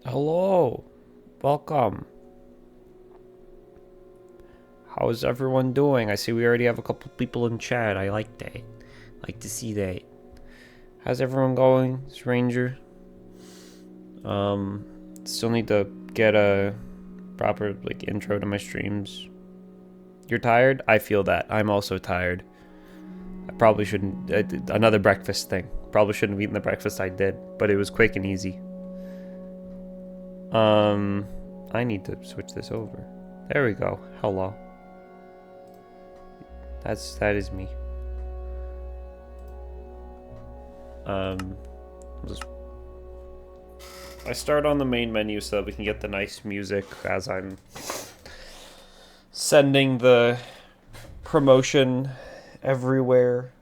Hello. Welcome. How's everyone doing? I see we already have a couple people in chat. I like that. Like to see that. How's everyone going, Stranger? Still need to get a proper like intro to my streams. You're tired? I feel that. I'm also tired. I probably shouldn't. Another breakfast thing. Probably shouldn't have eaten the breakfast I did, but it was quick and easy. I need to switch this over. There we go. Hello. That is me. I start on the main menu so that we can get the nice music as I'm sending the promotion everywhere.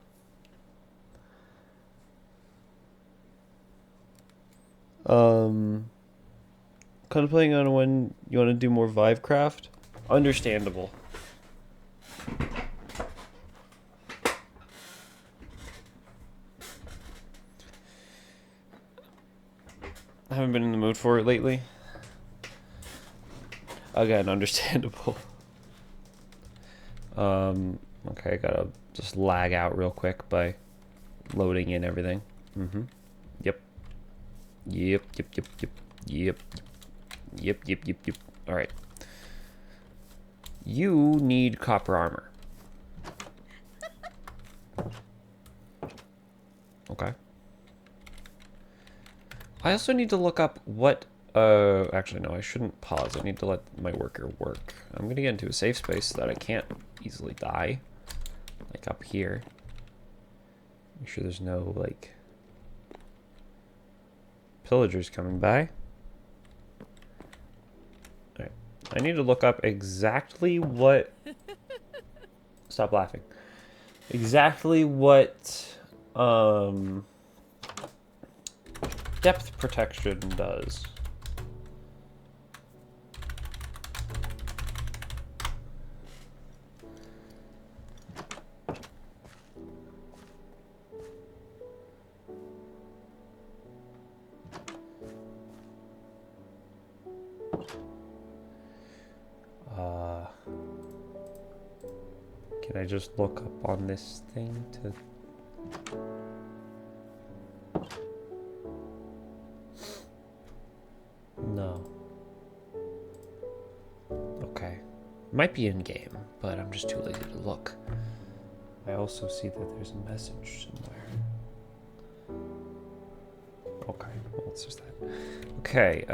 Contemplating on when you want to do more Vivecraft. Understandable. I haven't been in the mood for it lately. Again, understandable. Okay, I gotta just lag out real quick by loading in everything. Yep. Yep. Alright. You need copper armor. Okay. I also need to look up what... actually, no, I shouldn't pause. I need to let my worker work. I'm going to get into a safe space so that I can't easily die. Like up here. Make sure there's no, like... pillagers coming by. Alright. I need to look up exactly what... Stop laughing. Exactly what... depth protection does. Can I just look up on this thing to... No. Okay. Might be in game, but I'm just too lazy to look. I also see that there's a message somewhere. Okay, well, it's just that. Okay,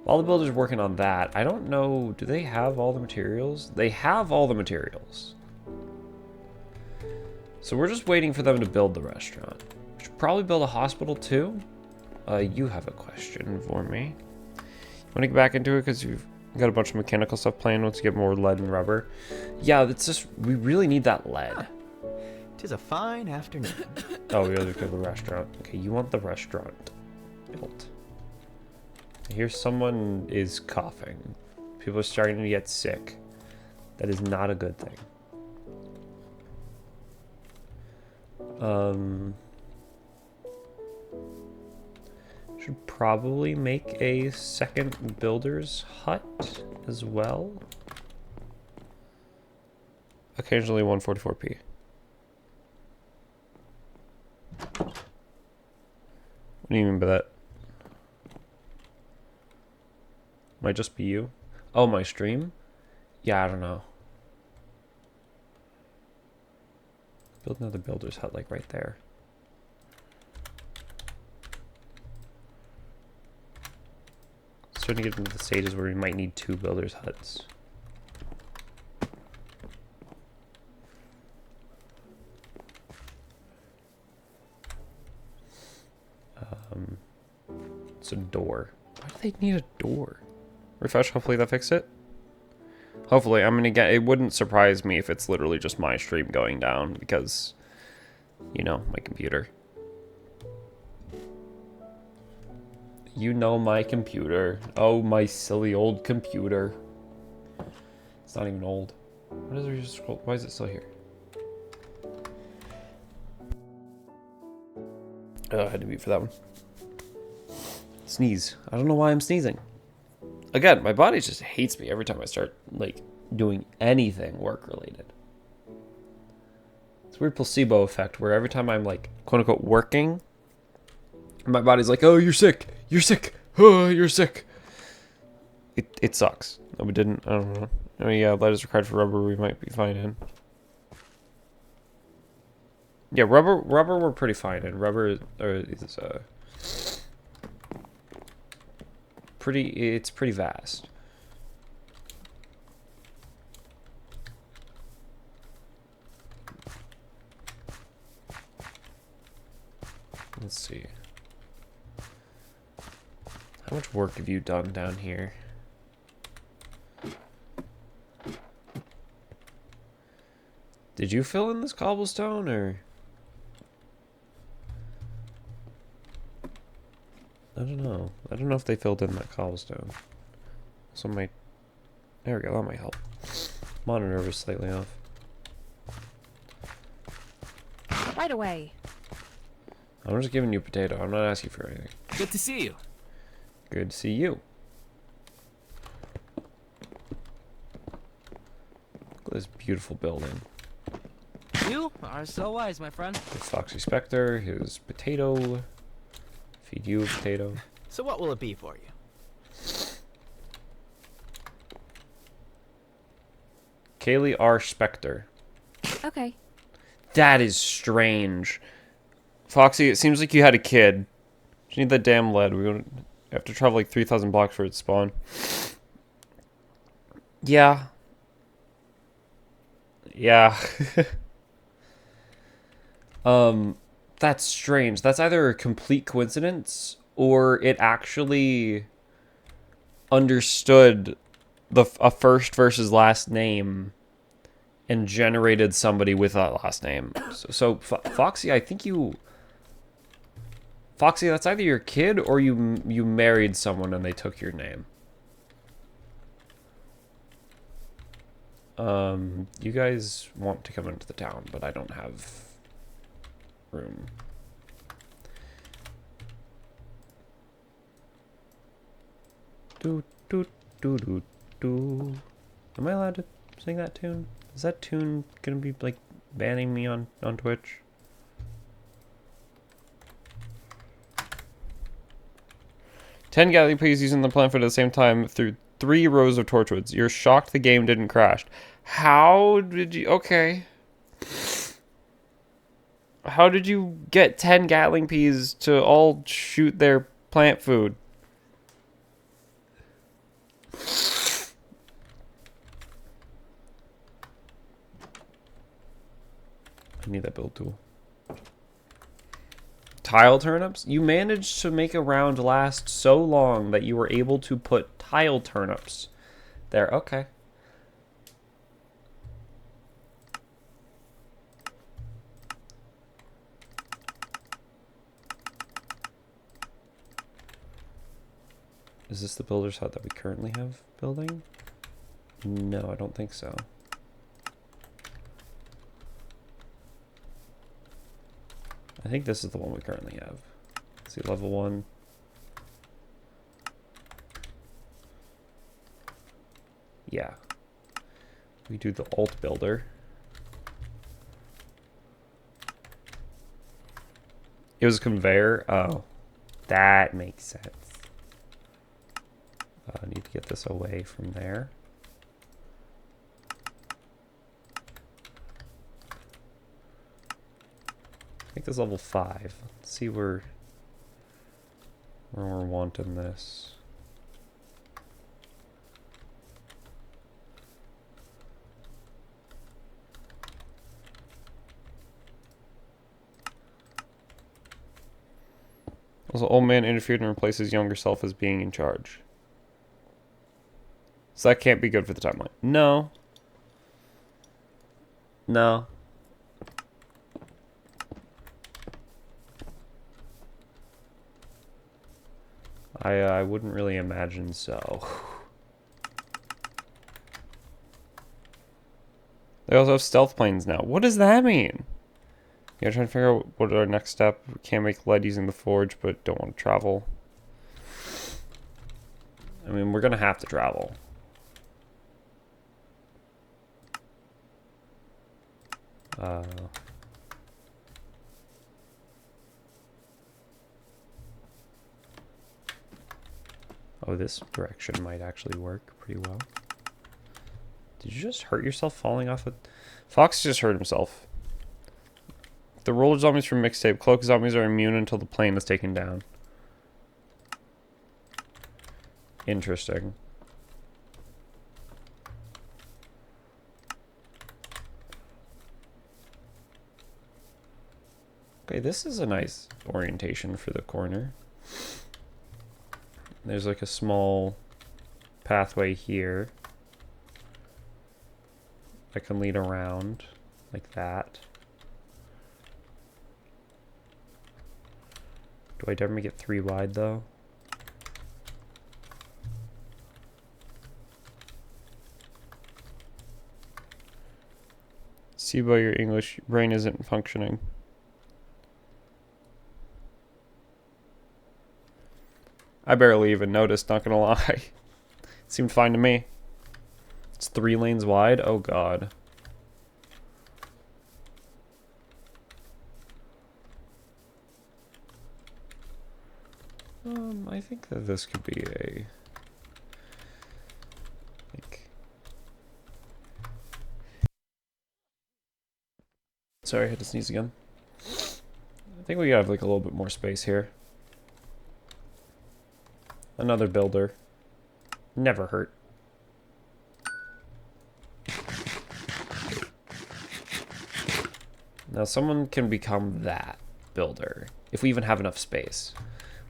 while the builder's working on that, I don't know, do they have all the materials? They have all the materials. So we're just waiting for them to build the restaurant. We should probably build a hospital too. You have a question for me. You want to get back into it because you've got a bunch of mechanical stuff playing once you get more lead and rubber. Yeah, it's just, we really need that lead. 'Tis a fine afternoon. Oh, we gotta go to the restaurant. Okay, you want the restaurant built. I hear someone is coughing. People are starting to get sick. That is not a good thing. Should probably make a second builder's hut as well. Occasionally 144p. What do you mean by that? Might just be you. Oh, my stream? Yeah, I don't know. Build another builder's hut like right there. Starting to get into the stages where we might need 2 builder's huts. It's a door. Why do they need a door? Refresh, hopefully that fixed it. Hopefully, I'm gonna get, it wouldn't surprise me if it's literally just my stream going down because, you know, my computer. You know my computer. Oh, my silly old computer. It's not even old. What is it just scroll? Why is it still here? Oh, I had to mute for that one. Sneeze. I don't know why I'm sneezing. Again, my body just hates me every time I start, like, doing anything work-related. It's a weird placebo effect where every time I'm, like, quote-unquote working, my body's like, oh, you're sick. You're sick. Oh, you're sick. It sucks. No, we didn't. I don't know. Oh, yeah, lead is required for rubber. We might be fine in. Yeah, rubber we're pretty fine in. Rubber is it's pretty vast. Let's see. How much work have you done down here? Did you fill in this cobblestone, or? I don't know. I don't know if they filled in that cobblestone. So my... There we go, that might help. Monitor was slightly off. Right away. I'm just giving you a potato. I'm not asking for anything. Good to see you. Good to see you. Look at this beautiful building. You are so wise, my friend. The Foxy Spectre, his potato. Feed you a potato. So what will it be for you? Kaylee R. Spectre. Okay. That is strange. Foxy, it seems like you had a kid. You need that damn lead. We have to travel like 3,000 blocks for it to spawn. Yeah. Yeah. That's strange. That's either a complete coincidence or it actually understood a first versus last name and generated somebody with that last name. So Foxy, I think you... Foxy, that's either your kid or you married someone and they took your name. You guys want to come into the town, but I don't have room. Do do do do do. Am I allowed to sing that tune? Is that tune gonna be like banning me on Twitch? Ten Gatling please using the plant foot at the same time through 3 rows of torchwoods. You're shocked the game didn't crash. How did you... Okay. How did you get 10 Gatling peas to all shoot their plant food? I need that build tool. Tile turnips? You managed to make a round last so long that you were able to put tile turnips there. Okay. Is this the builder's hut that we currently have building? No, I don't think so. I think this is the one we currently have. Let's see, level 1. Yeah. We do the alt builder. It was a conveyor. Oh, that makes sense. I need to get this away from there. I think this is level 5. Let's see where we're wanting this. Also, old man interfered and replaced his younger self as being in charge. So that can't be good for the timeline. No. No. I wouldn't really imagine so. They also have stealth planes now. What does that mean? Yeah, trying to figure out what our next step. We can't make lead using the forge, but don't want to travel. I mean, we're gonna have to travel. Oh, this direction might actually work pretty well. Did you just hurt yourself falling off it? Fox just hurt himself. The roller zombies from Mixtape. Cloak zombies are immune until the plane is taken down. Interesting. Okay, this is a nice orientation for the corner. There's like a small pathway here that can lead around like that. Do I dare make it 3 wide though? See by your English brain isn't functioning. I barely even noticed, not gonna lie. It seemed fine to me. It's 3 lanes wide? Oh god. I think that this could be a... Sorry, I had to sneeze again. I think we have like a little bit more space here. Another builder. Never hurt. Now someone can become that builder, if we even have enough space.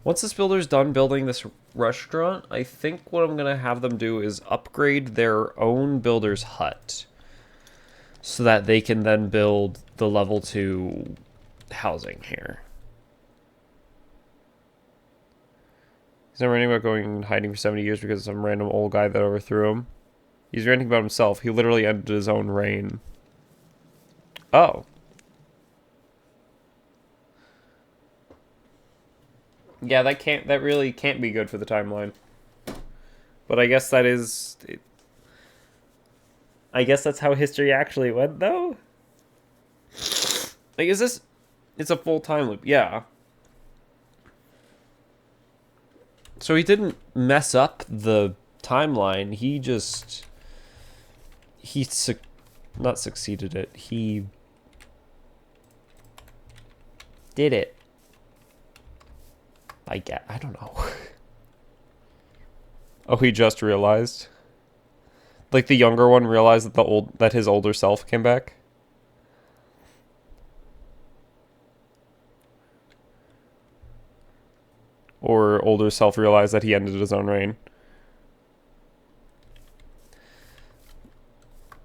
Once this builder's done building this restaurant, I think what I'm going to have them do is upgrade their own builder's hut, so that they can then build the level 2 housing here. He's not ranting about going and hiding for 70 years because of some random old guy that overthrew him. He's ranting about himself. He literally ended his own reign. Oh. Yeah, that really can't be good for the timeline. But I guess that is... I guess that's how history actually went, though? Like, is this... It's a full time loop, yeah. So he didn't mess up the timeline, he just... not succeeded it, he... did it. I don't know. Oh, he just realized? Like the younger one realized that his older self came back? Or older self realized that he ended his own reign?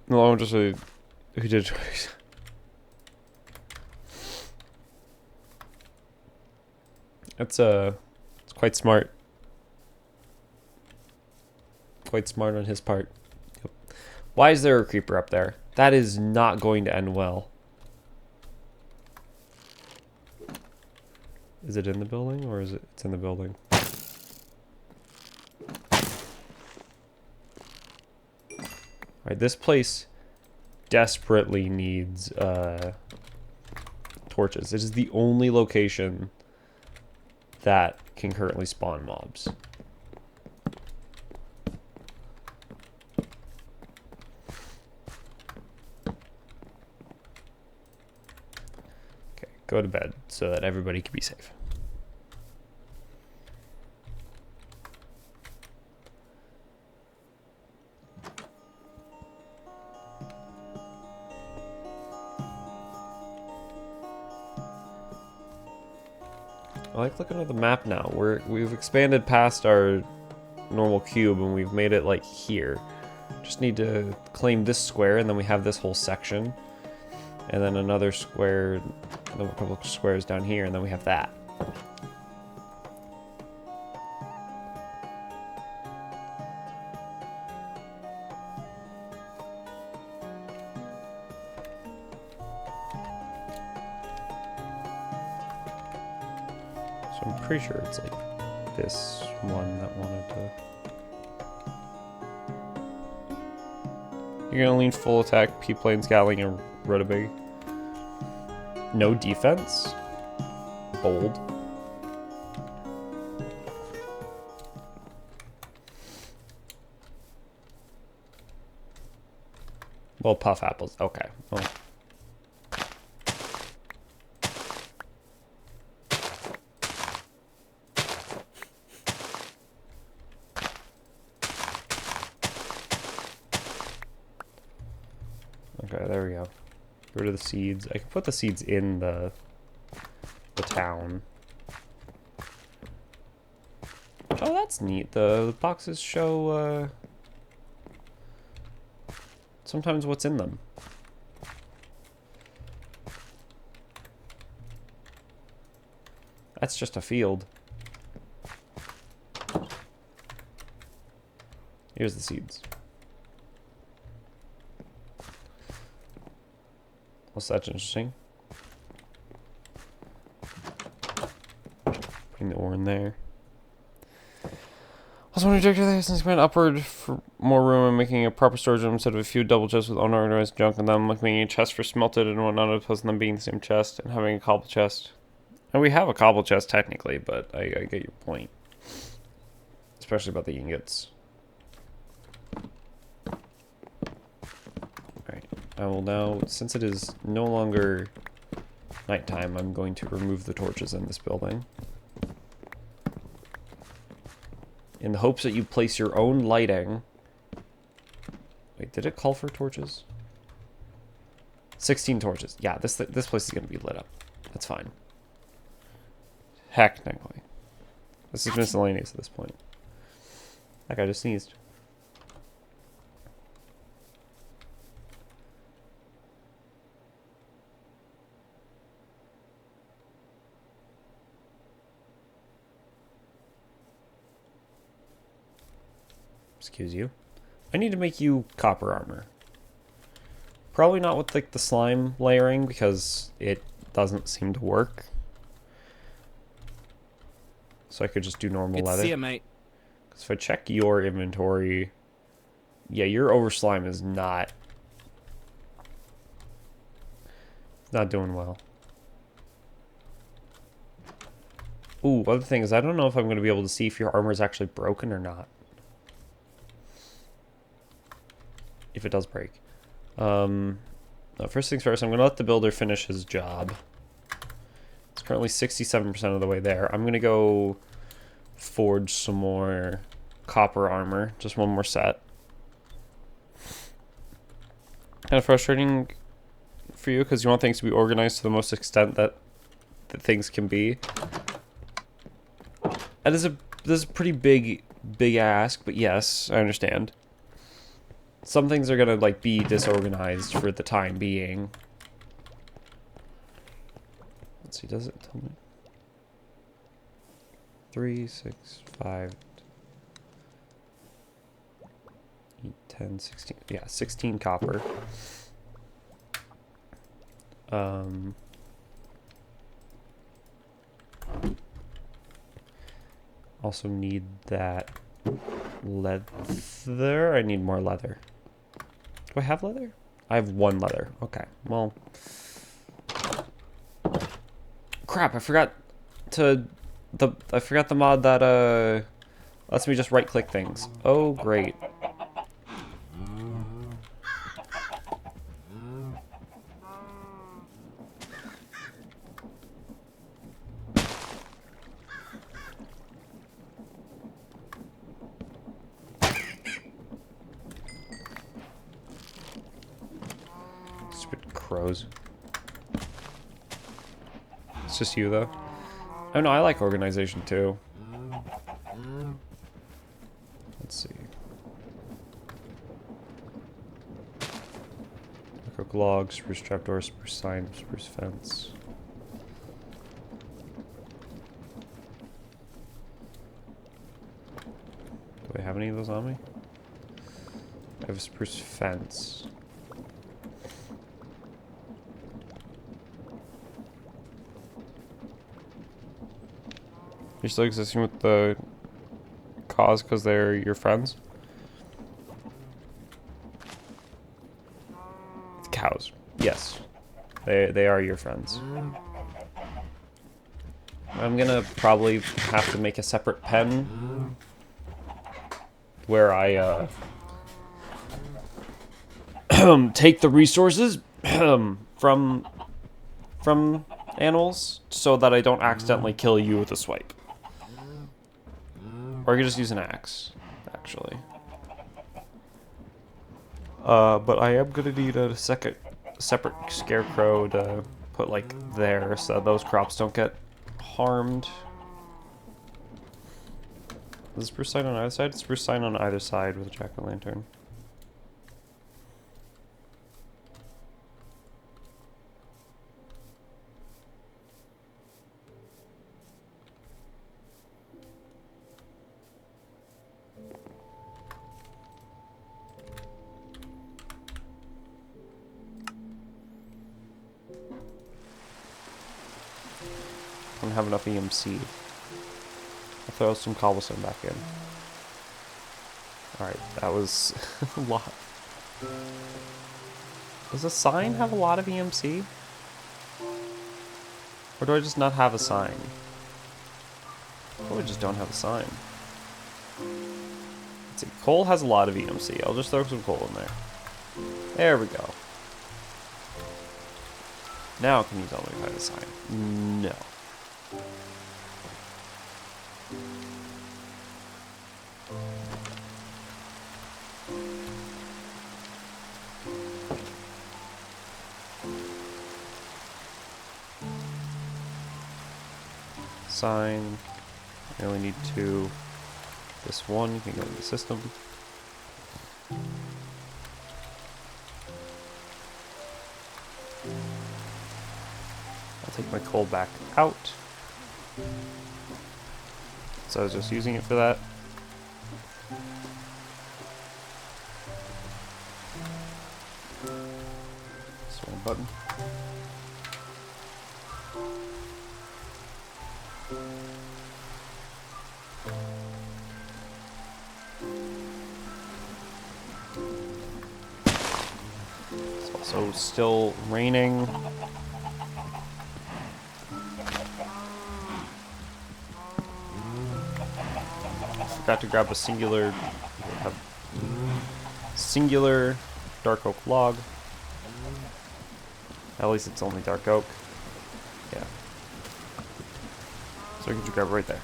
No, I'm just who did... It's quite smart. Quite smart on his part. Yep. Why is there a creeper up there? That is not going to end well. Is it in the building or is it's in the building? Alright, this place desperately needs torches. It is the only location that can currently spawn mobs. Okay, go to bed so that everybody can be safe. I like looking at the map now. We've expanded past our normal cube and we've made it like here. Just need to claim this square and then we have this whole section. And then another square, and then a couple of squares down here and then we have that. So I'm pretty sure it's like this one that wanted to... You're gonna lean full attack, P-plane, Scowling, and Rotabig. No defense? Bold. Well, puff apples. Okay. Well. Okay, there we go. Get rid of the seeds. I can put the seeds in the town. Oh, that's neat. The boxes show sometimes what's in them. That's just a field. Here's the seeds. Well, that's interesting. Putting the ore in there. Also, when you reject this, since went upward for more room and making a proper storage room instead of a few double chests with unorganized junk in them, like making a chest for smelted and whatnot, opposed to them being the same chest and having a cobble chest. And we have a cobble chest technically, but I get your point. Especially about the ingots. Alright, I will now, since it is no longer nighttime, I'm going to remove the torches in this building. In the hopes that you place your own lighting. Wait, did it call for torches? 16 torches. Yeah, this place is going to be lit up. That's fine. Technically. This is miscellaneous at this point. That guy just sneezed. Excuse you. I need to make you copper armor. Probably not with like the slime layering because it doesn't seem to work. So I could just do normal leather. See ya, mate. Because if I check your inventory, yeah, your over slime is not doing well. Ooh, other thing is I don't know if I'm going to be able to see if your armor is actually broken or not. If it does break. First things first, I'm going to let the builder finish his job. It's currently 67% of the way there. I'm going to go forge some more copper armor. Just one more set. Kind of frustrating for you because you want things to be organized to the most extent that things can be. That is this is a pretty big ask, but yes, I understand. Some things are gonna like be disorganized for the time being. Let's see, does it tell me? 3, 6, 5, 8, 10, 16. Yeah, 16 copper. Also need that leather. I need more leather. Do I have leather? I have 1 leather. Okay, well. Crap, I forgot the mod that lets me just right click things. Oh great. Stupid crows. It's just you though. Oh no, I like organization too. Let's see. Oak log, spruce trapdoor, spruce sign, spruce fence. Do I have any of those on me? I have a spruce fence. You're still existing with the cause because they're your friends? cows. Yes. They are your friends. I'm gonna probably have to make a separate pen where I take the resources from animals so that I don't accidentally kill you with a swipe. Or I could just use an axe, actually. But I am gonna need a separate scarecrow to put like there so that those crops don't get harmed. Is the spruce sign on either side? Spruce sign on either side with a jack-o'-lantern. I don't have enough EMC. I'll throw some cobblestone back in. Alright, that was a lot. Does a sign have a lot of EMC? Or do I just not have a sign? I probably just don't have a sign. Let's see, coal has a lot of EMC. I'll just throw some coal in there. There we go. Now can you tell me if I have a sign? No. Sign. I only need 2. This one, you can go in the system. I'll take my coal back out. So I was just using it for that. Just one button. It's also still raining. Forgot to grab a singular dark oak log. At least it's only dark oak. Yeah. So I can just grab it right there.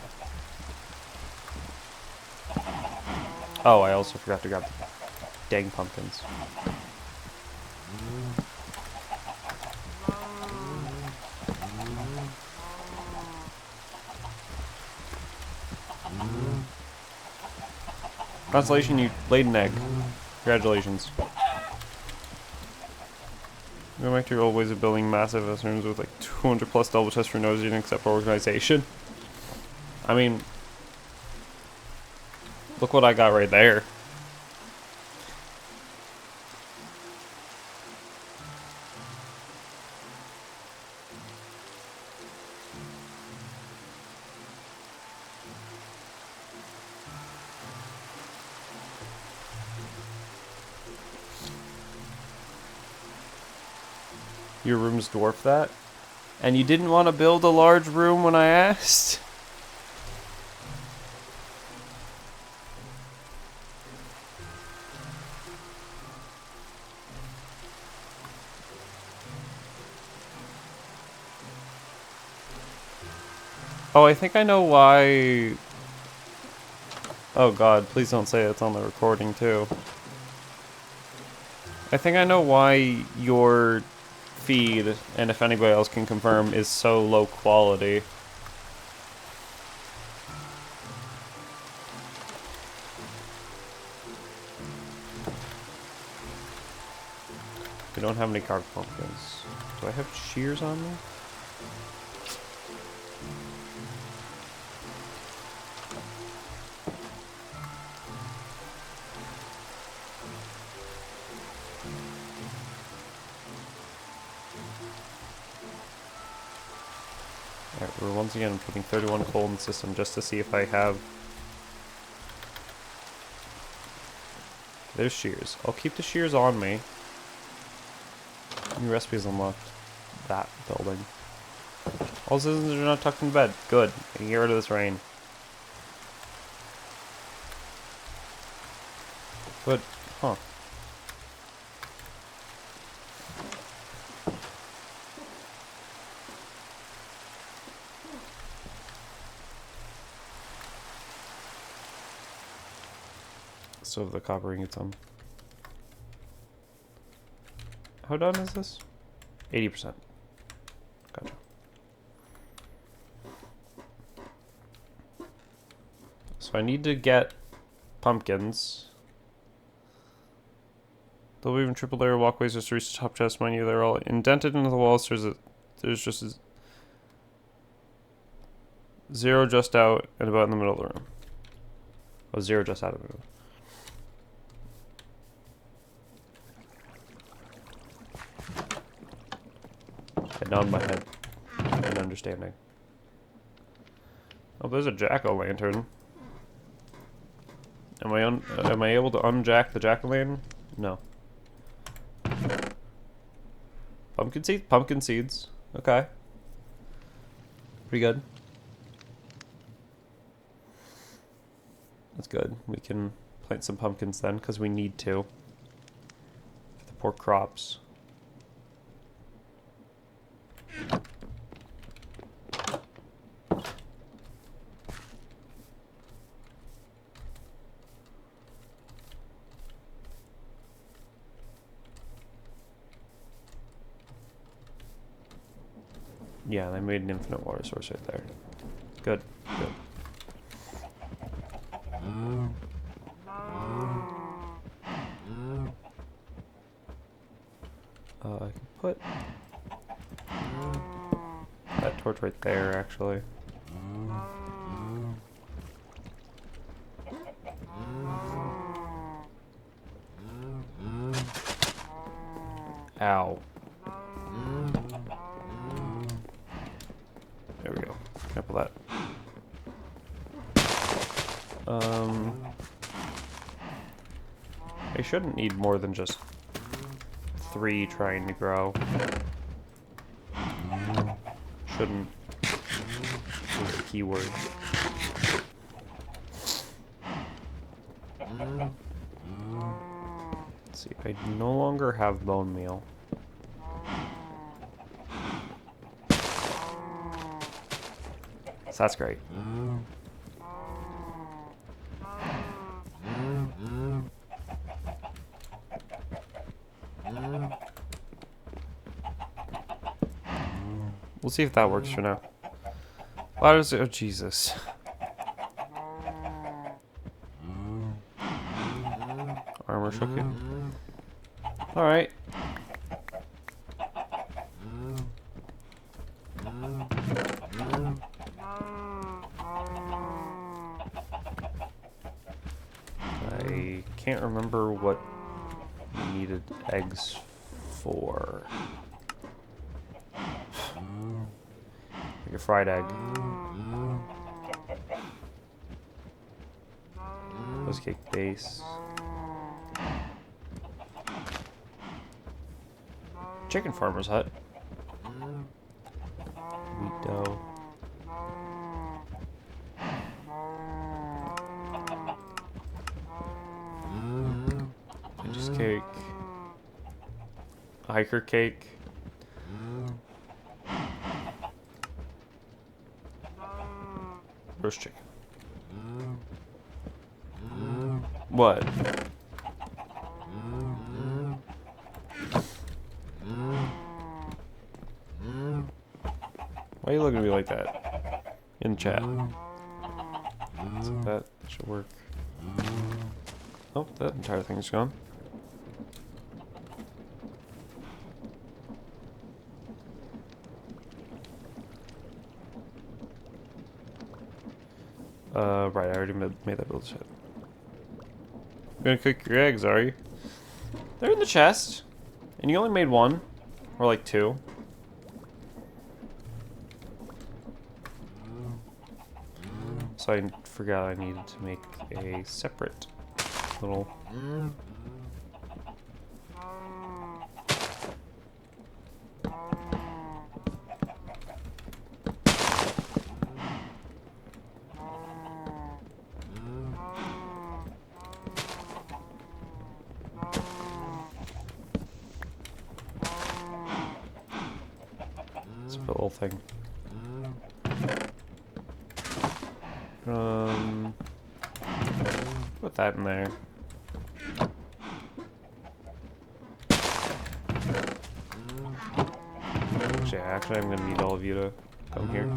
Oh, I also forgot to grab the dang pumpkins. Constellation, you laid an egg. Congratulations. Going back to your old ways of building massive rooms with like 200 plus double chests for no reason except for organization. I mean, look what I got right there. Your rooms dwarf that? And you didn't want to build a large room when I asked? Oh, I think I know why... Oh god, please don't say it's on the recording too. I think I know why your feed, and if anybody else can confirm, is so low quality. We don't have any carved pumpkins. Do I have shears on me? Alright, we're once again putting 31 coal in the system just to see if I have... There's shears. I'll keep the shears on me. New recipes unlocked. That building. All citizens are not tucked in bed. Good. I can get rid of this rain. But, huh. So the copper ingots on. How done is this? 80%. Gotcha. So I need to get pumpkins. Double even triple layer walkways just reach the top chest menu. They're all indented into the walls. There's just a 0 just out and about in the middle of the room. Oh, 0 just out of the room. I nod my head in understanding. Oh, there's a jack-o'-lantern. Am I able to unjack the jack-o'-lantern? No. Pumpkin seeds. Okay. Pretty good. That's good. We can plant some pumpkins then, because we need to. For the poor crops. Yeah, they made an infinite water source right there. Good, good. I can put that torch right there, actually. Ow. There we go. Couple that. I shouldn't need more than just 3 trying to grow. Shouldn't is the key word. Let's see, I no longer have bone meal. So that's great. We'll see if that works for now. Why does it? Oh, Jesus. Armor shook you. Alright. I can't remember what we needed eggs for. Like a fried egg. Rose cake base. Chicken farmer's hut. Wheat dough. Just cake. Hiker cake. Roast chicken. What? Why are you looking at me like that? In chat. So that should work. Oh, that entire thing's gone. Right, I already made that build set. You're gonna cook your eggs, are you? They're in the chest. And you only made 1. Or like 2. So I forgot I needed to make a separate little... whole thing. Put that in there. Actually, I'm gonna need all of you to come here.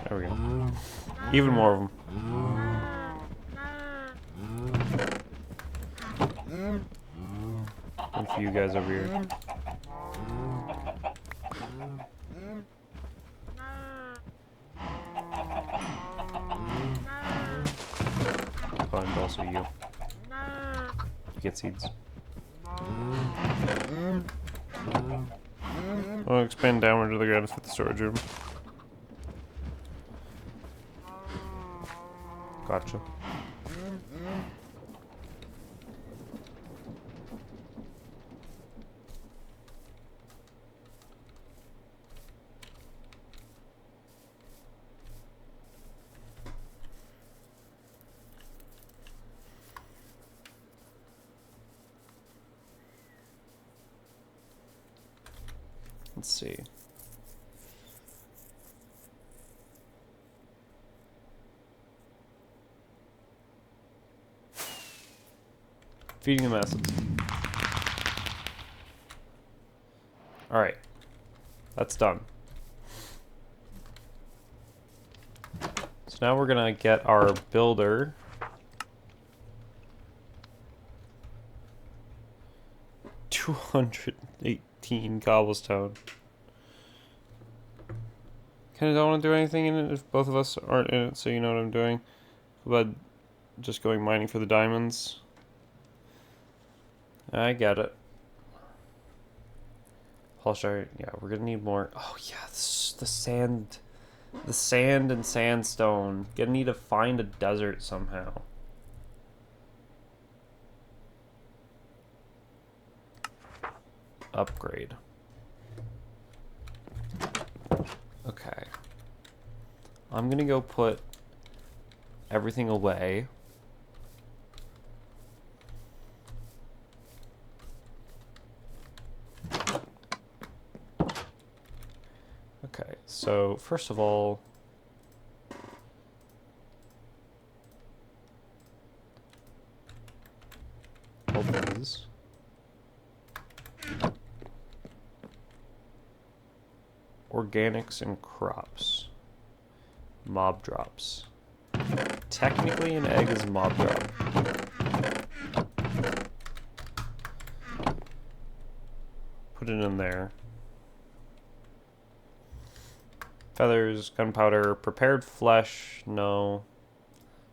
There we go. Even more of them. And for you guys over here. Oh, and also you. You get seeds. I'll expand downward to the ground to fit the storage room. Gotcha. Let's see. Feeding the masses. Alright. That's done. So now we're gonna get our builder. $218 cobblestone. Kinda don't want to do anything in it if both of us aren't in it, so you know what I'm doing. How about just going mining for the diamonds? I get it. Polishite, yeah, we're gonna need more. Oh yeah, the sand and sandstone. Gonna need to find a desert somehow. Upgrade. Okay. I'm gonna go put everything away. Okay, so first of all, these. Organics and crops. Mob drops. Technically an egg is a mob drop. Put it in there. Feathers, gunpowder, prepared flesh, no.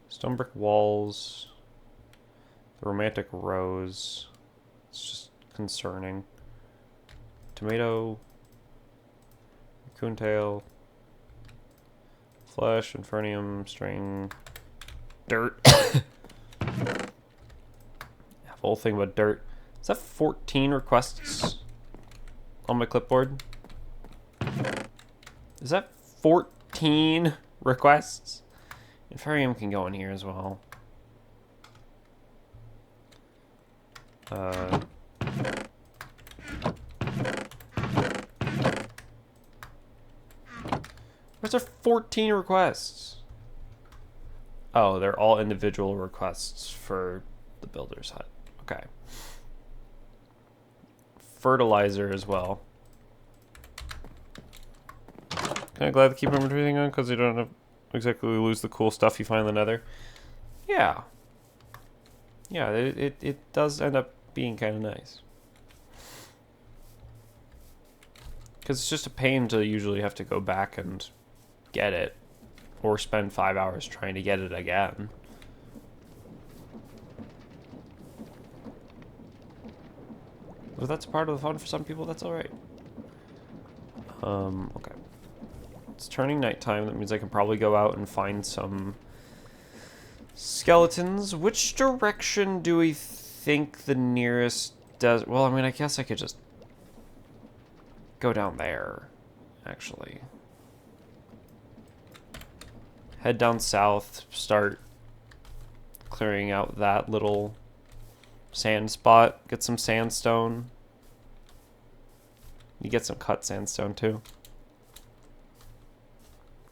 Stone brick walls. The romantic rose. It's just concerning. Tomato. Raccoon tail. Flesh, infernium, string. Dirt. Yeah, the whole thing about dirt. Is that 14 requests on my clipboard? Is that 14 requests? Inferium can go in here as well. Where's there 14 requests? Oh, they're all individual requests for the builder's hut. Okay. Fertilizer as well. Kind of glad to keep everything on because you don't have exactly lose the cool stuff you find in the nether. Yeah. Yeah, it does end up being kind of nice. Because it's just a pain to usually have to go back and get it. Or spend 5 hours trying to get it again. If that's part of the fun for some people, that's alright. Okay. It's turning nighttime. That means I can probably go out and find some skeletons. Which direction do we think the nearest desert... Well, I mean, I guess I could just go down there, actually. Head down south, start clearing out that little sand spot. Get some sandstone. You get some cut sandstone too.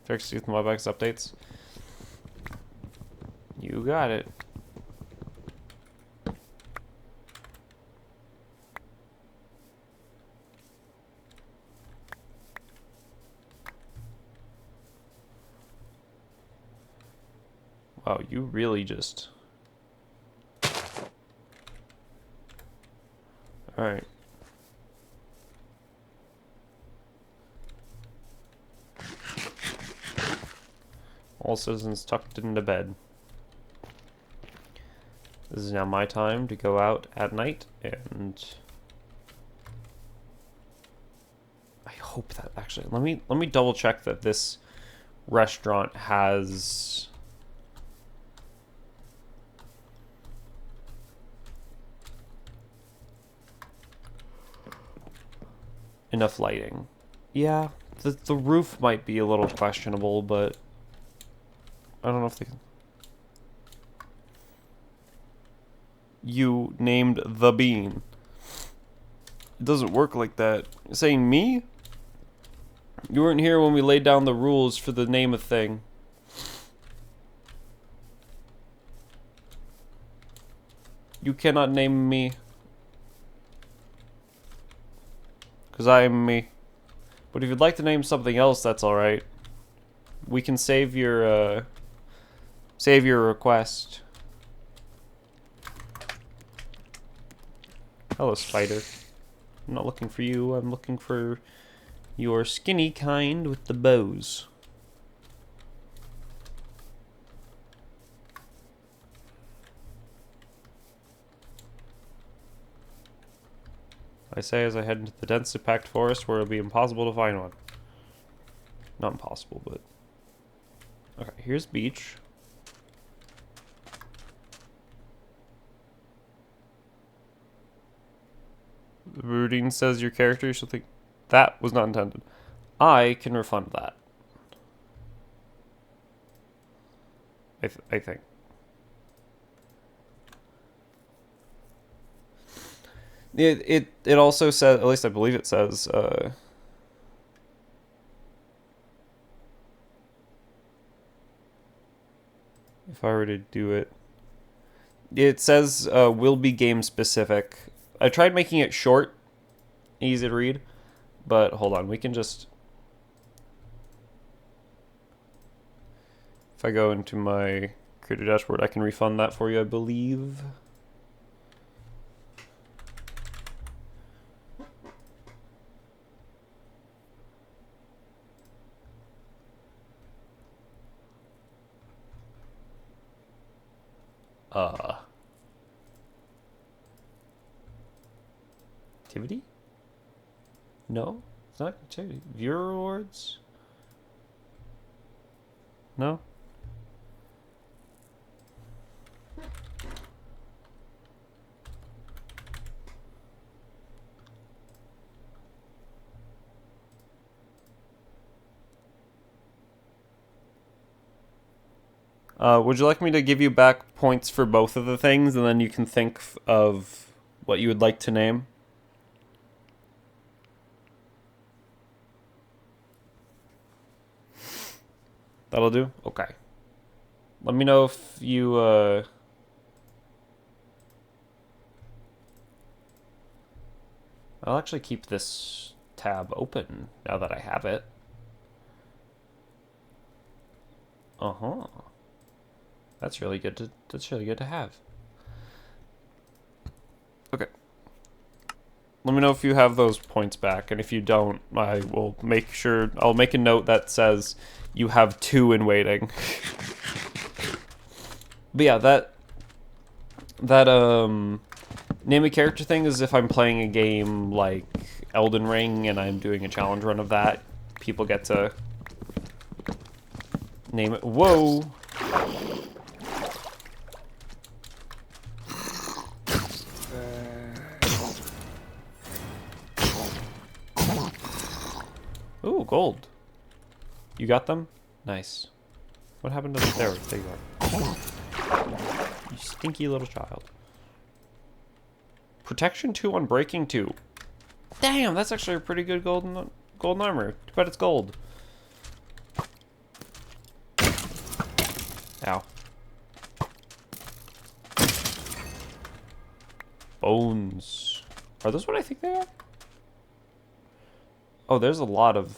Fix youth Mobex updates. You got it. Wow, you really just... Alright. All citizens tucked into bed. This is now my time to go out at night, and I hope that actually let me double check that this restaurant has enough lighting. Yeah, the roof might be a little questionable, but I don't know if they can. You named the bean. It doesn't work like that. You're saying me? You weren't here when we laid down the rules for the name of thing. You cannot name me. Because I am me. But if you'd like to name something else, that's alright. We can save your request. Hello, spider. I'm not looking for you, I'm looking for your skinny kind with the bows. I say as I head into the densely packed forest where it'll be impossible to find one. Not impossible, but... Okay, here's beach. The routine says your character should think that was not intended. I can refund that. I think. It also says, at least I believe it says, if I were to do it, it says will be game specific. I tried making it short, easy to read, but hold on, we can just, if I go into my creator dashboard, I can refund that for you, I believe. Activity? No, it's not activity. Viewer rewards? No? Would you like me to give you back points for both of the things, and then you can think of what you would like to name? That'll do? Okay. Let me know if you, I'll actually keep this tab open now that I have it. Uh-huh. That's really good to have. Okay. Let me know if you have those points back, and if you don't, I will make sure, I'll make a note that says you have 2 in waiting. But yeah, that name a character thing is if I'm playing a game like Elden Ring and I'm doing a challenge run of that, people get to name it. Whoa! gold. You got them? Nice. What happened to the... There you are. You stinky little child. Protection 2 on breaking 2. Damn, that's actually a pretty good golden armor. Too bad it's gold. Ow. Bones. Are those what I think they are? Oh, there's a lot of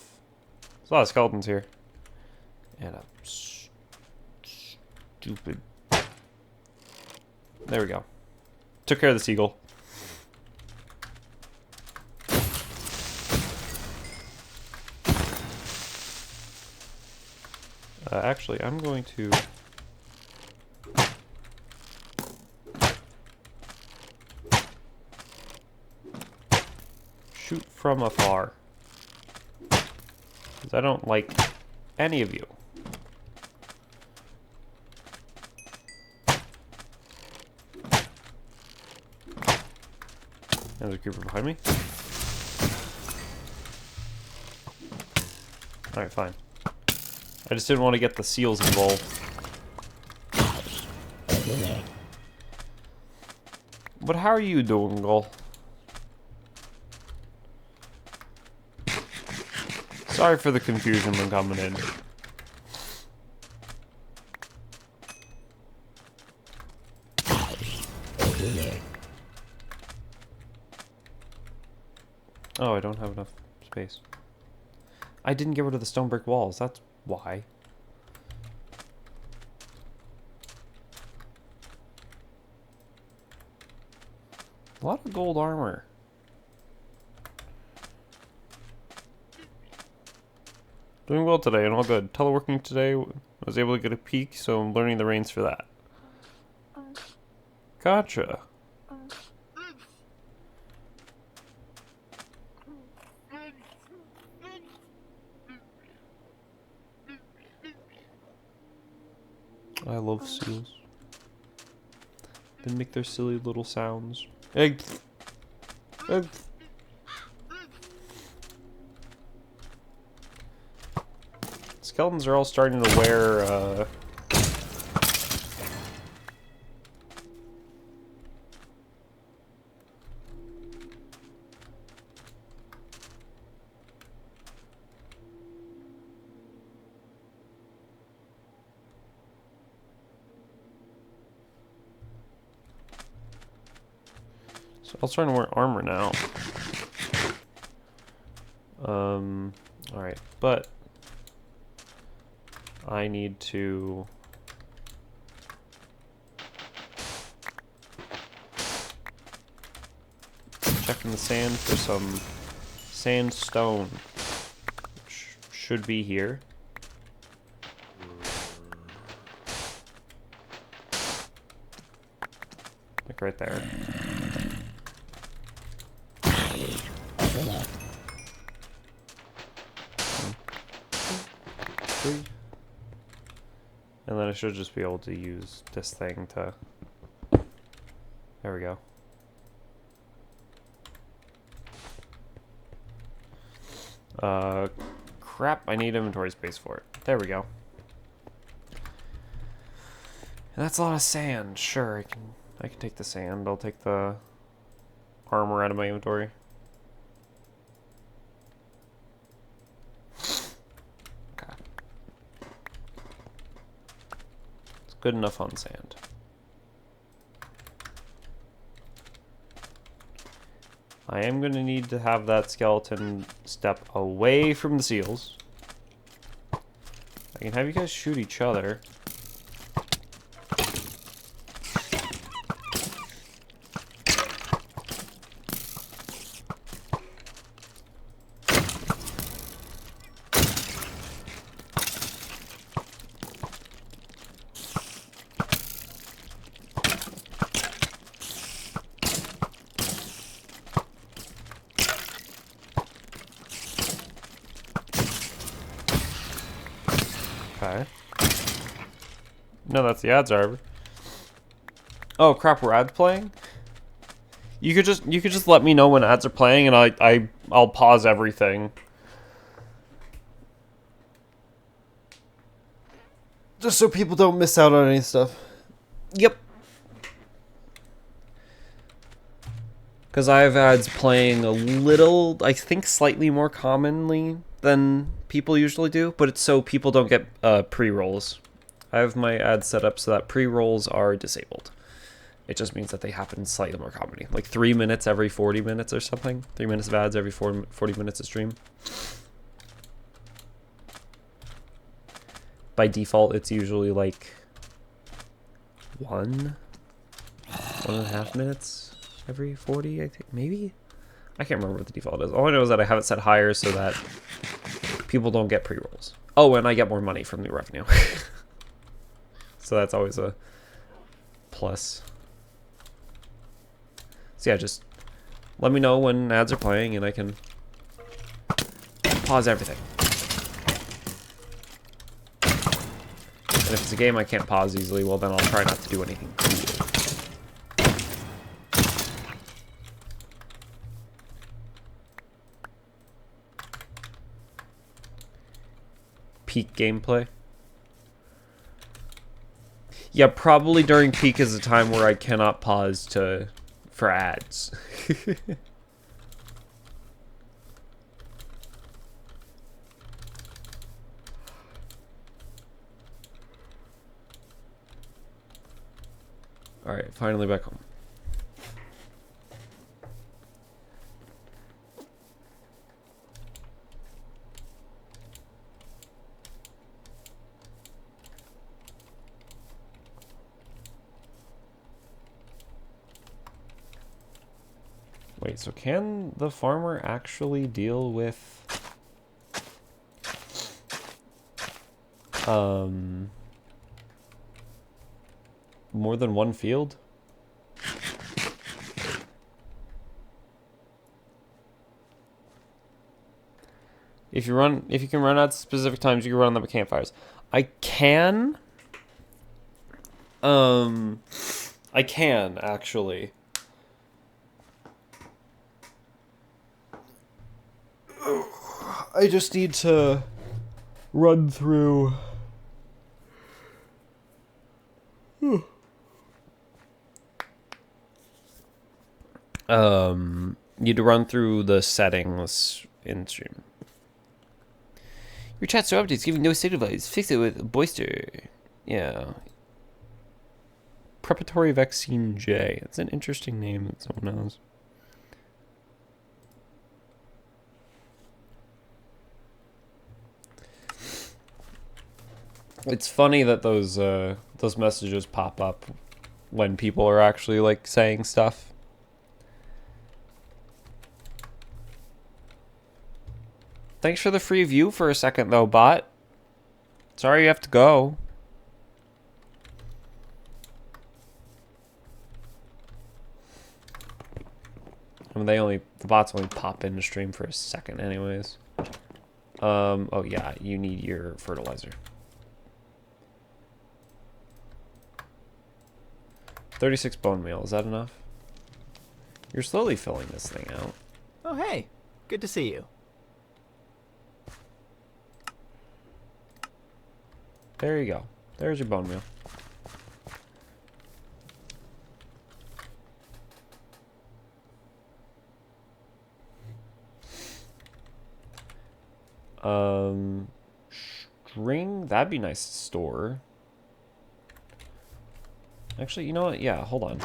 skeletons here. And a stupid... There we go. Took care of the seagull. Actually, I'm going to... shoot from afar. Because I don't like any of you. There's a creeper behind me. Alright, fine. I just didn't want to get the seals involved. But how are you doing, Gull? Sorry for the confusion when coming in. Oh, I don't have enough space. I didn't get rid of the stone brick walls, that's why. A lot of gold armor. Doing well today and all good. Teleworking today, I was able to get a peek, so I'm learning the reins for that. Gotcha. I love seals. They make their silly little sounds. Egg. Egg. Skeletons are all starting to wear, so all starting to wear armor now. Alright, but I need to check in the sand for some sandstone, which should be here. Like right there. Three. And then I should just be able to use this thing to... There we go. Crap, I need inventory space for it. There we go. And that's a lot of sand. Sure, I can take the sand. I'll take the armor out of my inventory. Okay. It's good enough on sand. I am going to need to have that skeleton step away from the seals. I can have you guys shoot each other. Okay. No, that's the ads arbor. Oh crap, we're ads playing? You could just let me know when ads are playing and I'll pause everything. Just so people don't miss out on any stuff. Yep. Because I have ads playing a little, I think slightly more commonly than people usually do, but it's so people don't get pre-rolls. I have my ads set up so that pre-rolls are disabled. It just means that they happen slightly more commonly. Like 3 minutes every 40 minutes or something. 3 minutes of ads every 40 minutes of stream. By default, it's usually like 1.5 minutes every 40, I think, maybe? I can't remember what the default is. All I know is that I have it set higher so that people don't get pre-rolls. Oh, and I get more money from the revenue. So that's always a plus. So yeah, just let me know when ads are playing and I can pause everything. And if it's a game I can't pause easily, well then I'll try not to do anything cool. Peak gameplay. Yeah, probably during peak is a time where I cannot pause for ads. Alright, finally back home. Wait, so can the farmer actually deal with more than one field? If you can run at specific times, you can run them at campfires. I can actually. I just need to run through. Need to run through the settings in stream. Your chat's so updates giving no state advice. Fix it with Boister. Yeah. Preparatory Vaccine J. That's an interesting name that someone knows. It's funny that those messages pop up when people are actually like saying stuff. Thanks for the free view for a second though, bot. Sorry you have to go. I mean, the bots only pop into stream for a second anyways. Oh yeah, you need your fertilizer. 36 bone meal, is that enough? You're slowly filling this thing out. Oh, hey. Good to see you. There you go. There's your bone meal. String, that'd be nice to store. Actually, you know what? Yeah, hold on.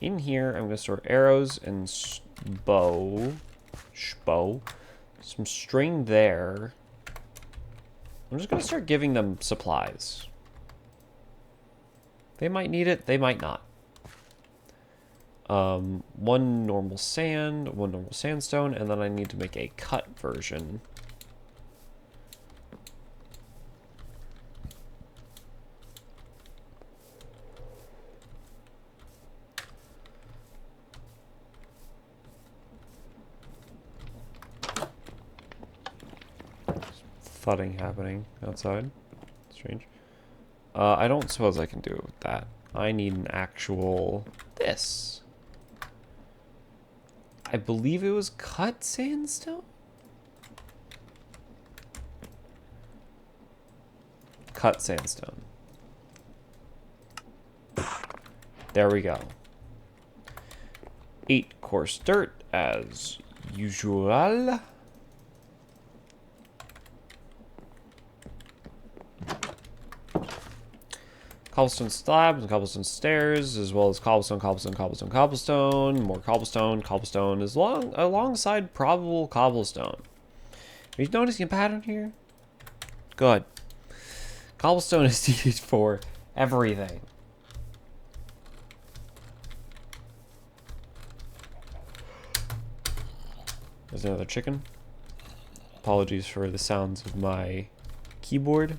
In here, I'm gonna store arrows and bow. Some string there. I'm just gonna start giving them supplies. They might need it, they might not. One normal sand, one normal sandstone, and then I need to make a cut version. Thudding happening outside. Strange. I don't suppose I can do it with that. I need an actual this. I believe it was cut sandstone? cut sandstone. There we go. 8 coarse dirt as usual. Cobblestone slabs and cobblestone stairs, as well as cobblestone, cobblestone, cobblestone, cobblestone, more cobblestone, cobblestone, alongside probable cobblestone. Are you noticing a pattern here? Good. Cobblestone is needed for everything. There's another chicken. Apologies for the sounds of my keyboard.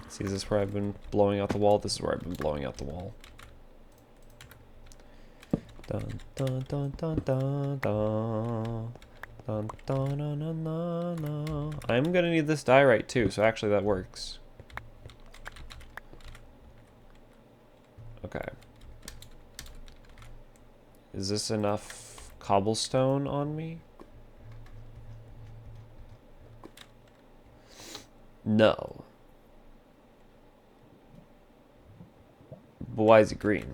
See, is this where I've been blowing out the wall? This is where I've been blowing out the wall. Dun dun dun dun dun dun. Dun, dun, dun, dun, dun, dun. I'm gonna need this diorite too, so actually that works. Okay. Is this enough cobblestone on me? No. But why is it green?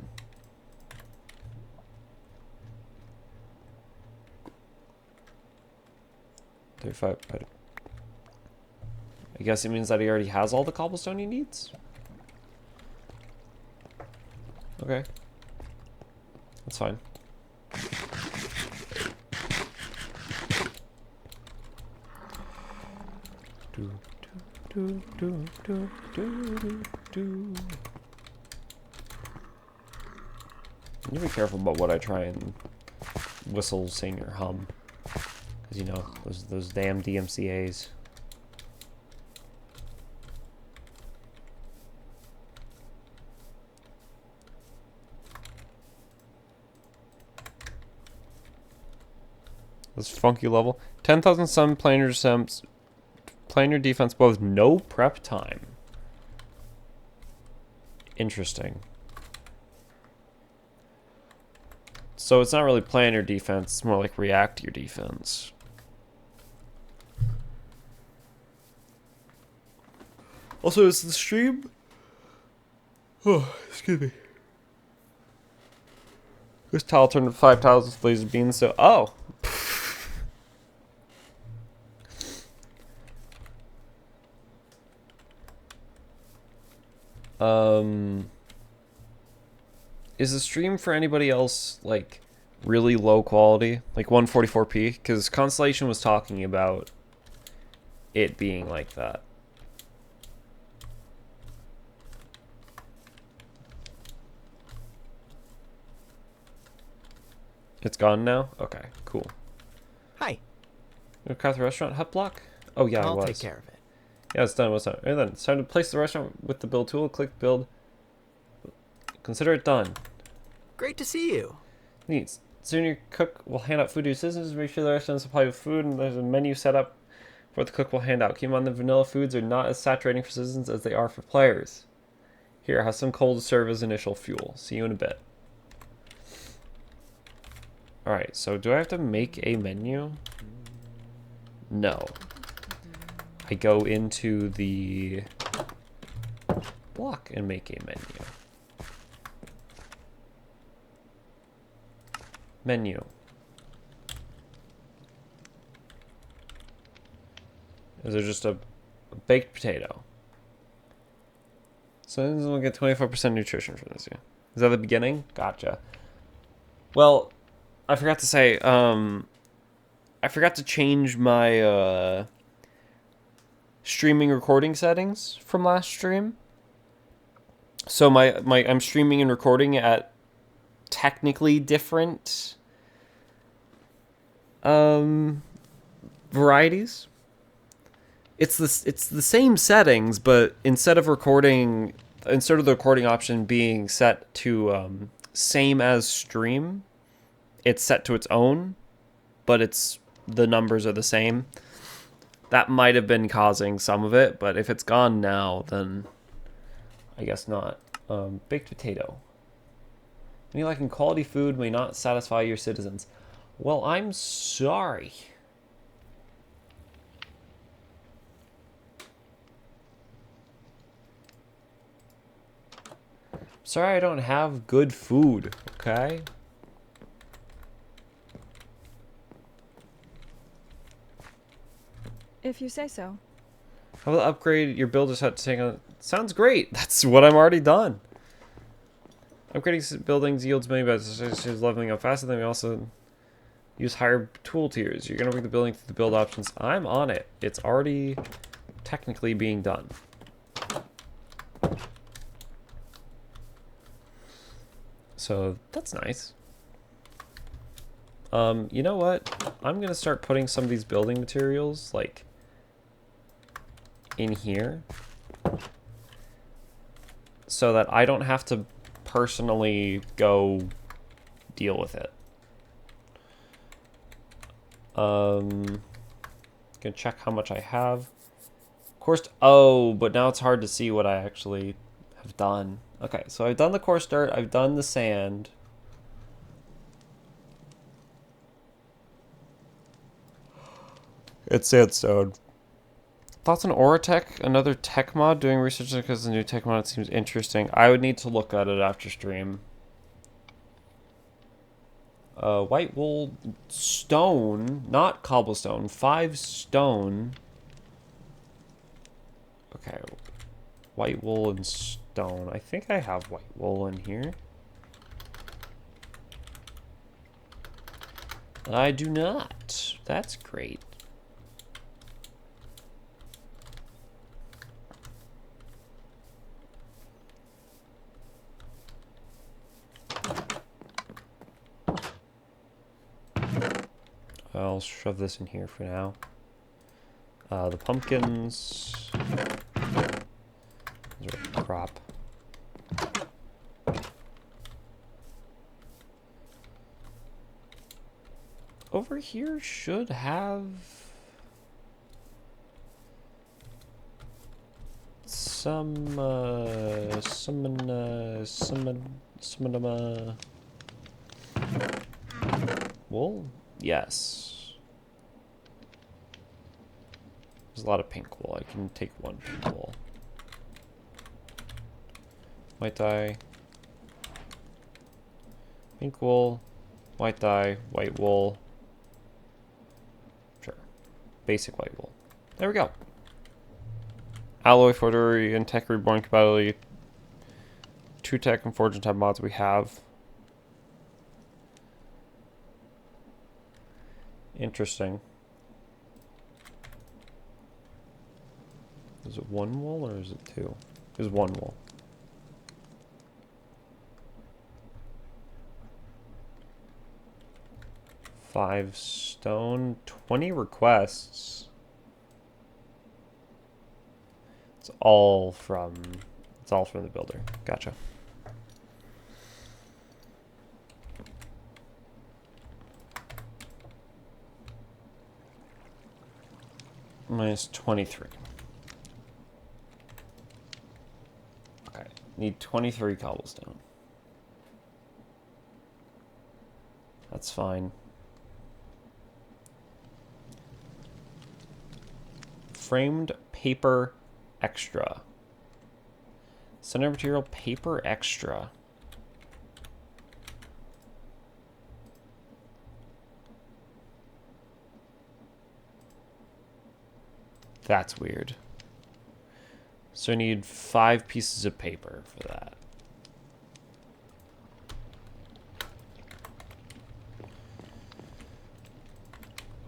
I guess it means that he already has all the cobblestone he needs? Okay. That's fine. You be careful about what I try and whistle, sing, or hum. Because, you know, those damn DMCAs. This funky level. 10,000 sun planar defense, both no prep time. Interesting. So it's not really planar defense, it's more like reactor defense. Also, is the stream... Oh, excuse me. This tile turned to 5 tiles with laser beams, so... Oh! Is the stream for anybody else, like, really low quality? Like 144p? Because Constellation was talking about it being like that. It's gone now? Okay, cool. Hi. You want to cut the restaurant hut block? Oh yeah, I'll it was. take care of it. Yeah, it's done. What's that? And then it's time to place the restaurant with the build tool. Click build. Consider it done. Great to see you. Neat. Soon your cook will hand out food to your citizens. Make sure the restaurant is supplied with food, and there's a menu set up for what the cook will hand out. Keep in mind the vanilla foods are not as saturating for citizens as they are for players. Here, have some coal to serve as initial fuel. See you in a bit. Alright, so do I have to make a menu? No. I go into the block and make a menu. Menu. Is there just a baked potato? So we'll get 24% nutrition from this. Yeah. Is that the beginning? Gotcha. Well, I forgot to say, I forgot to change my streaming recording settings from last stream. So I'm streaming and recording at technically different varieties. It's the same settings, but instead of the recording option being set to same as stream, it's set to its own, but the numbers are the same. That might have been causing some of it, but if it's gone now, then I guess not. Baked potato. Any lacking quality food may not satisfy your citizens. Well, I'm sorry. Sorry I don't have good food, okay? If you say so. How about upgrade your builder's hut to take on... Sounds great. That's what I'm already done. Upgrading buildings yields many benefits. Leveling up faster. Then we also use higher tool tiers. You're going to bring the building through the build options. I'm on it. It's already technically being done. So that's nice. You know what? I'm going to start putting some of these building materials, like, in here. So that I don't have to personally go deal with it. Gonna check how much I have. Of course, oh, but now it's hard to see what I actually have done. Okay, so I've done the coarse dirt, I've done the sand. It's sandstone. Thoughts on Oratech, another tech mod? Doing research because the new tech mod seems interesting. I would need to look at it after stream. White wool stone, not cobblestone. 5 stone. Okay, white wool and stone. I think I have white wool in here. I do not. That's great. I'll shove this in here for now. The pumpkins. Those are a crop. Over here should have some wool. Yes. There's a lot of pink wool. I can take 1 pink wool. White dye. Pink wool. White dye. White wool. Sure. Basic white wool. There we go. Alloy, forgery, and tech reborn compatibility. 2 tech and forge and type mods we have. Interesting. Is it 1 wool or is it 2? It's 1 wool. $5 stone, 20 requests. It's all from the builder. Gotcha. Minus 23. Okay, need 23 cobblestone. That's fine. Framed paper extra. Center material paper extra. That's weird. So I need 5 pieces of paper for that.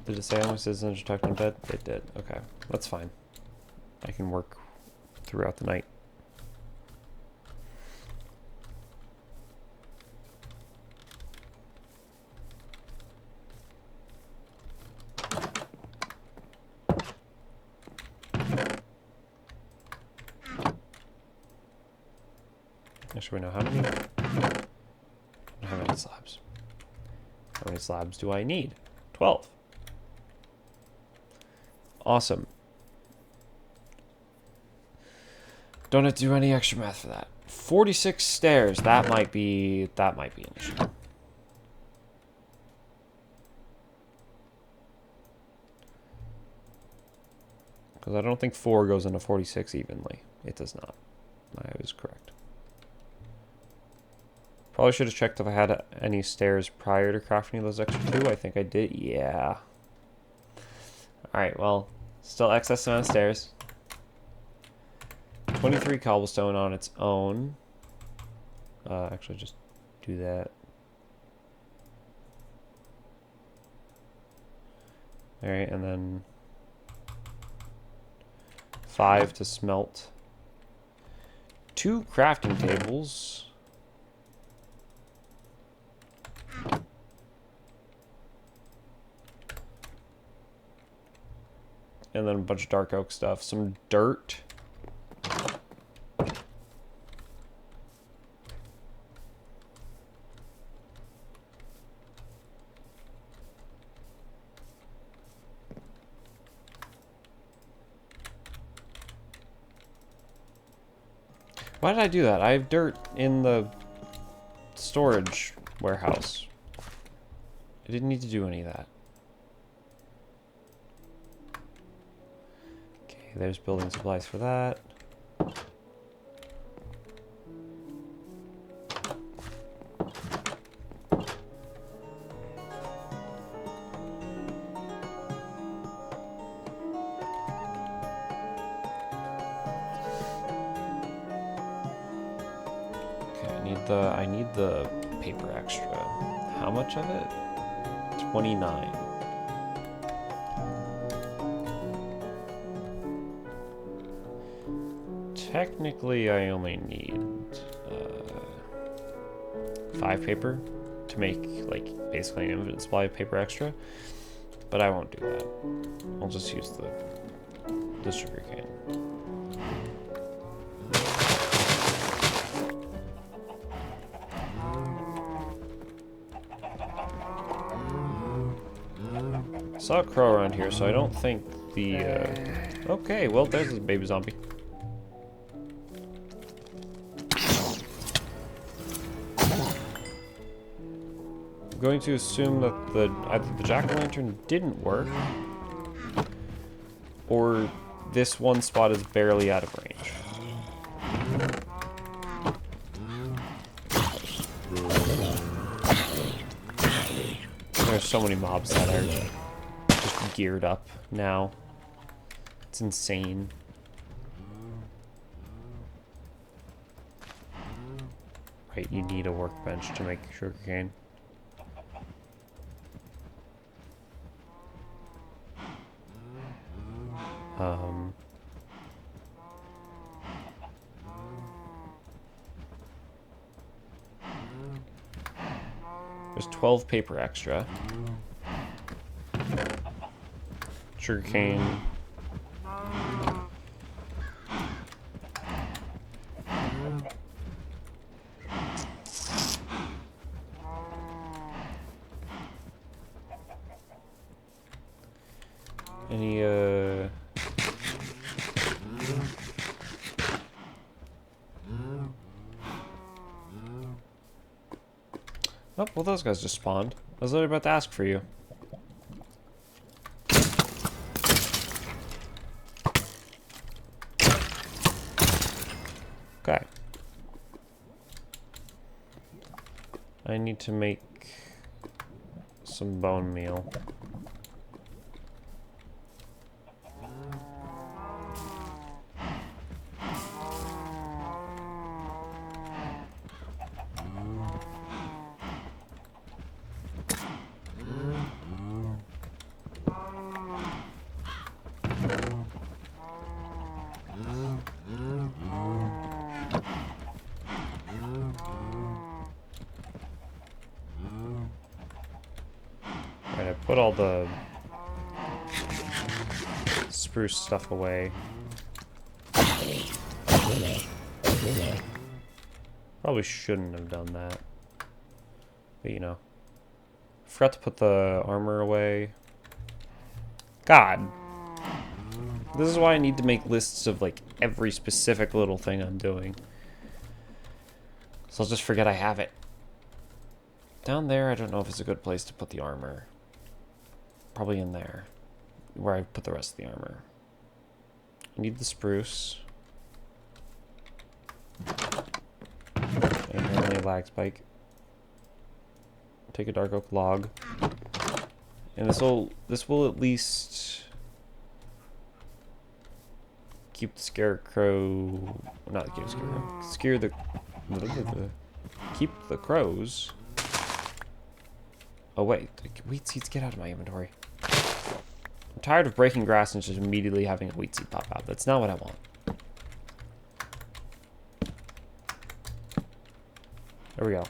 Did it say how much citizens are tucked in bed? It did. Okay, that's fine. I can work throughout the night. Actually, wait, no, how many slabs? How many slabs do I need? 12. Awesome. Don't have to do any extra math for that. 46 stairs. That might be an issue. Because I don't think 4 goes into 46 evenly. It does not. I was correct. Probably should have checked if I had any stairs prior to crafting those extra 2. I think I did. Yeah. Alright, well, still excess amount of stairs. 23 cobblestone on its own. Actually, just do that. Alright, and then 5 to smelt. 2 crafting tables. And then a bunch of dark oak stuff. Some dirt. Why did I do that? I have dirt in the storage warehouse. I didn't need to do any of that. Okay, there's building supplies for that. I need the paper extra. How much of it? 29. Technically, I only need 5 paper to make, like, basically an infinite supply of paper extra. But I won't do that. I'll just use the sugar cane. Saw a crow around here, so I don't think the, okay, well, there's a baby zombie. I'm going to assume that either the jack-o'-lantern didn't work, or this one spot is barely out of range. There's so many mobs that are just geared up now. It's insane. Right, you need a workbench to make sugarcane. There's 12 paper extra. Sugarcane. Any, Oh, well, those guys just spawned. I was literally about to ask for you. Okay. I need to make some bone meal. Alright, I put all the spruce stuff away. Probably shouldn't have done that. But you know. Forgot to put the armor away. God. This is why I need to make lists of like every specific little thing I'm doing. So I'll just forget I have it. Down there, I don't know if it's a good place to put the armor. Probably in there, where I put the rest of the armor. I need the spruce. And apparently a lag spike. Take a dark oak log. And this will at least keep the scarecrow, not keep the scarecrow, keep the crows away. Wheat seeds, get out of my inventory. I'm tired of breaking grass and just immediately having a wheat seed pop out. That's not what I want. There we go.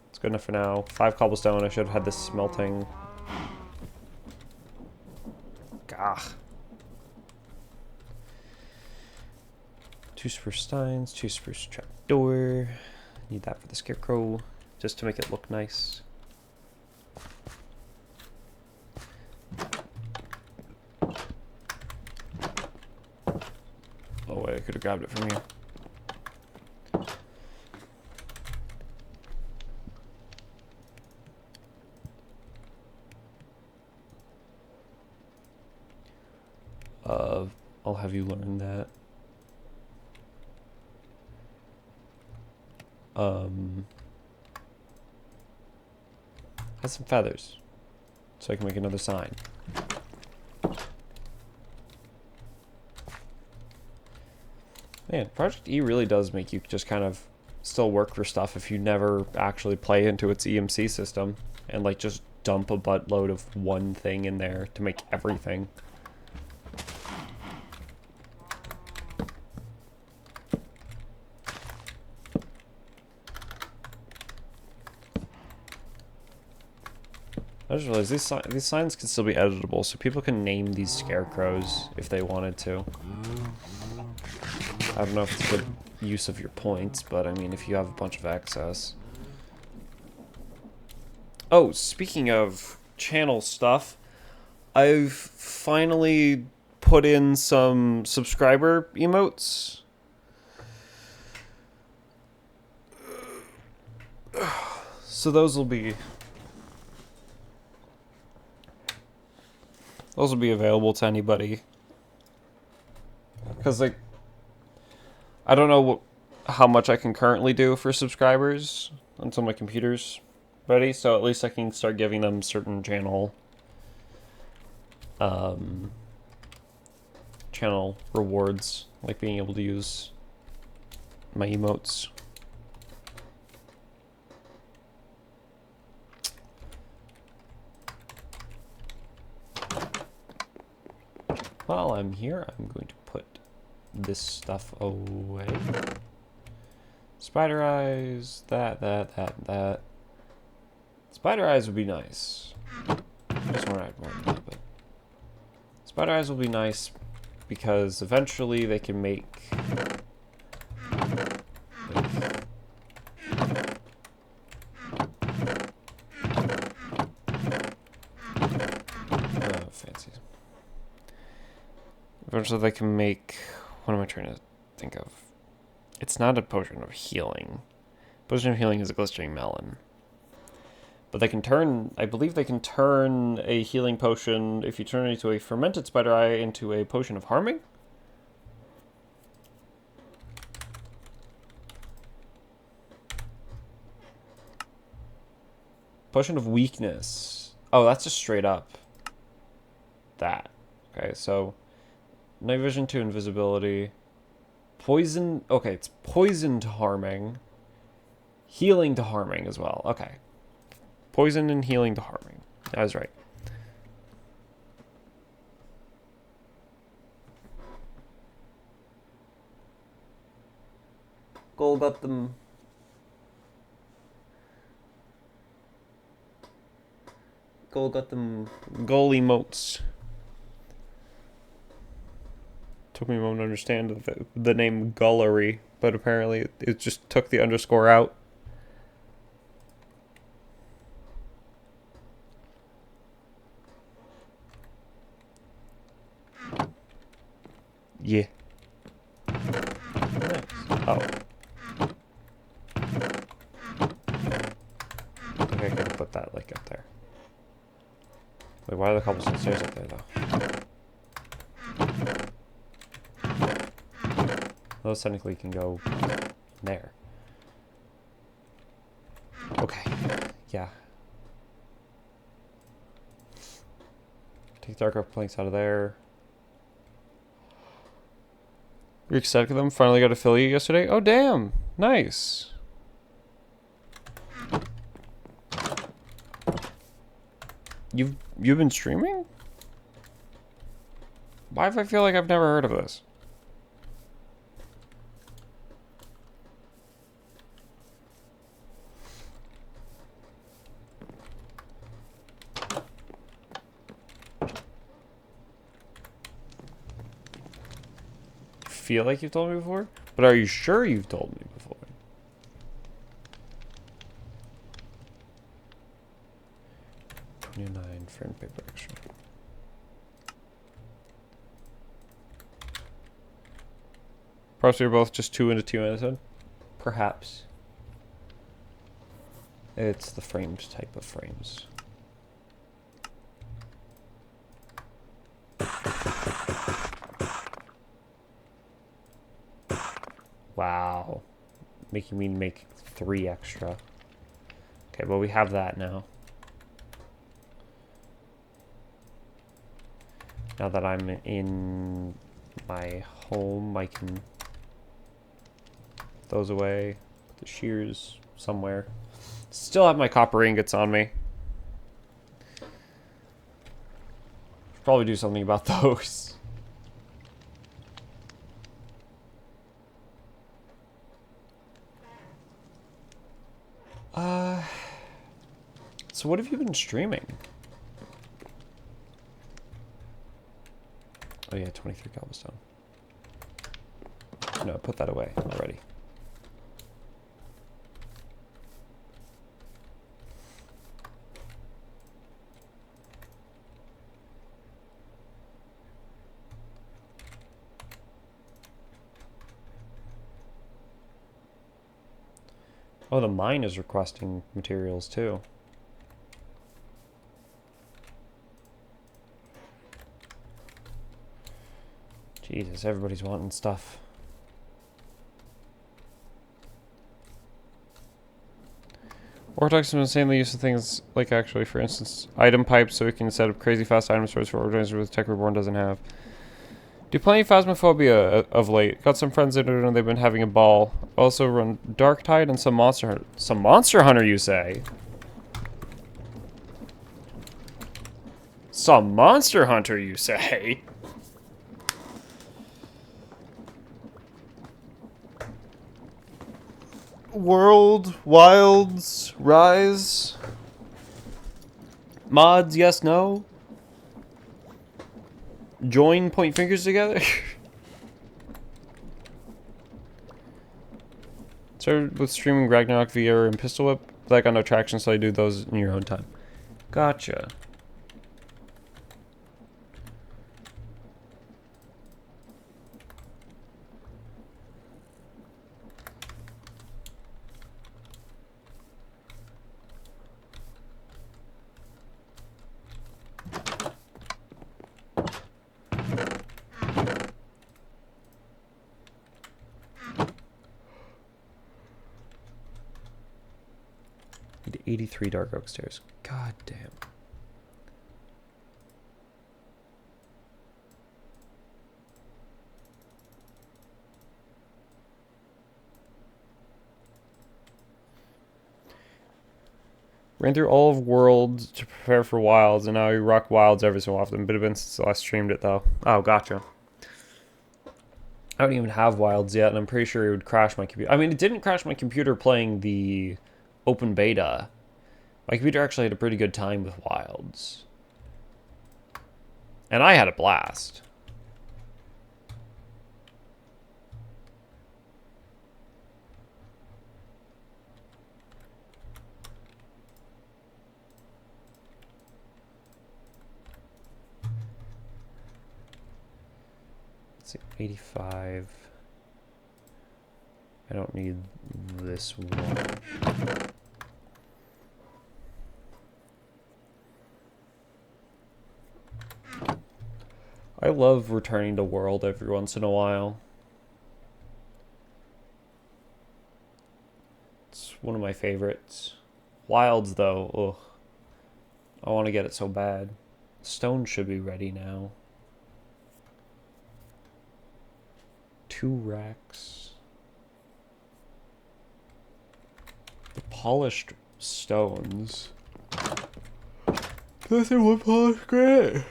It's good enough for now. 5 cobblestone. I should have had this smelting. Gah. 2 spruce steins, 2 spruce trapdoor. Need that for the scarecrow, just to make it look nice. Oh wait, I could have grabbed it from here. I'll have you learn that. Has some feathers, so I can make another sign. Man, Project E really does make you just kind of still work for stuff if you never actually play into its EMC system and like just dump a buttload of one thing in there to make everything. I just realized these signs can still be editable, so people can name these scarecrows if they wanted to. I don't know if it's a good use of your points, but I mean, if you have a bunch of access. Oh, speaking of channel stuff, I've finally put in some subscriber emotes. So those will be available to anybody. Because, like, I don't know how much I can currently do for subscribers until my computer's ready, so at least I can start giving them certain channel rewards, like being able to use my emotes. While I'm here, I'm going to put this stuff away. Spider eyes, that. Spider eyes would be nice. I just want to add more to that, but spider eyes will be nice because eventually they can make fancy. Eventually they can make, what am I trying to think of? It's not a potion of healing. Potion of healing is a glistering melon. But they can turn, I believe they can turn a healing potion, if you turn it into a fermented spider eye, into a potion of harming? Potion of weakness. Oh, that's just straight up that. Okay, so night vision to invisibility. Poison, okay, it's poison to harming. Healing to harming as well, okay. Poison and healing to harming. I was right. Goal got them. Goal got them goal emotes. Took me a moment to understand the name Gullery, but apparently it just took the underscore out. Yeah. Nice. Oh. think I can put that like up there. Wait, why are the cobblestone stairs up there though? Those technically can go there. Okay. Yeah. Take dark oak planks out of there. You're excited for them? Finally got affiliate yesterday? Oh damn! Nice. You've been streaming? Why do I feel like I've never heard of this? Feel like you've told me before? But are you sure you've told me before? $29 frame paper extra. Perhaps we're both just 2 into 2 innocent? Perhaps. It's the framed type of frames. Wow. Making me make 3 extra. Okay, well we have that now. Now that I'm in my home, I can put those away. Put the shears somewhere. Still have my copper ingots on me. Should probably do something about those. So what have you been streaming? Oh yeah, 23 cobblestone. No, put that away already. Oh, the mine is requesting materials too. Jesus, everybody's wanting stuff. Vortex is insanely used to things like, actually, for instance, item pipes, so we can set up crazy fast item stores for organizers with Tech Reborn doesn't have. Do plenty of Phasmophobia of late. Got some friends in it and they've been having a ball. Also run Dark Tide and some Monster Hunter. Some Monster Hunter, you say? Some Monster Hunter, you say? World, Wilds, Rise. Mods, yes, no. Join, point fingers together. Started with streaming Ragnarok VR and Pistol Whip. But I got no traction, so I do those in your own time. Gotcha. Need 83 dark oak stairs. God damn. Ran through all of Worlds to prepare for Wilds, and now we rock Wilds every so often. Bit of been since I streamed it though. Oh, gotcha. I don't even have Wilds yet, and I'm pretty sure it would crash my computer. I mean, it didn't crash my computer playing the open beta. My computer actually had a pretty good time with Wilds. And I had a blast. Let's see, 85. I don't need this one. I love returning to World every once in a while. It's one of my favorites. Wilds, though, ugh. I want to get it so bad. Stone should be ready now. 2 racks. The polished stones. Nothing wood polished granite.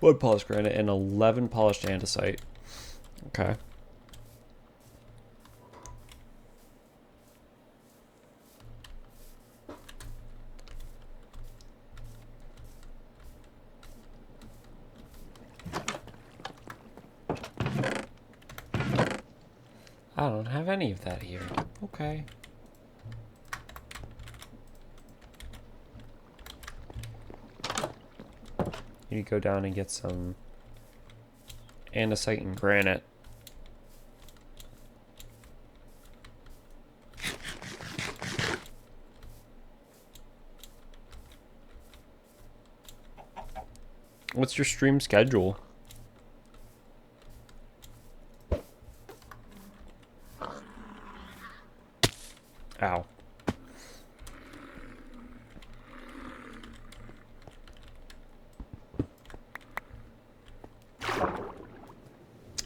Wood polished granite and 11 polished andesite. Okay. I don't have any of that here. Okay. You need to go down and get some andesite and granite. What's your stream schedule? Ow.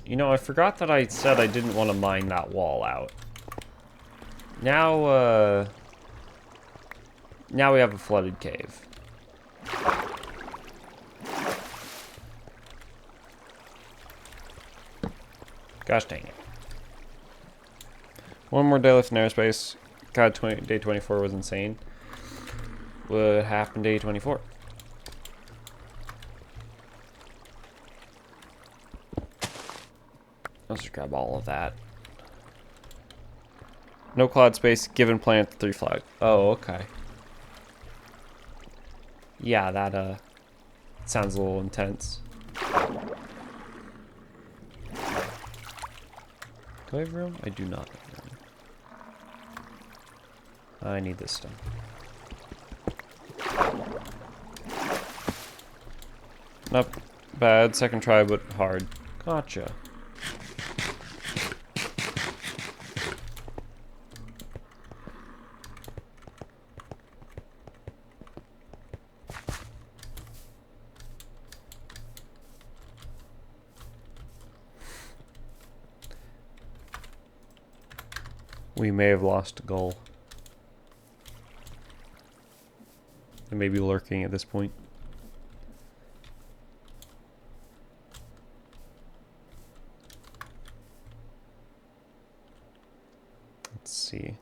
You know, I forgot that I said I didn't want to mine that wall out. Now, now we have a flooded cave. Gosh dang it. One more day left in airspace. God, day 24 was insane. What happened day 24? Let's just grab all of that. No cloud space, given planet 3 flag. Oh, okay. Yeah, that sounds a little intense. Do I have room? I do not have room. I need this stuff. Not bad. Second try, but hard. Gotcha. We may have lost a goal. They may be lurking at this point. Let's see.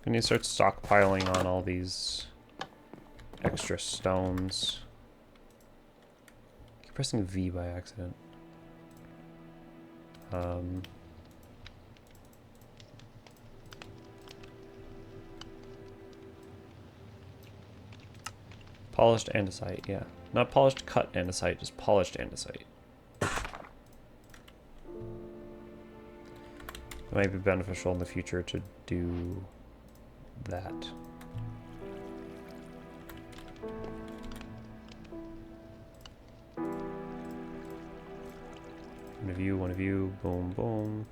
I need to start stockpiling on all these extra stones. Keep pressing V by accident. Polished andesite, yeah. Not polished cut andesite, just polished andesite. It might be beneficial in the future to do that. One of you, boom, boom.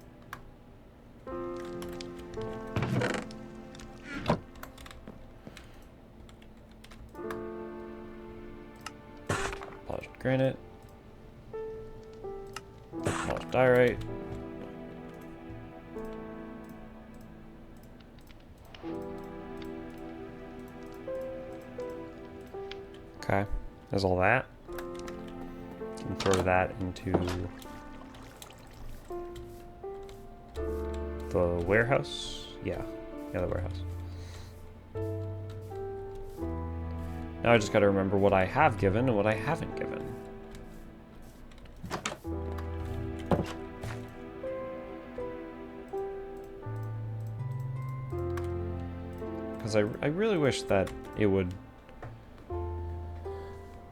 Polished granite. Polished diorite. Okay, there's all that. Can throw that into the warehouse? Yeah, the warehouse. Now I just gotta remember what I have given and what I haven't given. Because I really wish that it would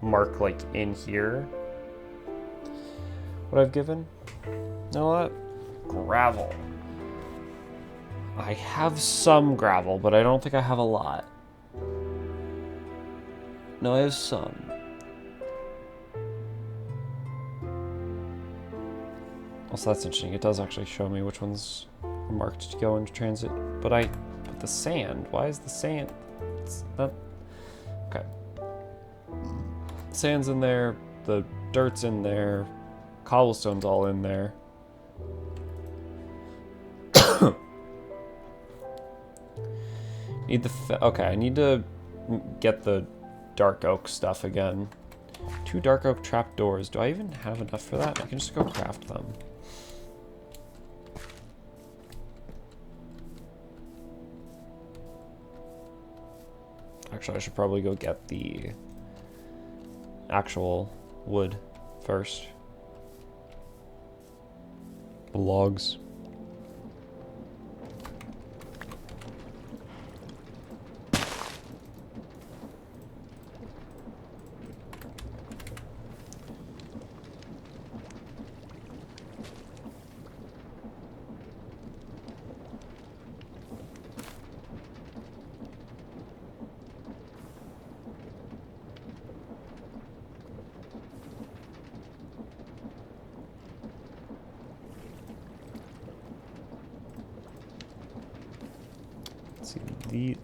mark, like, in here what I've given. You know what? Gravel. I have some gravel, but I don't think I have a lot. No, I have some. Also, that's interesting. It does actually show me which ones are marked to go into transit. But the sand, why is the sand? It's not, okay. Sand's in there, the dirt's in there, cobblestone's all in there. Okay, I need to get the dark oak stuff again. 2 dark oak trapdoors. Do I even have enough for that? I can just go craft them. Actually, I should probably go get the actual wood first. The logs.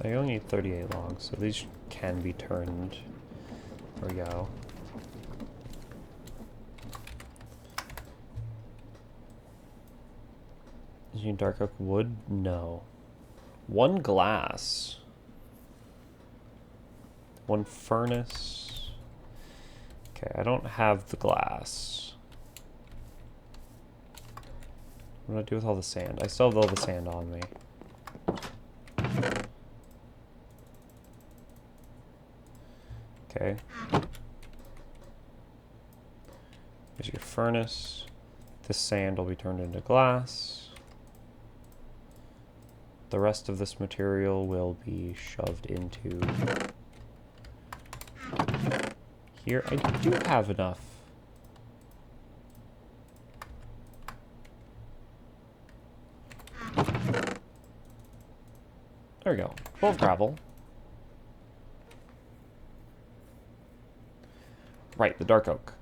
I only need 38 logs, so these can be turned. There we go. Do you need dark oak wood? No. 1 glass. 1 furnace. Okay, I don't have the glass. What do I do with all the sand? I still have all the sand on me. Okay. Here's your furnace. This sand will be turned into glass. The rest of this material will be shoved into here. I do have enough. There we go. Full of gravel. Right, the dark oak.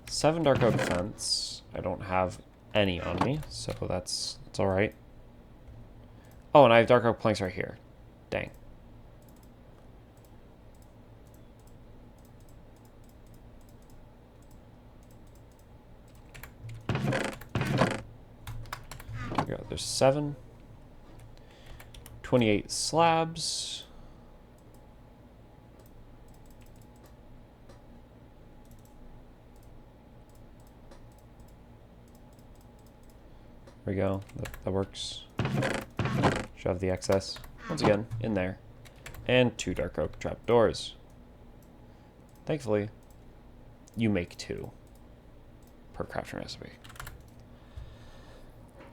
7 dark oak fence. I don't have any on me, so that's all right. Oh, and I have dark oak planks right here. Dang. There we go. There's 7. 28 slabs. There we go. That works. Shove the excess once again in there. And 2 dark oak trapdoors. Thankfully, you make 2 per crafting recipe.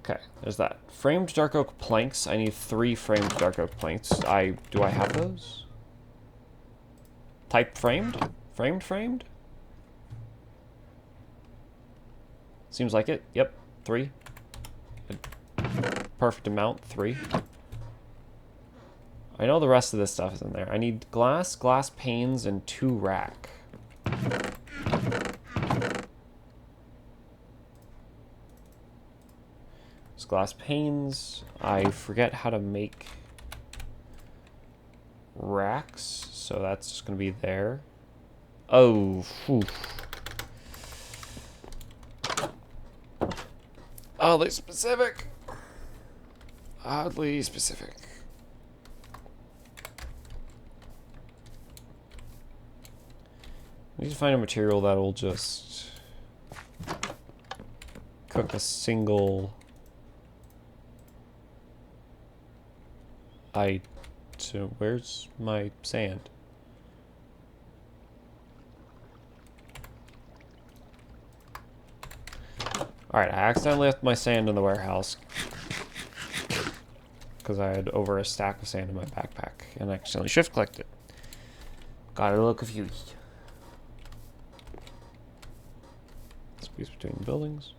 Okay, there's that. Framed dark oak planks. I need 3 framed dark oak planks. Do I have those? Type framed? Framed? Seems like it. Yep, 3. Perfect amount, 3. I know the rest of this stuff is in there. I need glass panes, and 2 rack. There's glass panes. I forget how to make racks, so that's just going to be there. Oh, whew. Oddly specific. Oddly specific. We need to find a material that will just cook a single item. Where's my sand? Alright, I accidentally left my sand in the warehouse because I had over a stack of sand in my backpack and accidentally shift clicked it. Got a little confused. Squeeze between the buildings.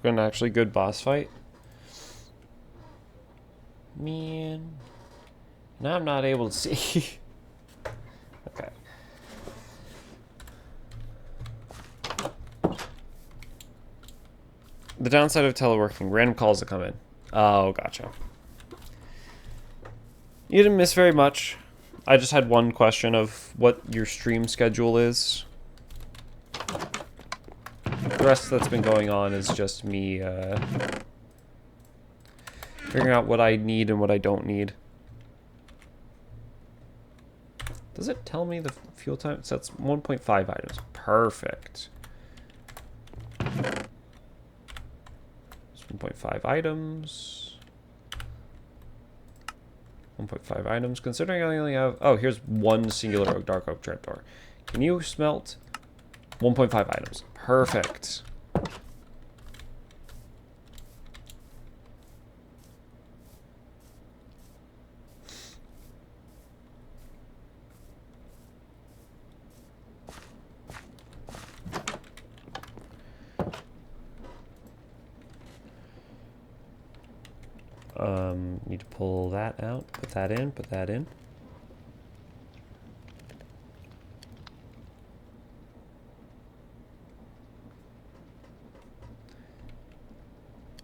an actually good boss fight. Man. Now I'm not able to see. Okay. The downside of teleworking, random calls that come in. Oh, gotcha. You didn't miss very much. I just had one question of what your stream schedule is. The rest that's been going on is just me figuring out what I need and what I don't need. Does it tell me the fuel time? So that's 1.5 items. Perfect. 1.5 items. 1.5 items. Considering I only have... Oh, here's one singular dark oak trapdoor. Can you smelt 1.5 items? Perfect. Need to pull that out, put that in, put that in.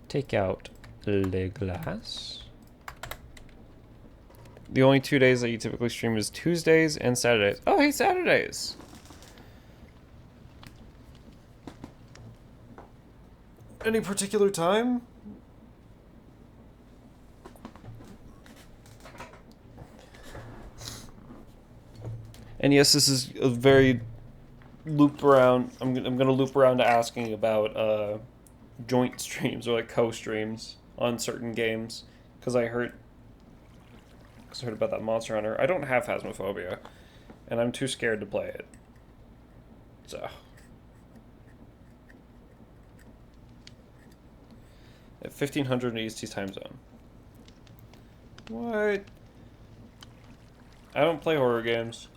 Take out the glass. The only 2 days that you typically stream is Tuesdays and Saturdays. Oh, hey, Saturdays! Any particular time? And yes, this is a very loop around. I'm gonna loop around to asking about joint streams or like co-streams on certain games because I heard about that Monster Hunter. I don't have Phasmophobia, and I'm too scared to play it. So at 1500 EST time zone. What? I don't play horror games.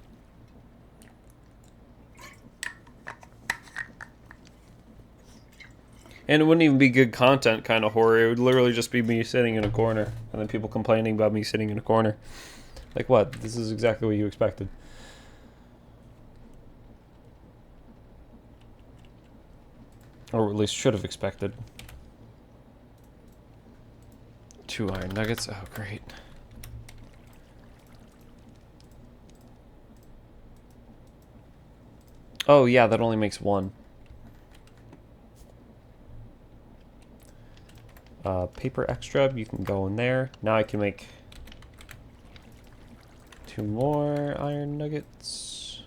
And it wouldn't even be good content kind of horror. It would literally just be me sitting in a corner. And then people complaining about me sitting in a corner. Like what? This is exactly what you expected. Or at least should have expected. 2 iron nuggets. Oh, great. Oh, yeah, that only makes 1. Paper extra, you can go in there. Now I can make 2 more iron nuggets.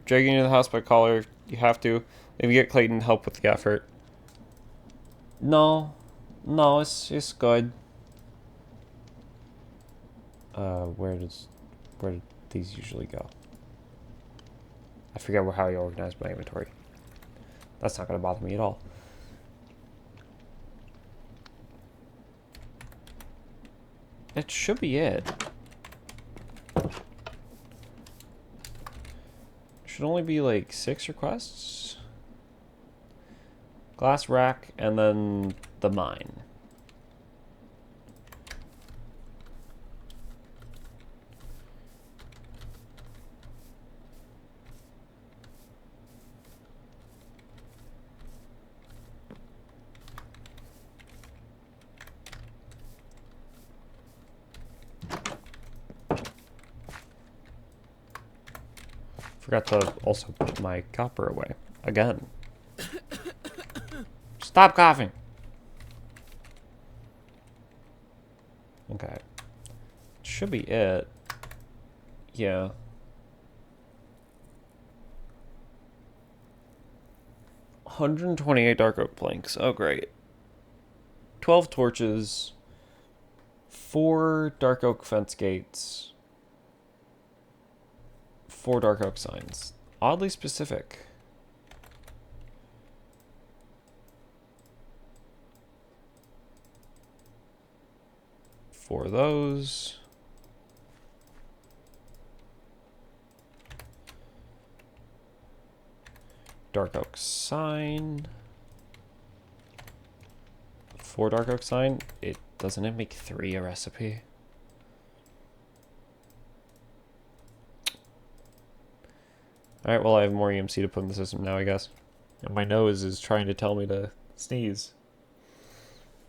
Dragging you to the house by collar, you have to. If you get Clayton, help with the effort. No, it's good. Where did these usually go? I forget how I organize my inventory. That's not going to bother me at all. It should be it. Should only be like 6 requests. Glass rack and then the mine. Forgot to also put my copper away. Again. Stop coughing! Okay. Should be it. Yeah. $128 dark oak planks. Oh, great. 12 torches. 4 dark oak fence gates. 4 dark oak signs. Oddly specific. For those. dark oak sign. 4 dark oak sign. Doesn't it make 3 a recipe? Alright, well I have more EMC to put in the system now, I guess. And my nose is trying to tell me to sneeze.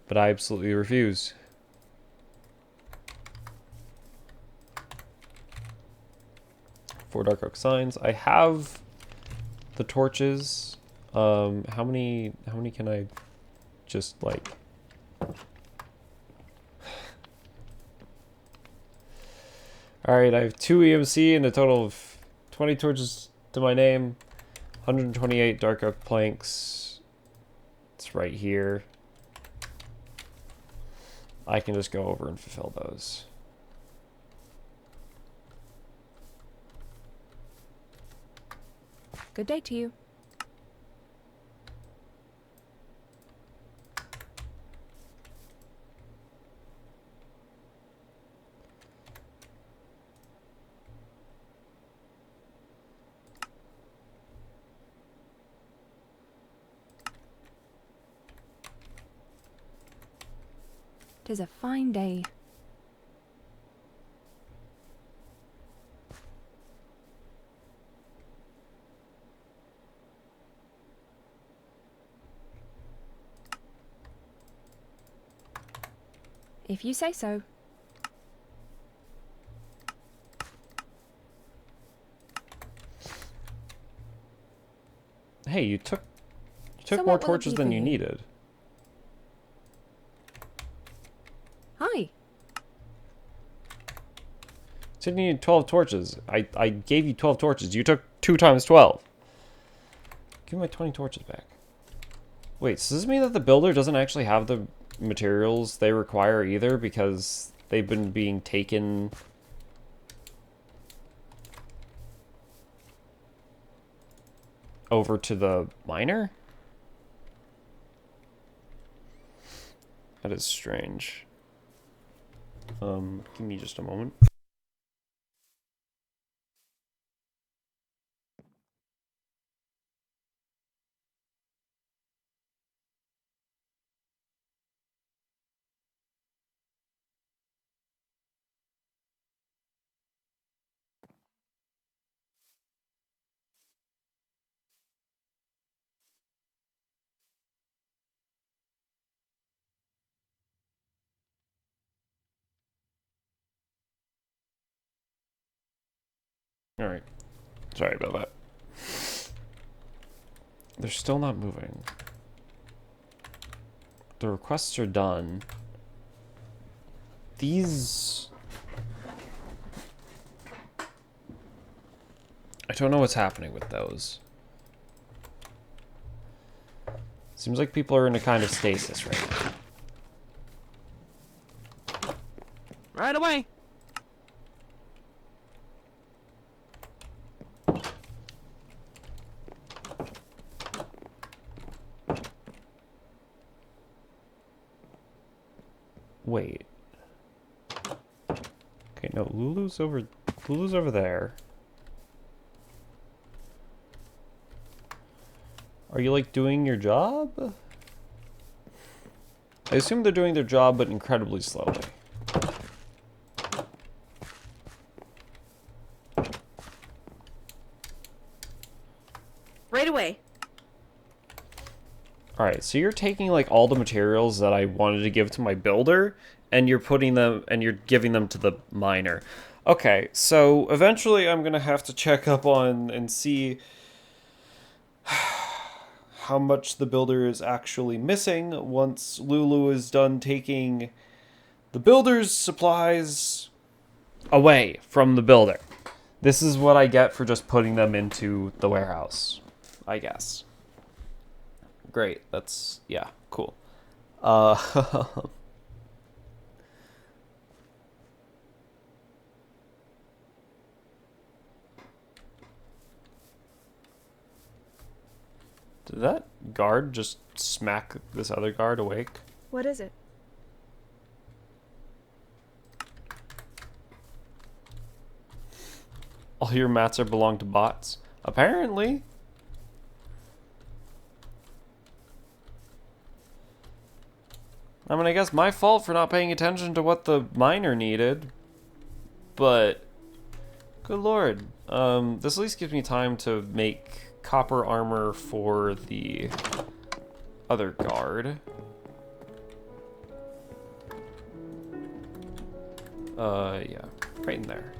But I absolutely refuse. Four dark oak signs. I have the torches. How many can I just like... Alright, I have 2 EMC and a total of 20 torches to my name. 128 dark oak planks. It's right here. I can just go over and fulfill those. Good day to you. Tis a fine day. If you say so. Hey, you took So more what will it torches be than for you you? needed. Hi. Said you needed 12 torches. I gave you 12 torches. You took 2 times 12. Give me my 20 torches back. Wait, so does this mean that the builder doesn't actually have the materials they require either because they've been being taken over to the miner? That is strange. Give me just a moment. Alright. Sorry about that. They're still not moving. The requests are done. These... I don't know what's happening with those. Seems like people are in a kind of stasis right now. Right away. Wait. Okay, no, Lulu's over there. Are you like doing your job? I assume they're doing their job, but incredibly slowly. Right away. Alright, so you're taking like all the materials that I wanted to give to my builder, and you're putting them, and you're giving them to the miner. Okay, so eventually I'm gonna have to check up on and see how much the builder is actually missing once Lulu is done taking the builder's supplies away from the builder. This is what I get for just putting them into the warehouse, I guess. Great, that's, yeah, cool. Did that guard just smack this other guard awake? What is it? All your mats are belong to bots? Apparently. I mean, I guess my fault for not paying attention to what the miner needed. But, good lord. This at least gives me time to make copper armor for the other guard. Yeah, right in there.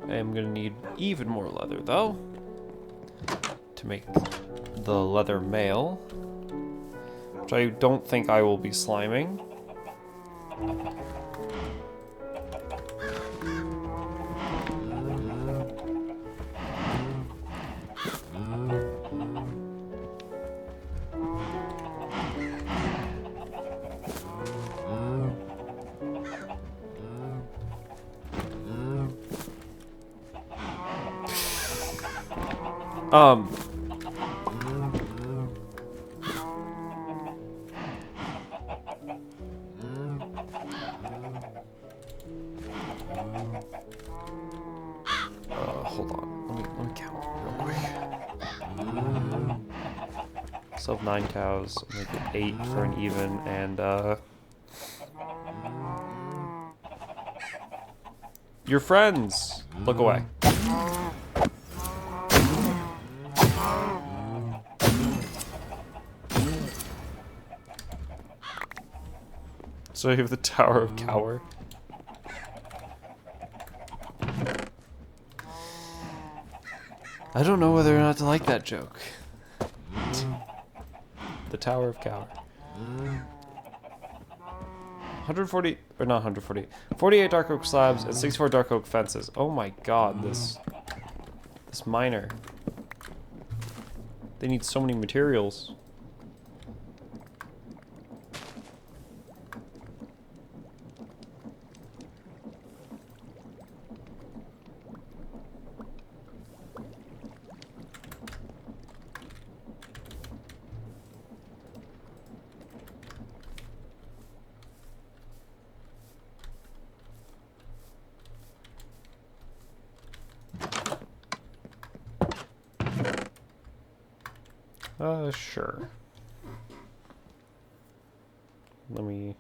I am gonna need even more leather, though, to make the leather mail, which I don't think I will be sliming. Hold on. Let me count real quick. So 9 cows, make it 8 for an even, and your friends. Look away. So you have the Tower of Cower. I don't know whether or not to like that joke. The Tower of Cower. 140, or not 140, 48 dark oak slabs and 64 dark oak fences. Oh my god, this miner. They need so many materials. Sure. Let me...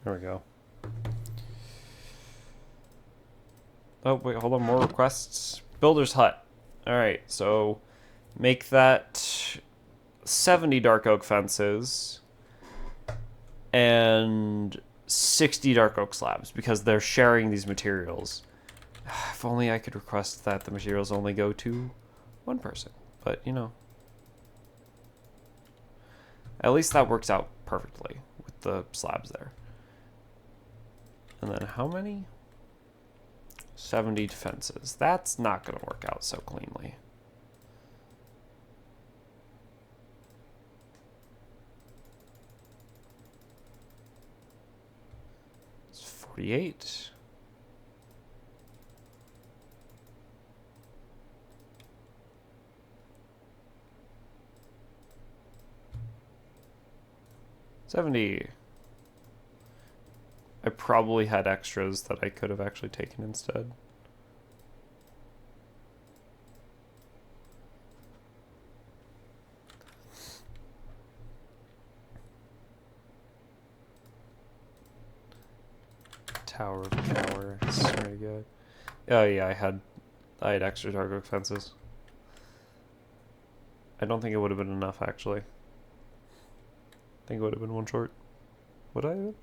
There we go. Oh, wait, hold on, more requests. Builder's Hut. Alright, so make that 70 dark oak fences and 60 dark oak slabs because they're sharing these materials. If only I could request that the materials only go to one person, but you know. At least that works out perfectly with the slabs there. And then how many? 70 defenses. That's not going to work out so cleanly. It's 48. $70. I probably had extras that I could have actually taken instead. Tower of Cower. It's very good. Oh yeah, I had extra dark oak fences. I don't think it would have been enough actually. I think it would have been one short. Would I have?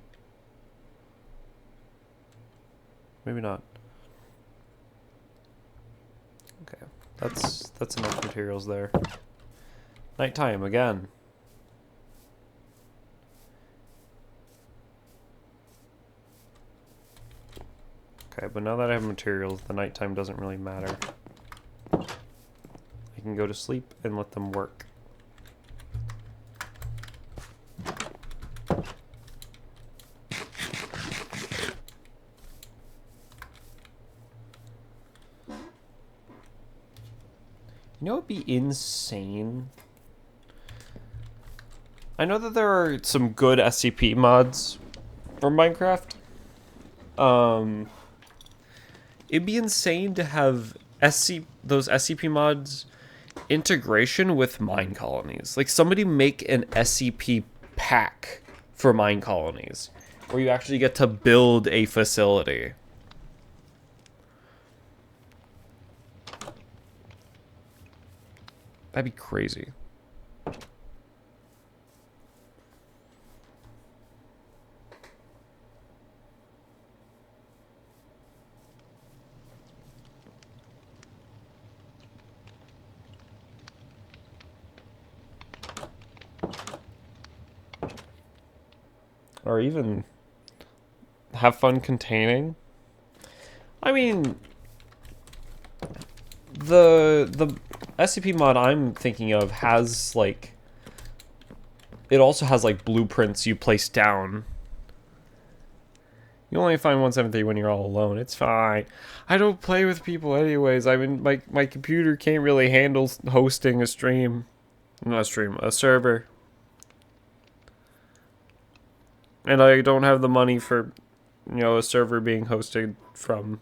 Maybe not. Okay, that's enough materials there. Nighttime again. Okay, but now that I have materials, the nighttime doesn't really matter. I can go to sleep and let them work. You know, it'd be insane. I know that there are some good SCP mods for Minecraft. It'd be insane to have those SCP mods integration with mine colonies. Like, somebody make an SCP pack for mine colonies where you actually get to build a facility. That'd be crazy. Or even have fun containing. I mean, the SCP mod I'm thinking of has like, it also has like blueprints you place down. You only find 173 when you're all alone. It's fine. I don't play with people anyways. I mean, my computer can't really handle hosting a stream. Not a stream, a server. And I don't have the money for, you know, a server being hosted from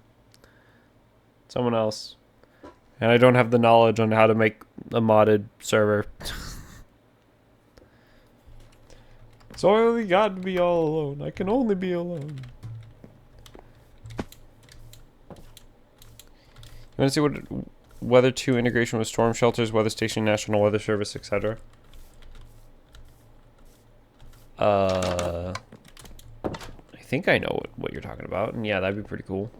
someone else. And I don't have the knowledge on how to make a modded server. So I only got to be all alone. I can only be alone. You want to see what Weather 2 integration with storm shelters, weather station, National Weather Service, etc.? I think I know what you're talking about, and yeah, that'd be pretty cool.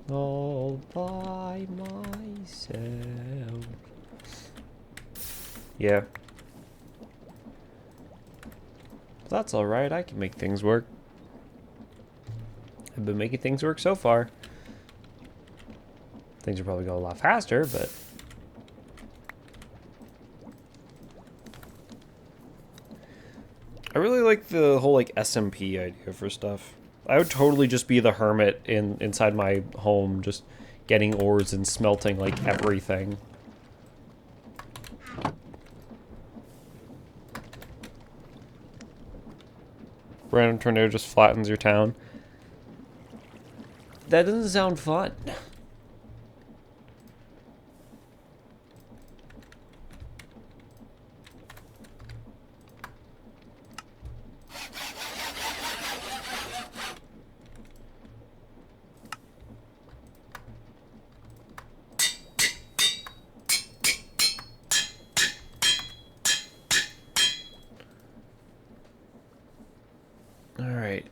All by myself. Yeah. That's alright, I can make things work. I've been making things work so far. Things are probably going a lot faster, but... I really like the whole, like, SMP idea for stuff. I would totally just be the hermit inside my home, just getting ores and smelting, like, everything. Random tornado just flattens your town. That doesn't sound fun. Alright.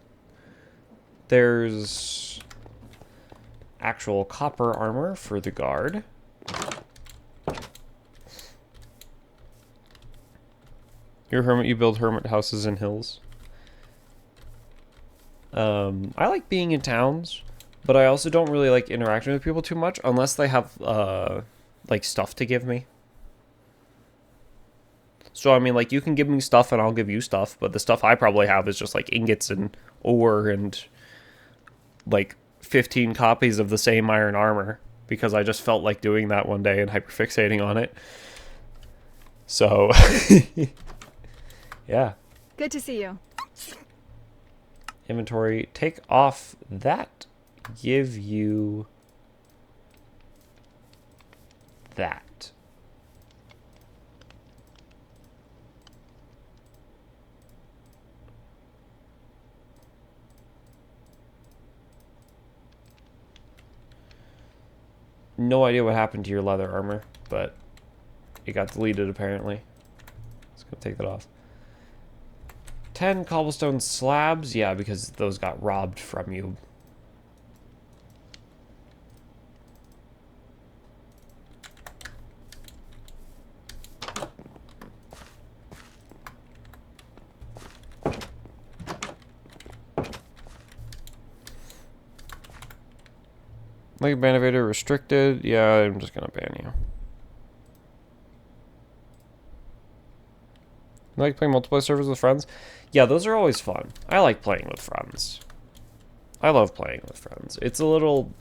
There's actual copper armor for the guard. You're a hermit, you build hermit houses in hills. I like being in towns, but I also don't really like interacting with people too much unless they have like stuff to give me. So I mean, like, you can give me stuff and I'll give you stuff, but the stuff I probably have is just like ingots and ore and like 15 copies of the same iron armor because I just felt like doing that one day and hyperfixating on it. So yeah. Good to see you. Inventory, take off that, give you that. No idea what happened to your leather armor, but it got deleted apparently. Let's go take that off. 10 cobblestone slabs, yeah, because those got robbed from you. Like ban evader restricted. Yeah, I'm just gonna ban you. You like playing multiplayer servers with friends? Yeah, those are always fun. I like playing with friends. I love playing with friends. It's a little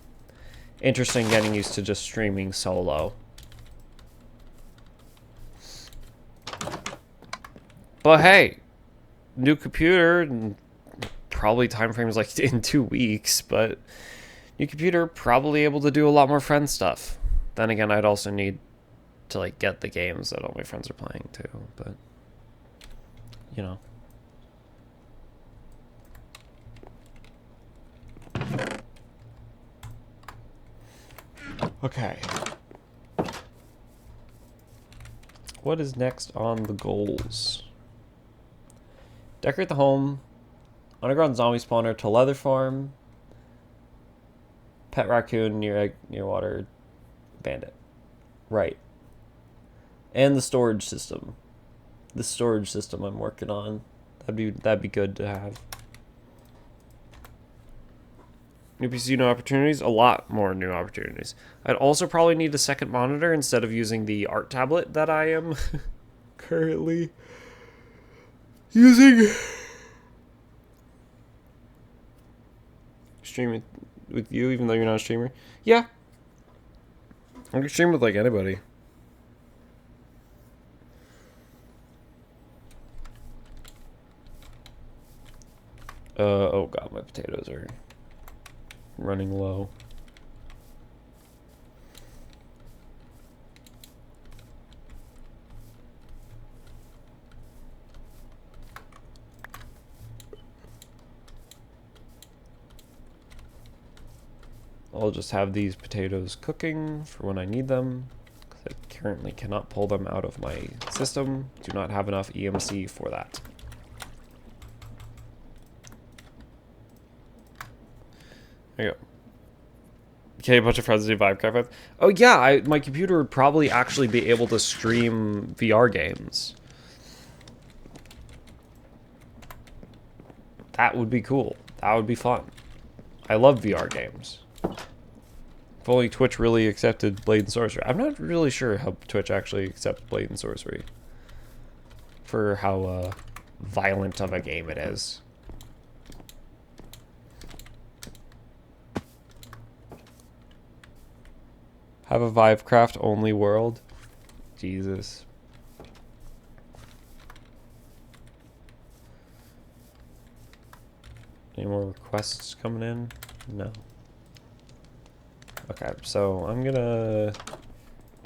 interesting getting used to just streaming solo. But hey, new computer, and probably time frames like in 2 weeks, but new computer, probably able to do a lot more friend stuff. Then again, I'd also need to like get the games that all my friends are playing too, but you know. Okay. What is next on the goals? Decorate the home, underground zombie spawner to leather farm, pet raccoon near water, bandit. Right. And the storage system. The storage system I'm working on. That'd be good to have. New PC, new opportunities? A lot more new opportunities. I'd also probably need a second monitor instead of using the art tablet that I am currently using. Streaming with you, even though you're not a streamer? Yeah. I can stream with like anybody. Oh god, my potatoes are running low. I'll just have these potatoes cooking for when I need them, because I currently cannot pull them out of my system. Do not have enough EMC for that. There you go. Okay, a bunch of friends do Vivecraft with. Oh yeah, my computer would probably actually be able to stream VR games. That would be cool. That would be fun. I love VR games. If only Twitch really accepted Blade and Sorcery. I'm not really sure how Twitch actually accepts Blade and Sorcery. For how violent of a game it is. Have a Vivecraft only world? Jesus. Any more requests coming in? No. Okay, so I'm gonna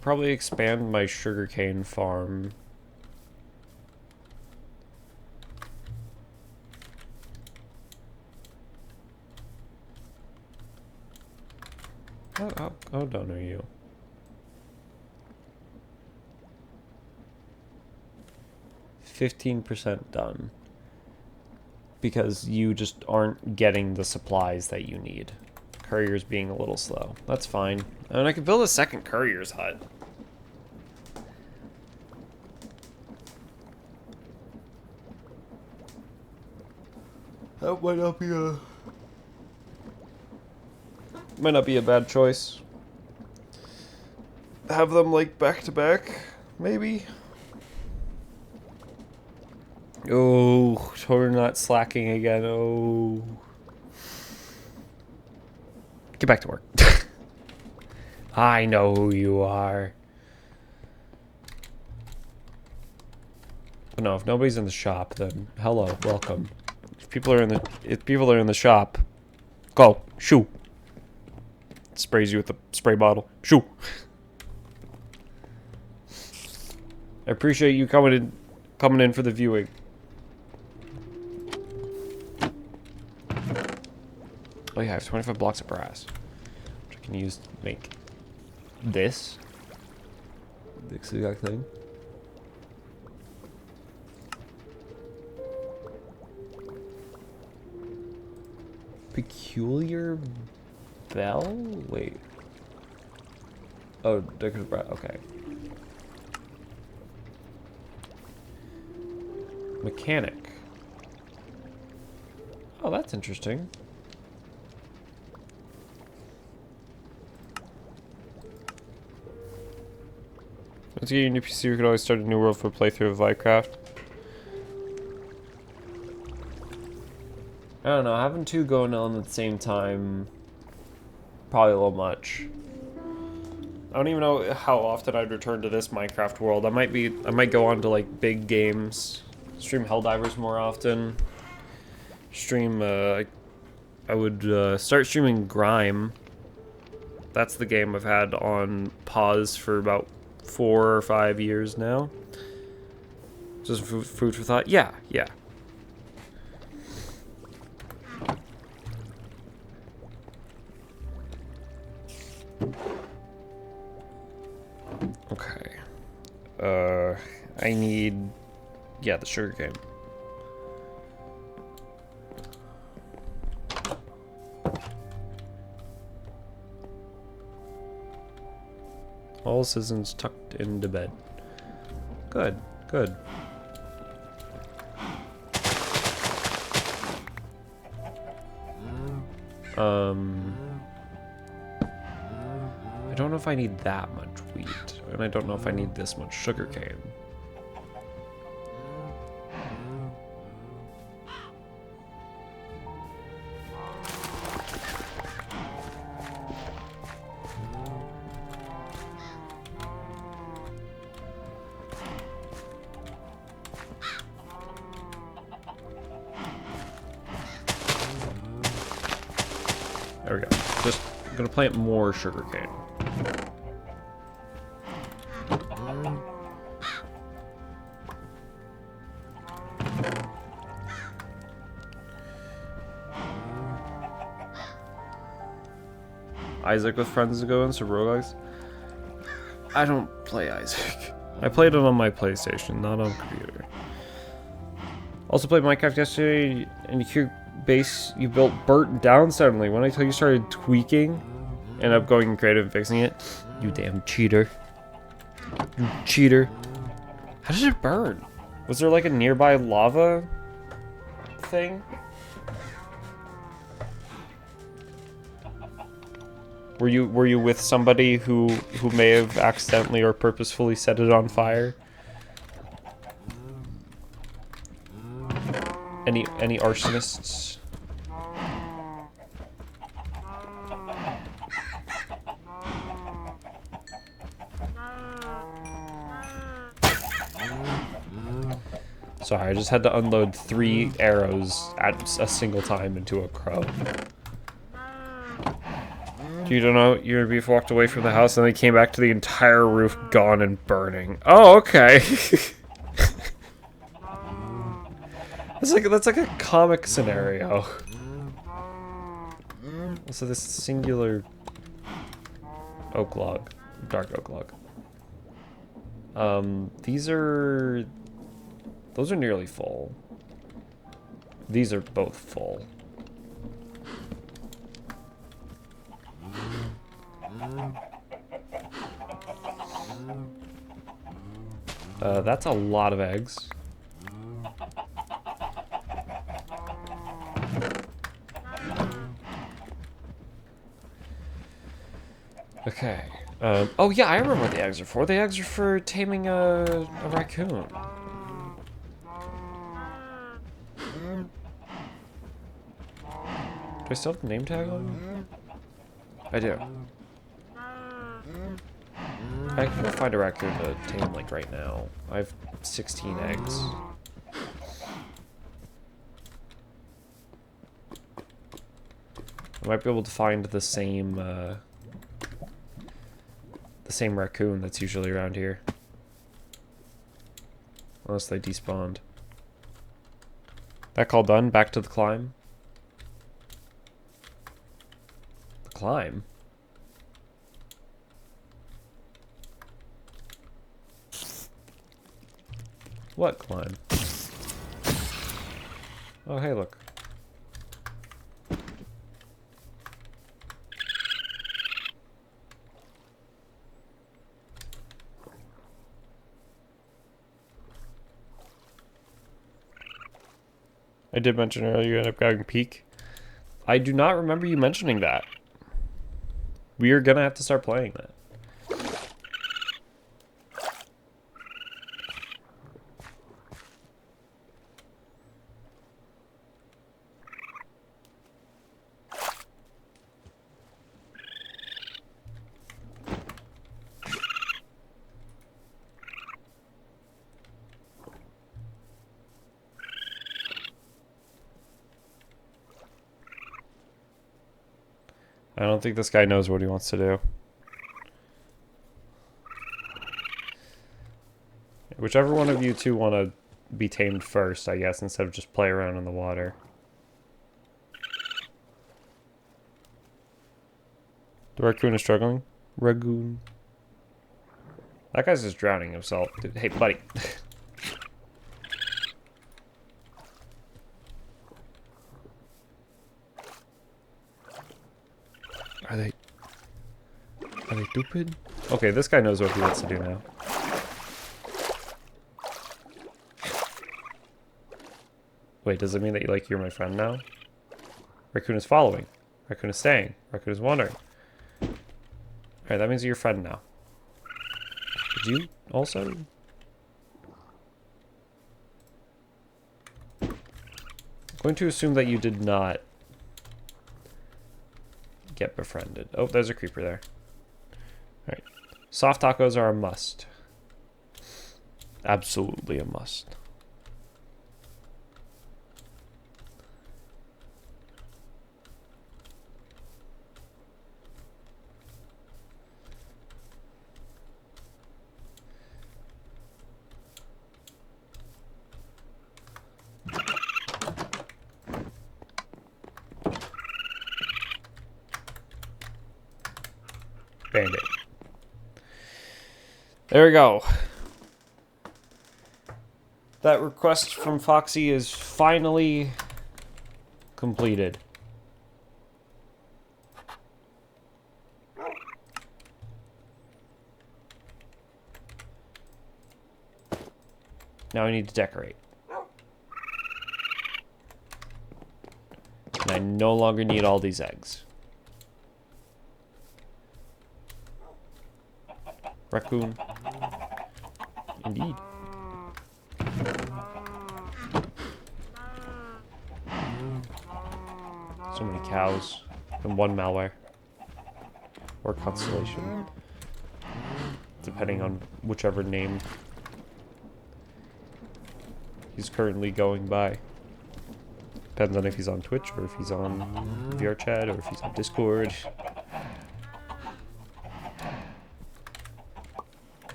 probably expand my sugarcane farm. How done are you? %15 done. Because you just aren't getting the supplies that you need. Courier's being a little slow. That's fine. And I could build a second courier's hut. That might not be a bad choice. Have them like back to back, maybe. Oh, totally not slacking again. Oh. Get back to work. I know who you are. But no, if nobody's in the shop, then hello, welcome. If people are in the shop, go, shoo. Sprays you with the spray bottle. Shoo. I appreciate you coming in for the viewing. Oh yeah, I have 25 blocks of brass, which I can use to make this exact thing. Peculiar bell? Wait. Oh, decorative brass. Okay. Mechanic. Oh, that's interesting. Once you get your new PC, we could always start a new world for a playthrough of Minecraft. I don't know, having two going on at the same time, probably a little much. I don't even know how often I'd return to this Minecraft world. I might go on to like big games, stream Helldivers more often. Stream, I would start streaming Grime. That's the game I've had on pause for about 4 or 5 years now. Just food for thought. Yeah. Okay. I need, the sugar cane. All citizens tucked into bed. Good. I don't know if I need that much wheat, and I don't know if I need this much sugar cane. There we go. Just gonna plant more sugar cane. Isaac with friends ago and some roguelikes. I don't play Isaac. I played it on my PlayStation, not on computer. Also played Minecraft yesterday, and your base you built burnt down suddenly. When I tell you started tweaking, and up going creative and fixing it, you damn cheater. You cheater. How did it burn? Was there like a nearby lava thing? Were you with somebody who may have accidentally or purposefully set it on fire? Any arsonists? Sorry, I just had to unload 3 arrows at a single time into a crow. You don't know, your beef walked away from the house and they came back to the entire roof gone and burning. Oh, okay. That's like a comic scenario. So this singular oak log, dark oak log. Those are nearly full. These are both full. That's a lot of eggs. Okay. Oh yeah, I remember what the eggs are for. The eggs are for taming a raccoon. Do I still have the name tag on? I do. I can go find a raccoon to tame like right now. I have 16 eggs. I might be able to find the same raccoon that's usually around here. Unless they despawned. That call done, back to the climb. The climb? What climb? Oh, hey, look. I did mention earlier you end up grabbing Peak. I do not remember you mentioning that. We are gonna have to start playing that. I don't think this guy knows what he wants to do. Whichever one of you two want to be tamed first, I guess, instead of just play around in the water. The raccoon is struggling. Raccoon. That guy's just drowning himself. Dude, hey, buddy. Are they stupid? Okay, this guy knows what he wants to do now. Wait, does it mean that you're my friend now? Raccoon is following. Raccoon is staying. Raccoon is wandering. Alright, that means you're your friend now. Did you also? I'm going to assume that you did not get befriended. Oh, there's a creeper there. Alright. Soft tacos are a must. Absolutely a must. Band-Aid. There we go. That request from Foxy is finally completed. Now I need to decorate. And I no longer need all these eggs. Raccoon. Indeed. So many cows and one malware. Or constellation. Depending on whichever name he's currently going by. Depends on if he's on Twitch or if he's on VRChat or if he's on Discord.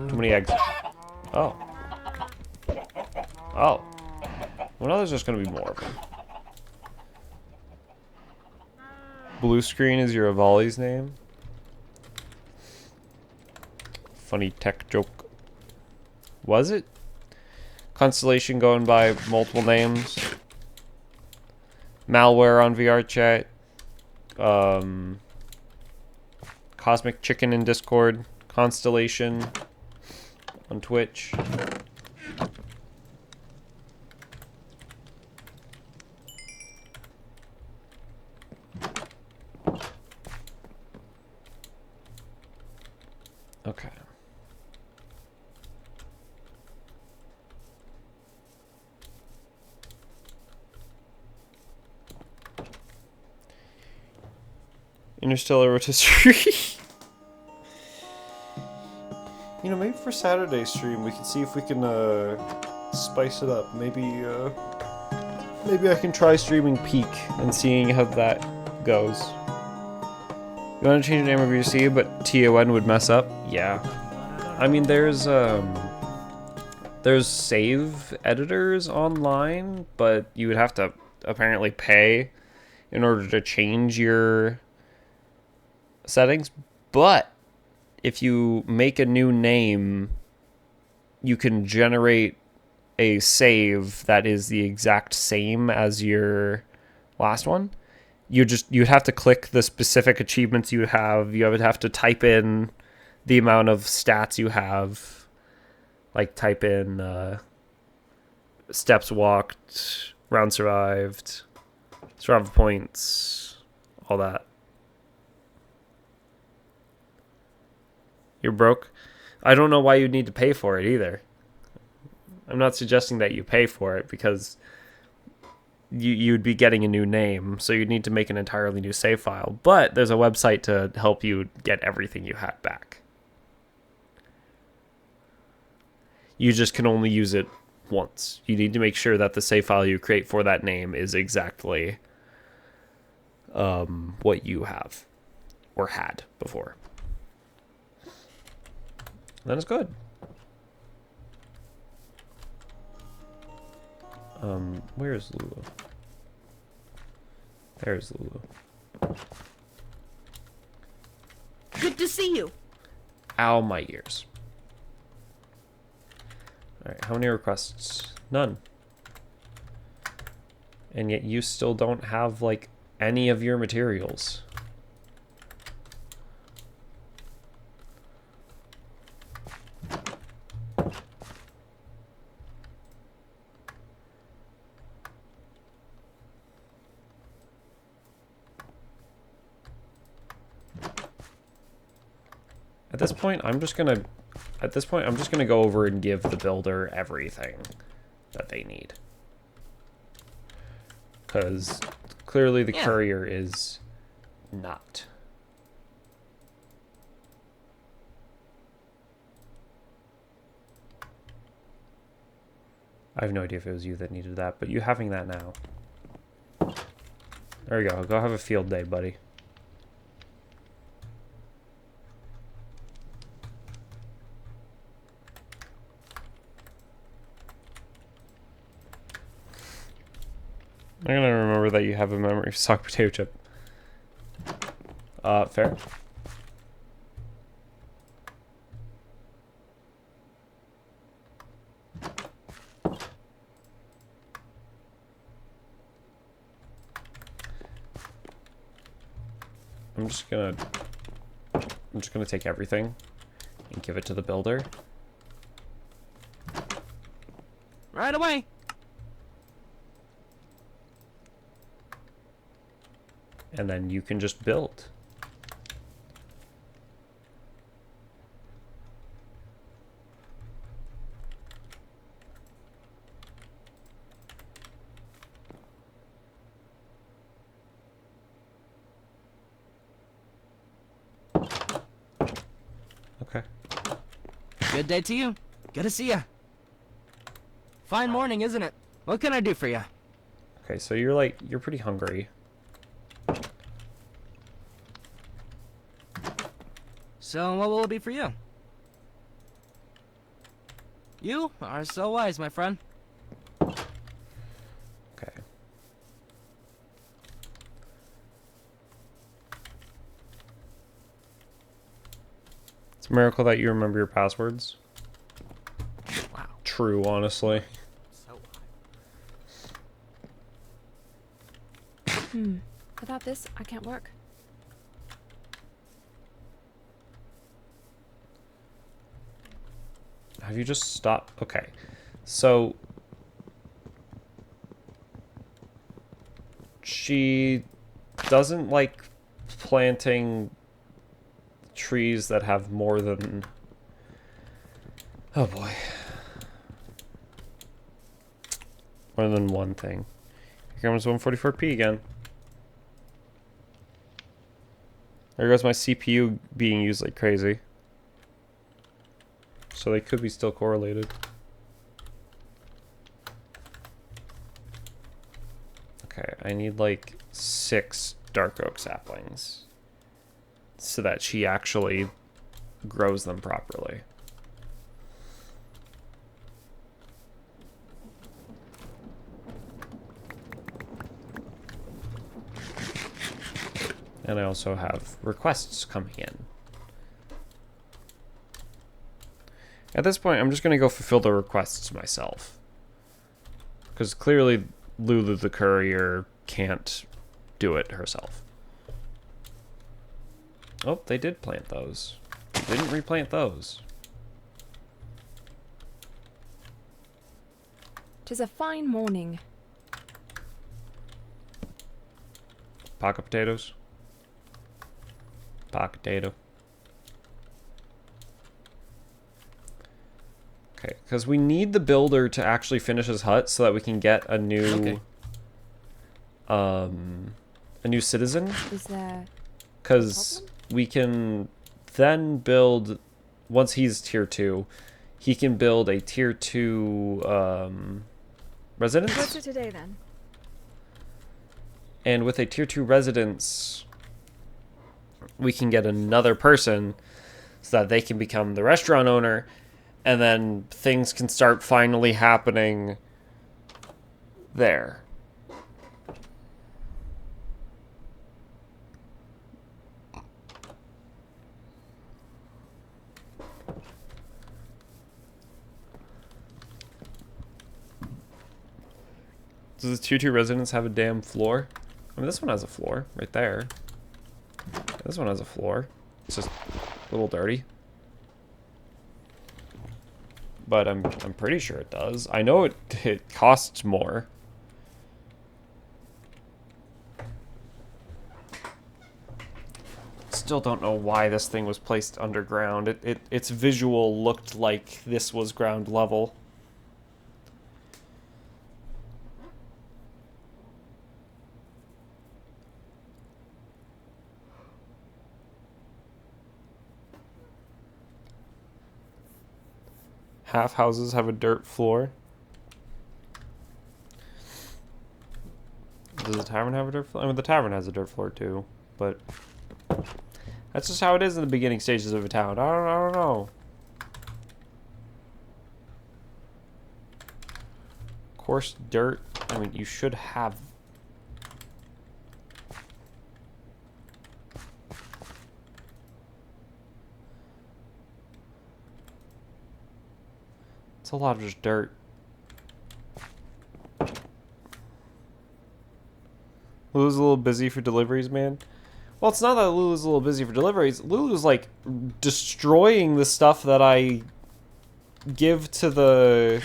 Too many eggs. Oh. Oh. Well, now there's just gonna be more of them. Blue screen is your Avali's name. Funny tech joke. Was it? Constellation going by multiple names. Malware on VRChat. Cosmic Chicken in Discord. Constellation on Twitch. Okay. Interstellar rotisserie. You know, maybe for Saturday's stream we can see if we can spice it up. Maybe maybe I can try streaming Peak and seeing how that goes. You want to change the name of your C, but TON would mess up? Yeah. I mean, there's save editors online, but you would have to apparently pay in order to change your settings. But if you make a new name, you can generate a save that is the exact same as your last one. You'd have to click the specific achievements you have. You would have to type in the amount of stats you have. Like type in steps walked, round survived, survival points, all that. You're broke? I don't know why you'd need to pay for it either. I'm not suggesting that you pay for it because you'd be getting a new name, so you'd need to make an entirely new save file. But there's a website to help you get everything you had back. You just can only use it once. You need to make sure that the save file you create for that name is exactly what you have or had before. Then it's good. Where's Lulu? There's Lulu. Good to see you. Ow, my ears. Alright, how many requests? None. And yet you still don't have, like, any of your materials. At this point, I'm just gonna go over and give the builder everything that they need. Because clearly the courier is not. I have no idea if it was you that needed that, but you having that now. There you go. Go have a field day, buddy. I'm gonna remember that you have a memory stock potato chip. Fair. I'm just gonna take everything and give it to the builder. Right away. And then you can just build. Okay. Good day to you. Good to see ya. Fine morning, isn't it? What can I do for you? Okay, so you're pretty hungry. So what will it be for you? You are so wise, my friend. Okay. It's a miracle that you remember your passwords. Wow. True, honestly. Without this, I can't work. Have you just stopped? Okay. So she doesn't like planting trees that have more than... Oh boy. More than one thing. Here comes 144p again. There goes my CPU being used like crazy. So they could be still correlated. Okay, I need like 6 dark oak saplings so that she actually grows them properly. And I also have requests coming in. At this point, I'm just going to go fulfill the requests myself. Because clearly, Lulu the courier can't do it herself. Oh, they did plant those. They didn't replant those. 'Tis a fine morning. Pocket potatoes. Pocket potato. Okay, because we need the builder to actually finish his hut so that we can get a new, a new citizen. Is there... Because we can then build, once he's tier 2, he can build a tier 2 residence. What's it today then? And with a tier 2 residence, we can get another person so that they can become the restaurant owner, and then things can start finally happening there. Does this tier 2 residence have a damn floor? I mean, this one has a floor right there. This one has a floor. It's just a little dirty. But I'm pretty sure it does. I know it costs more. Still don't know why this thing was placed underground. Its visual looked like this was ground level. Half houses have a dirt floor. Does the tavern have a dirt floor? I mean, the tavern has a dirt floor too, but that's just how it is in the beginning stages of a town. I don't know. Coarse dirt. I mean, you should have. It's a lot of just dirt. Lulu's a little busy for deliveries, man. Well, it's not that Lulu's a little busy for deliveries. Lulu's like destroying the stuff that I give to the...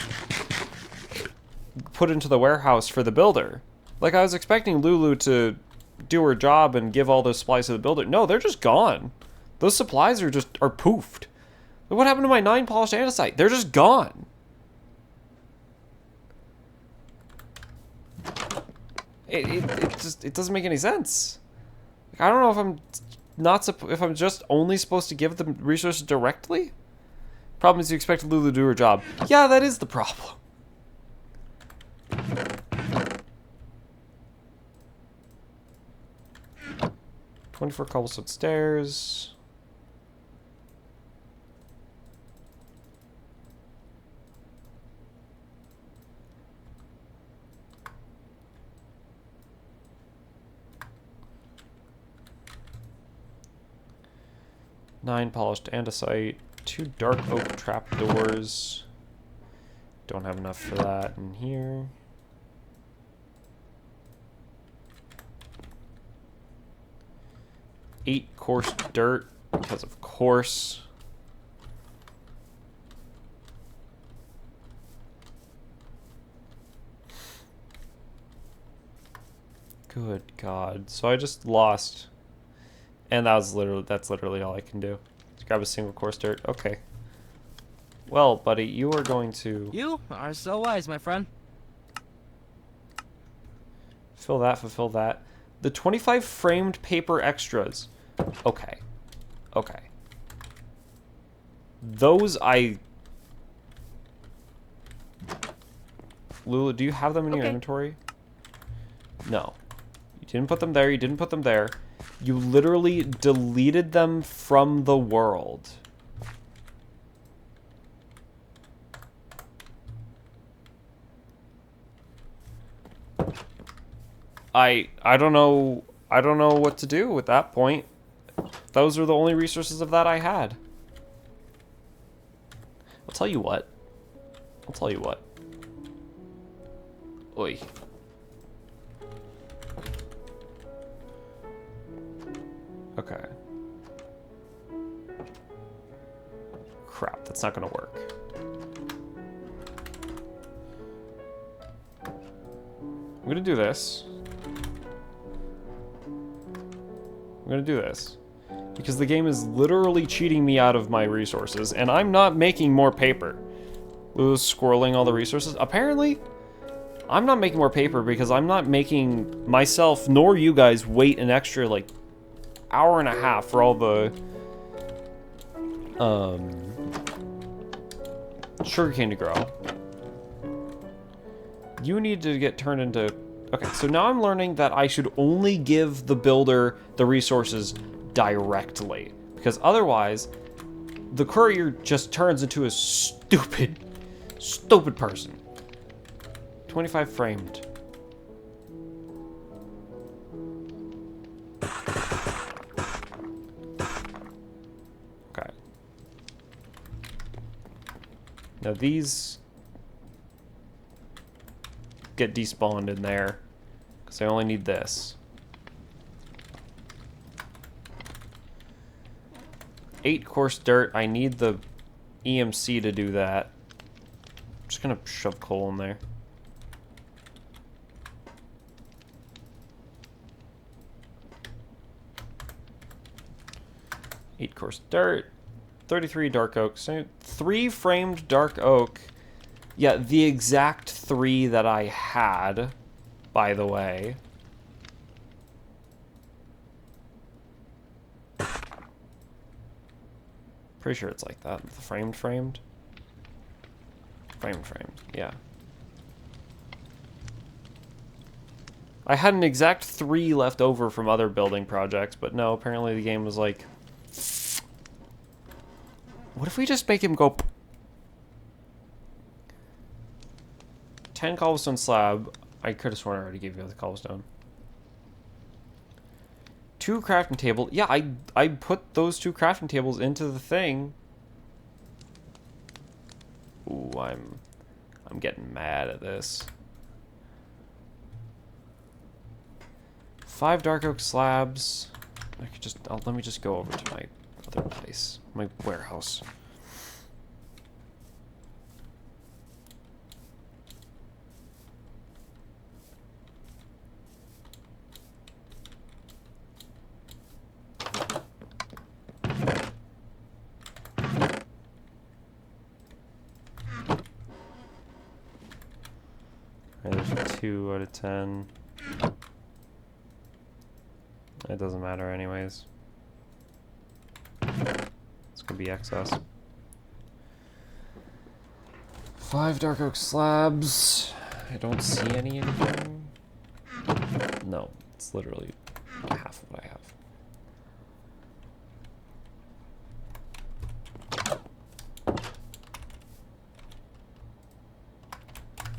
put into the warehouse for the builder. Like, I was expecting Lulu to do her job and give all those supplies to the builder. No, they're just gone. Those supplies are poofed. What happened to my 9 polished andesite? They're just gone. It doesn't make any sense. Like, I don't know if I'm just only supposed to give them resources directly. Problem is you expect Lulu to do her job. Yeah, that is the problem. "24 cobblestone stairs. Nine polished andesite, 2 dark oak trapdoors. Don't have enough for that in here. Eight coarse dirt, because of course. Good God. So I just lost. And that's literally all I can do. Just grab a single coarse dirt. Okay. Well, buddy, you are going to... You are so wise, my friend. Fulfill that. The 25 framed paper extras. Okay. Okay. Those Lulu, do you have them in your inventory? No. You didn't put them there. You didn't put them there. You literally deleted them from the world. I don't know what to do at that point. Those are the only resources of that I had. I'll tell you what. Oi. Okay. Crap, that's not gonna work. I'm gonna do this. Because the game is literally cheating me out of my resources, and I'm not making more paper. Lulu's squirreling all the resources. Apparently, I'm not making more paper because I'm not making myself nor you guys wait an extra, like, hour and a half for all the sugarcane to grow. You need to get turned into... Okay, so now I'm learning that I should only give the builder the resources directly. Because otherwise, the courier just turns into a stupid person. 25 framed. Okay. Now these get despawned in there because I only need this. 8 coarse dirt. I need the EMC to do that. I'm just gonna shove coal in there. Eight coarse dirt, 33 dark oak, so 3 framed dark oak. Yeah, the exact 3 that I had, by the way. Pretty sure it's like that. The framed. Framed, yeah. I had an exact 3 left over from other building projects, but no, apparently the game was like, what if we just make him go... 10 cobblestone slab. I could have sworn I already gave you the cobblestone. 2 crafting table. Yeah, I put those 2 crafting tables into the thing. Ooh, I'm getting mad at this. 5 dark oak slabs. I could just let me just go over to my other place, my warehouse. There's a 2 out of 10. It doesn't matter anyways. It's gonna be excess. 5 dark oak slabs. I don't see anything. No, it's literally half of what I have.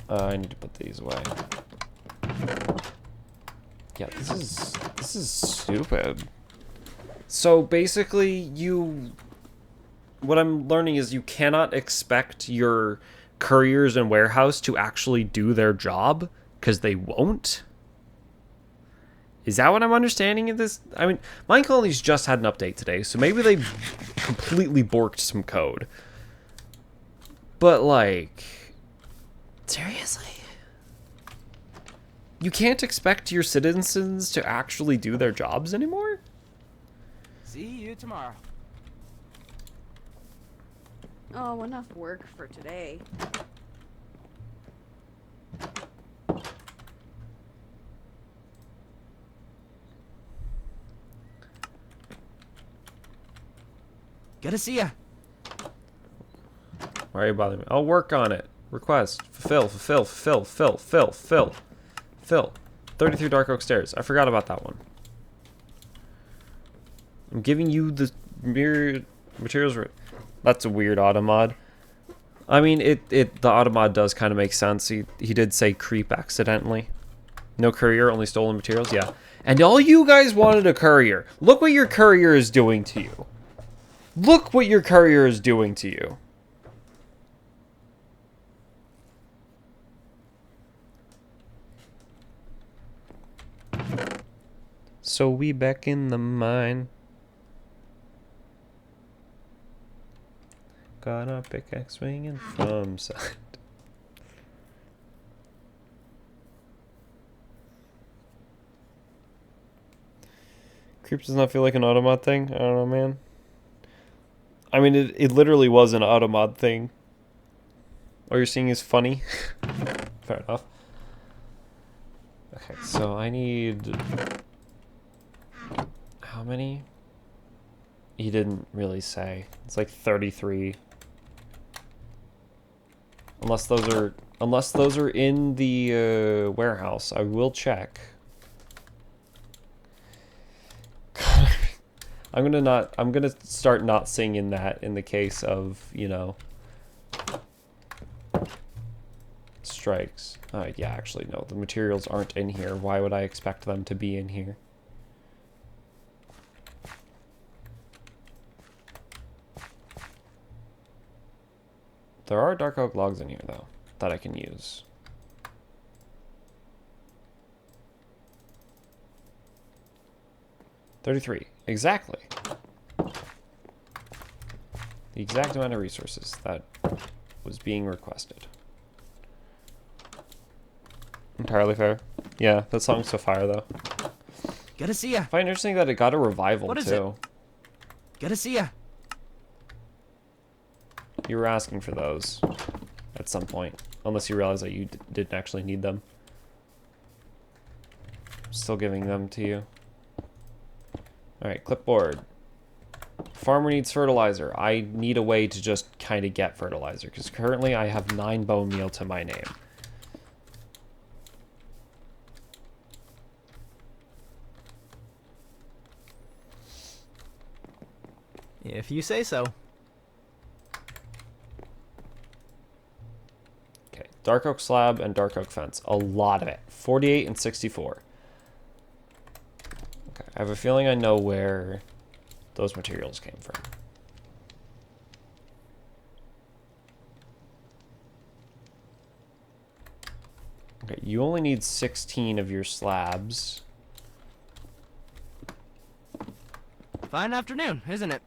I need to put these away. Yeah, this is stupid. So basically, what I'm learning is you cannot expect your couriers and warehouse to actually do their job, because they won't. Is that what I'm understanding of this? I mean, Mine Colonies just had an update today, so maybe they completely borked some code. But like, seriously? You can't expect your citizens to actually do their jobs anymore? See you tomorrow. Oh, enough work for today. Good to see ya. Why are you bothering me? I'll work on it. Request. Fulfill. 33 dark oak stairs. I forgot about that one. I'm giving you the mirror materials. That's a weird auto mod. I mean, the auto mod does kind of make sense. He did say creep accidentally. No courier, only stolen materials. Yeah. And all you guys wanted a courier. Look what your courier is doing to you. Look what your courier is doing to you. So we back in the mine. Got our pickaxe swinging from side. Creep does not feel like an automod thing. I don't know, man. I mean, it literally was an automod thing. All you're seeing is funny. Fair enough. Okay, so I need... How many? He didn't really say. It's like 33. Unless those are in the warehouse. I will check. I'm gonna start not singing that in the case of, you know, strikes. Yeah, actually no, the materials aren't in here. Why would I expect them to be in here? There are dark oak logs in here though that I can use. $33. Exactly. The exact amount of resources that was being requested. Entirely fair. Yeah, that song's so fire though. Good to see ya. I find it interesting that it got a revival What is too. Good to see ya. You were asking for those at some point, unless you realize that you didn't actually need them. Still giving them to you. Alright, clipboard. Farmer needs fertilizer. I need a way to just kind of get fertilizer, because currently I have 9 bone meal to my name. If you say so. Okay, dark oak slab and dark oak fence. A lot of it. 48 and 64. Okay, I have a feeling I know where those materials came from. Okay, you only need 16 of your slabs. Fine afternoon, isn't it?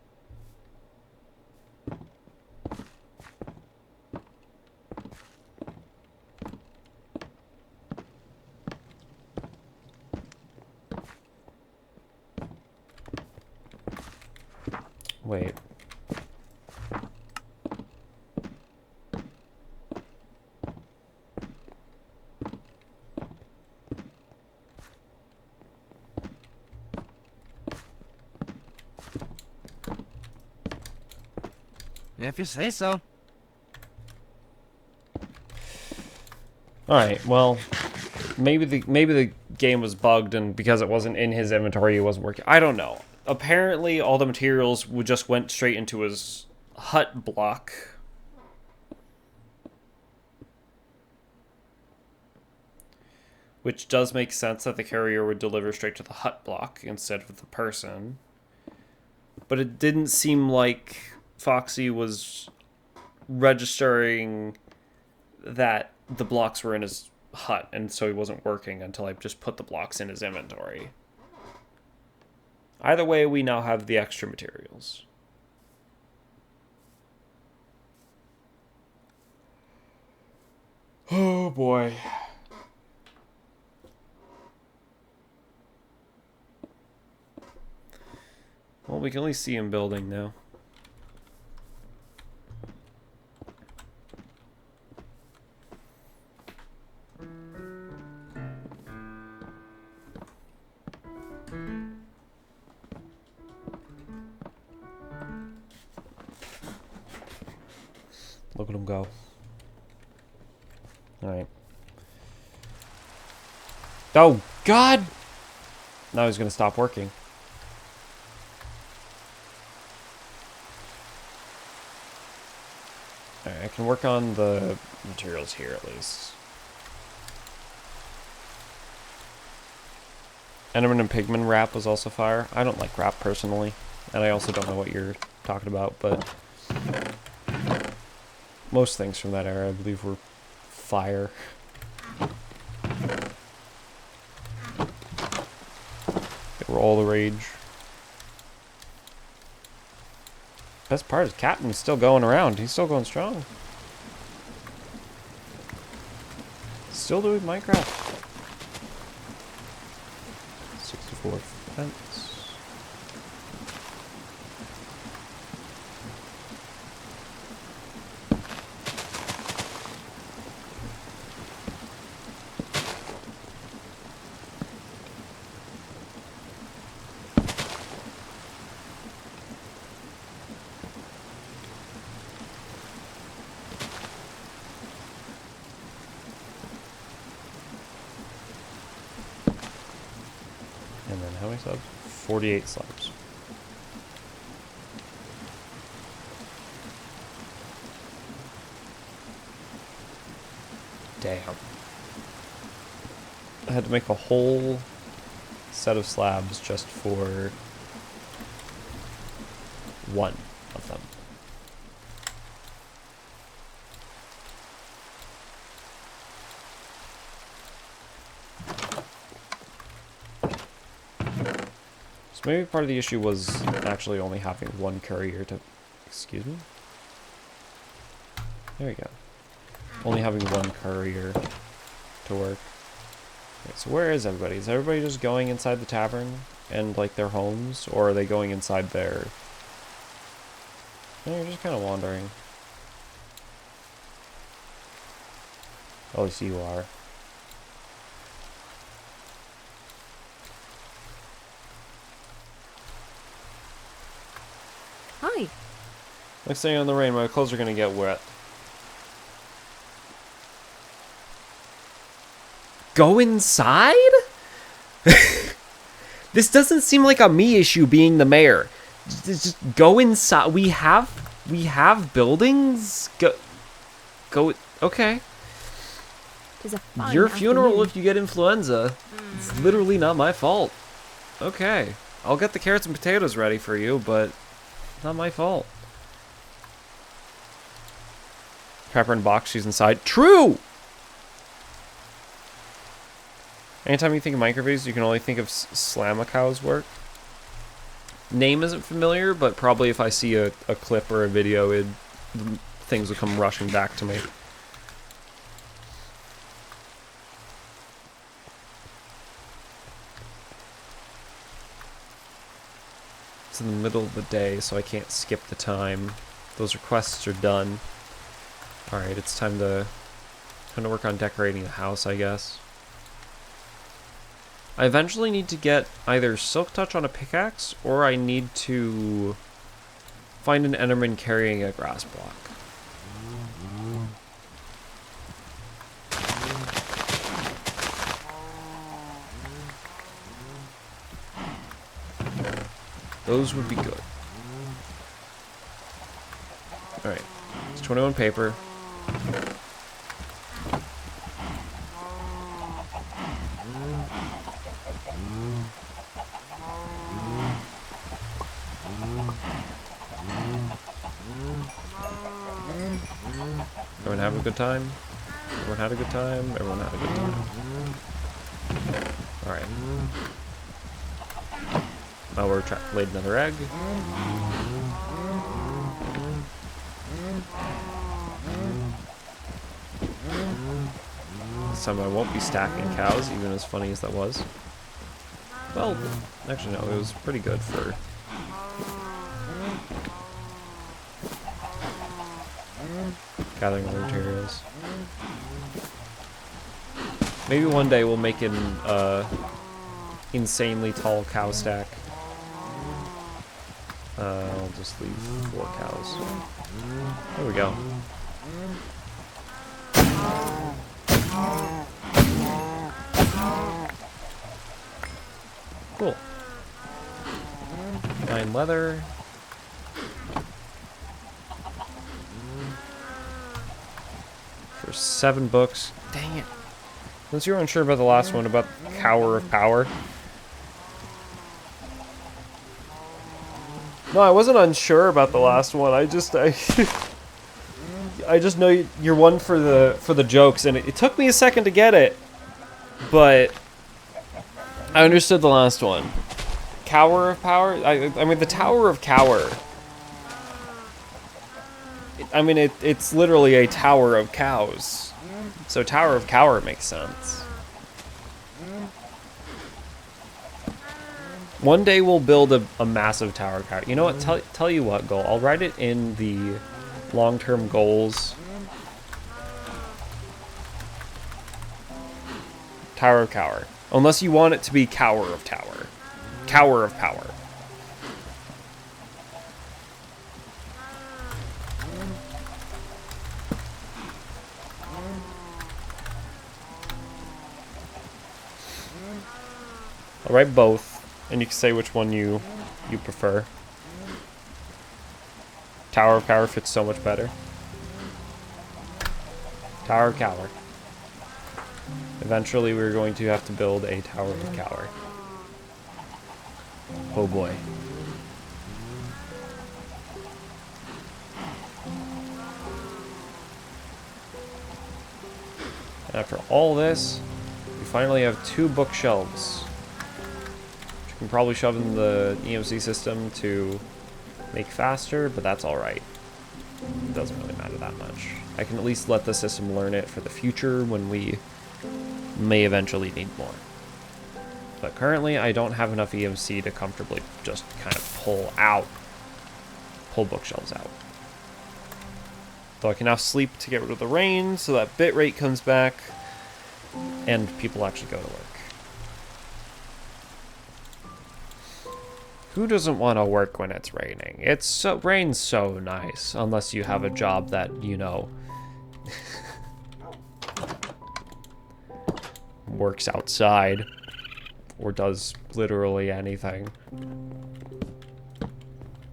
Wait. If you say so. Alright, well, maybe the game was bugged and because it wasn't in his inventory it wasn't working. I don't know. Apparently all the materials just went straight into his hut block. Which does make sense that the carrier would deliver straight to the hut block instead of the person. But it didn't seem like Foxy was registering that the blocks were in his hut, and so he wasn't working until I just put the blocks in his inventory. Either way, we now have the extra materials. Oh boy. Well, we can only see him building now. Look at him go. Alright. Oh, God! Now he's going to stop working. Alright, I can work on the materials here at least. Enderman and Pigman wrap was also fire. I don't like wrap personally, and I also don't know what you're talking about, but most things from that era I believe were fire. They were all the rage. Best part is Captain's still going around. He's still going strong. Still doing Minecraft. 64 fence. how many slabs? 48 slabs. Damn. I had to make a whole set of slabs just for one of them. So maybe part of the issue was actually only having one courier to... Excuse me? There we go. Only having one courier to work. Okay, so where is everybody? Is everybody just going inside the tavern and like their homes, or are they going inside their... No, you're just kind of wandering. At least you are. Hi. Like staying in the rain, my clothes are gonna get wet. Go inside? This doesn't seem like a me issue being the mayor. Just go inside. We have buildings. Go. Okay. Tis a fine Your funeral afternoon. if you get influenza. It's literally not my fault. Okay. I'll get the carrots and potatoes ready for you, but not my fault. Pepper and box, she's inside. True! Anytime you think of microwaves, you can only think of Slamacow's work. Name isn't familiar, but probably if I see a clip or a video, things will come rushing back to me. It's in the middle of the day, so I can't skip the time. Those requests are done. Alright, it's time to work on decorating the house, I guess. I eventually need to get either Silk Touch on a pickaxe, or I need to find an Enderman carrying a grass block. Those would be good. Alright, it's 21 paper. Everyone have a good time? Everyone had a good time? Everyone had a good time. Alright. Now we're laid another egg. This time I won't be stacking cows, even as funny as that was. Well, actually no, it was pretty good for... gathering other materials. Maybe one day we'll make an insanely tall cow stack. I'll just leave 4 cows. There we go. Cool. 9 leather. For 7 books. Dang it. Since you were unsure about the last one, about Cower of Power. No, I wasn't unsure about the last one. I just know you're one for the jokes, and it took me a second to get it, but I understood the last one. Cower of Power. I mean the Tower of Cower. I mean it's literally a tower of cows, so Tower of Cower makes sense. One day we'll build a massive tower of cow. You know what? Tell you what, goal. I'll write it in the long-term goals. Tower of Cower. Unless you want it to be Cower of Tower. Cower of Power. I'll write both. And you can say which one you prefer. Tower of Power fits so much better. Tower of Cower. Eventually we're going to have to build a Tower of Cower. Oh boy. And after all this, we finally have 2 bookshelves. Which you can probably shove in the EMC system to make faster, but that's alright. It doesn't really matter that much. I can at least let the system learn it for the future when we may eventually need more. But currently, I don't have enough EMC to comfortably just kind of pull bookshelves out. Though I can now sleep to get rid of the rain, so that bitrate comes back, and people actually go to work. Who doesn't want to work when it's raining? Rain's so nice, unless you have a job that, you know, works outside or does literally anything.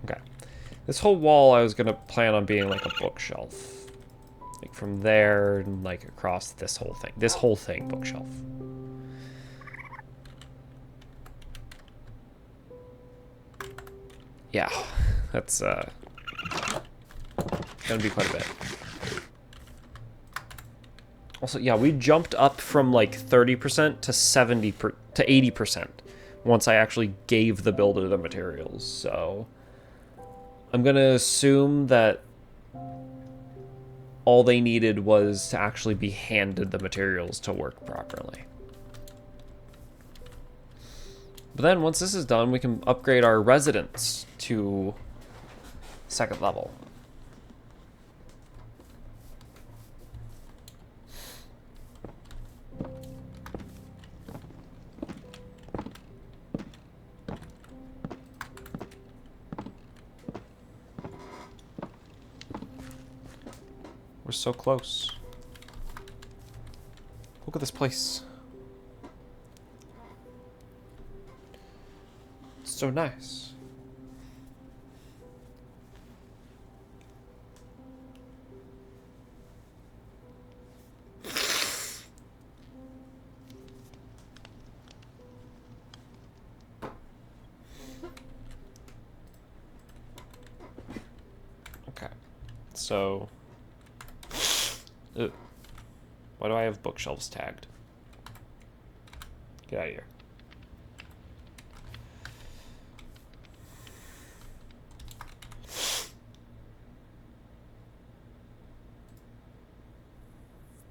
Okay. This whole wall I was gonna plan on being like a bookshelf. Like from there and like across this whole thing. This whole thing, bookshelf. Yeah, that's gonna be quite a bit. Also, yeah, we jumped up from like 30% to 80% once I actually gave the builder the materials. So I'm gonna assume that all they needed was to actually be handed the materials to work properly. But then once this is done, we can upgrade our residence to 2nd level. We're so close. Look at this place. It's so nice. Okay. So why do I have bookshelves tagged? Get out of here.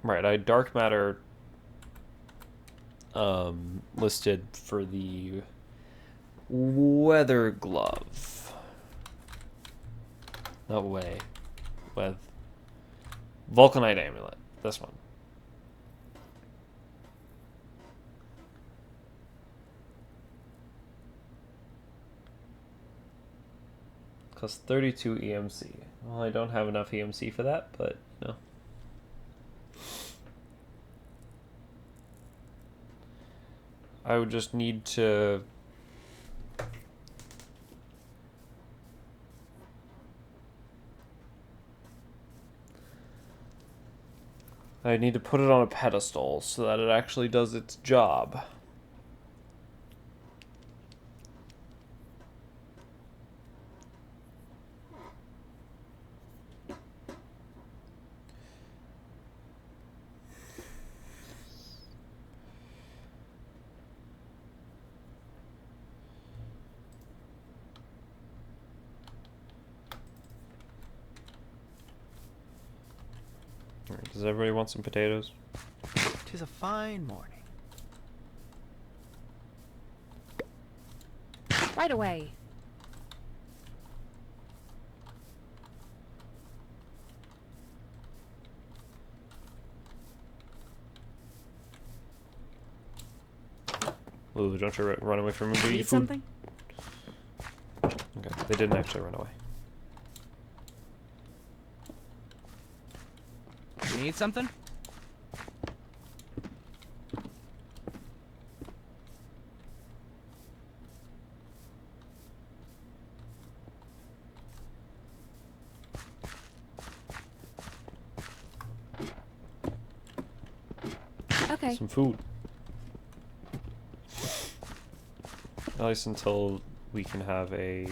Right, I had dark matter listed for the weather glove. No way. With Vulcanite amulet. This one. Costs 32 EMC. Well, I don't have enough EMC for that, but no. I would just need to put it on a pedestal so that it actually does its job. Does everybody want some potatoes? 'Tis a fine morning. Right away. Lulu, don't you run away from me. Need Food. something? Okay, they didn't actually run away. You need something? Okay. some food. At least until we can have a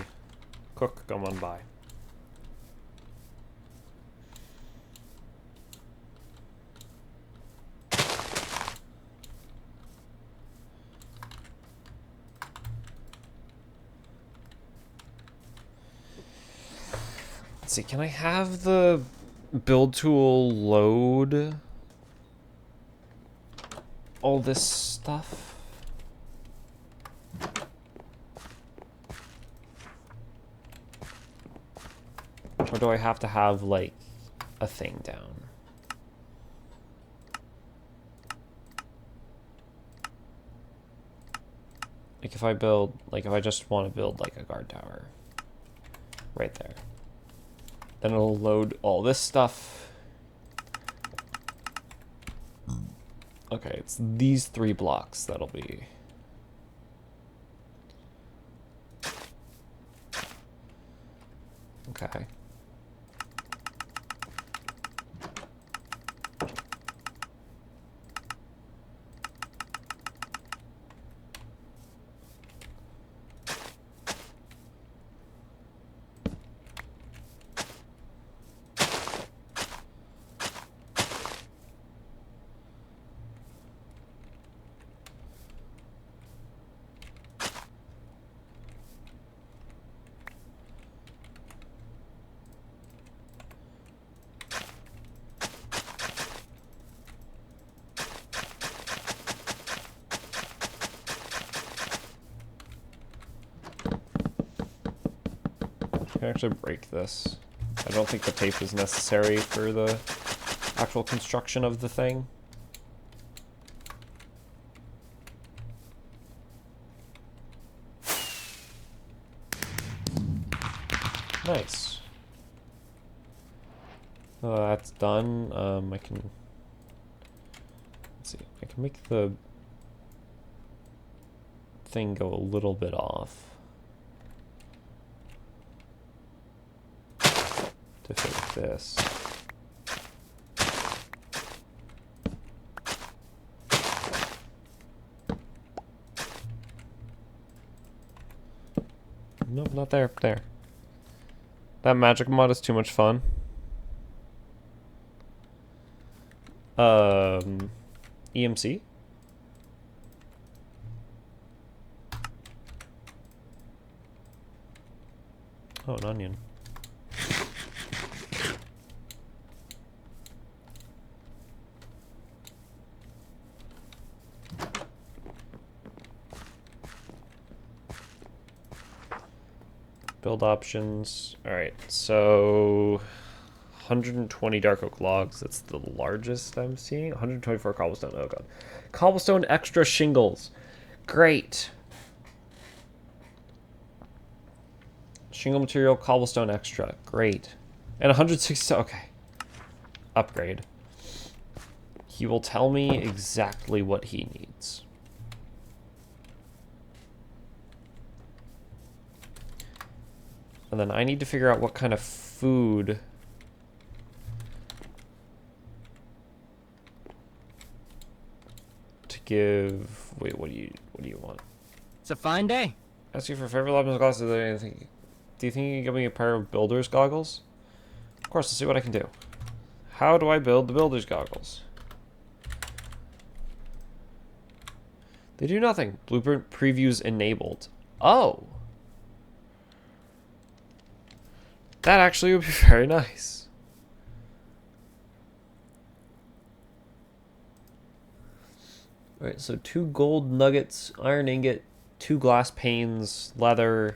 cook come on by. Let's see, can I have the build tool load all this stuff? Or do I have to have, like, a thing down? Like, if I build, like, if I just want to build, like, a guard tower right there, then it'll load all this stuff. Okay, it's these 3 blocks that'll be... Okay. I can actually break this. I don't think the tape is necessary for the actual construction of the thing. Nice. That's done. I can... Let's see. I can make the thing go a little bit off to fit this. Nope, not there. There. That magic mod is too much fun. EMC? Oh, an onion. Build options. Alright, so 120 dark oak logs. That's the largest I'm seeing. 124 cobblestone. Oh god. Cobblestone extra shingles. Great. Shingle material, cobblestone extra. Great. And 160. Okay. Upgrade. He will tell me exactly what he needs. And then I need to figure out what kind of food to give. Wait, what do you want? It's a fine day. Ask you for favorite weapons glasses. Do you think you can give me a pair of builder's goggles? Of course, let's see what I can do. How do I build the builder's goggles? They do nothing. Blueprint previews enabled. Oh. That actually would be very nice. Alright, so 2 gold nuggets, iron ingot, 2 glass panes, leather.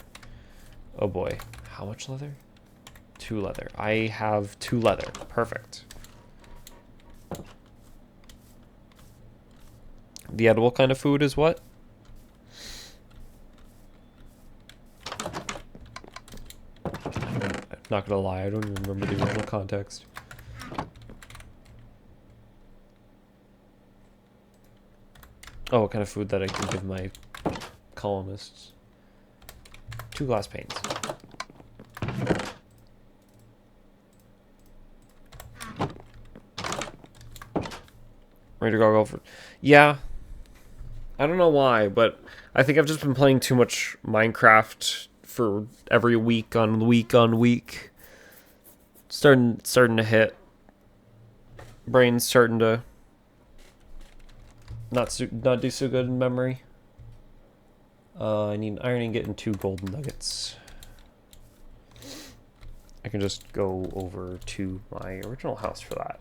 Oh boy. How much leather? 2 leather. I have 2 leather. Perfect. The edible kind of food is what? Not gonna lie, I don't even remember the original context. Oh, what kind of food that I can give my colonists? 2 glass panes. Ready to go for... Yeah. I don't know why, but I think I've just been playing too much Minecraft for every week on week on week. Starting to hit. Brain's starting to not do so good in memory. I need iron and getting 2 golden nuggets. I can just go over to my original house for that.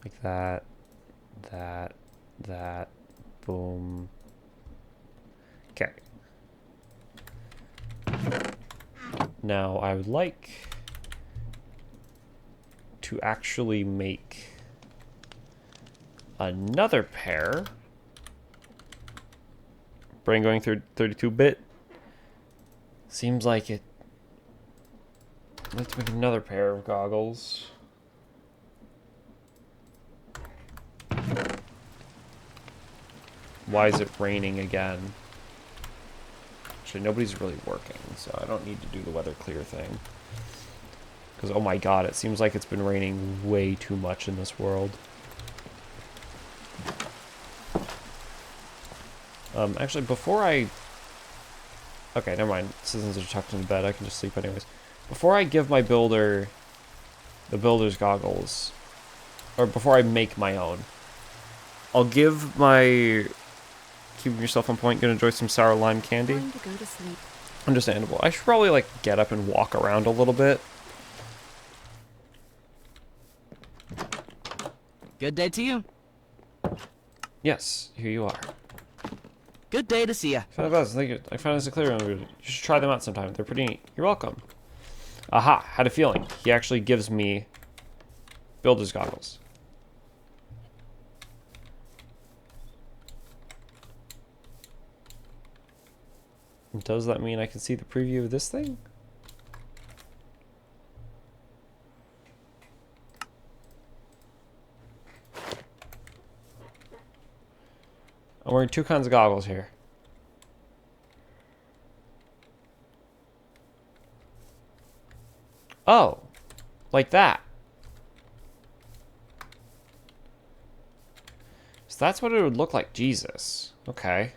Like that, that, boom. Okay. Now I would like to actually make another pair. Brain going through 32-bit. Seems like it. I'd like to make another pair of goggles. Why is it raining again? Actually, nobody's really working, so I don't need to do the weather clear thing. Because, oh my god, it seems like it's been raining way too much in this world. Actually, before I... Okay, never mind. Citizens are tucked into bed. I can just sleep anyways. Before I give my builder the builder's goggles, or before I make my own, I'll give my... Keeping yourself on point, gonna enjoy some sour lime candy. Time to go to sleep. Understandable. I should probably, like, get up and walk around a little bit. Good day to you. Yes, here you are. Good day to see ya. I found this a clear one. You should try them out sometime. They're pretty neat. You're welcome. Aha, had a feeling. He actually gives me builder's goggles. Does that mean I can see the preview of this thing? I'm wearing 2 kinds of goggles here. Oh, like that. So that's what it would look like. Jesus. Okay.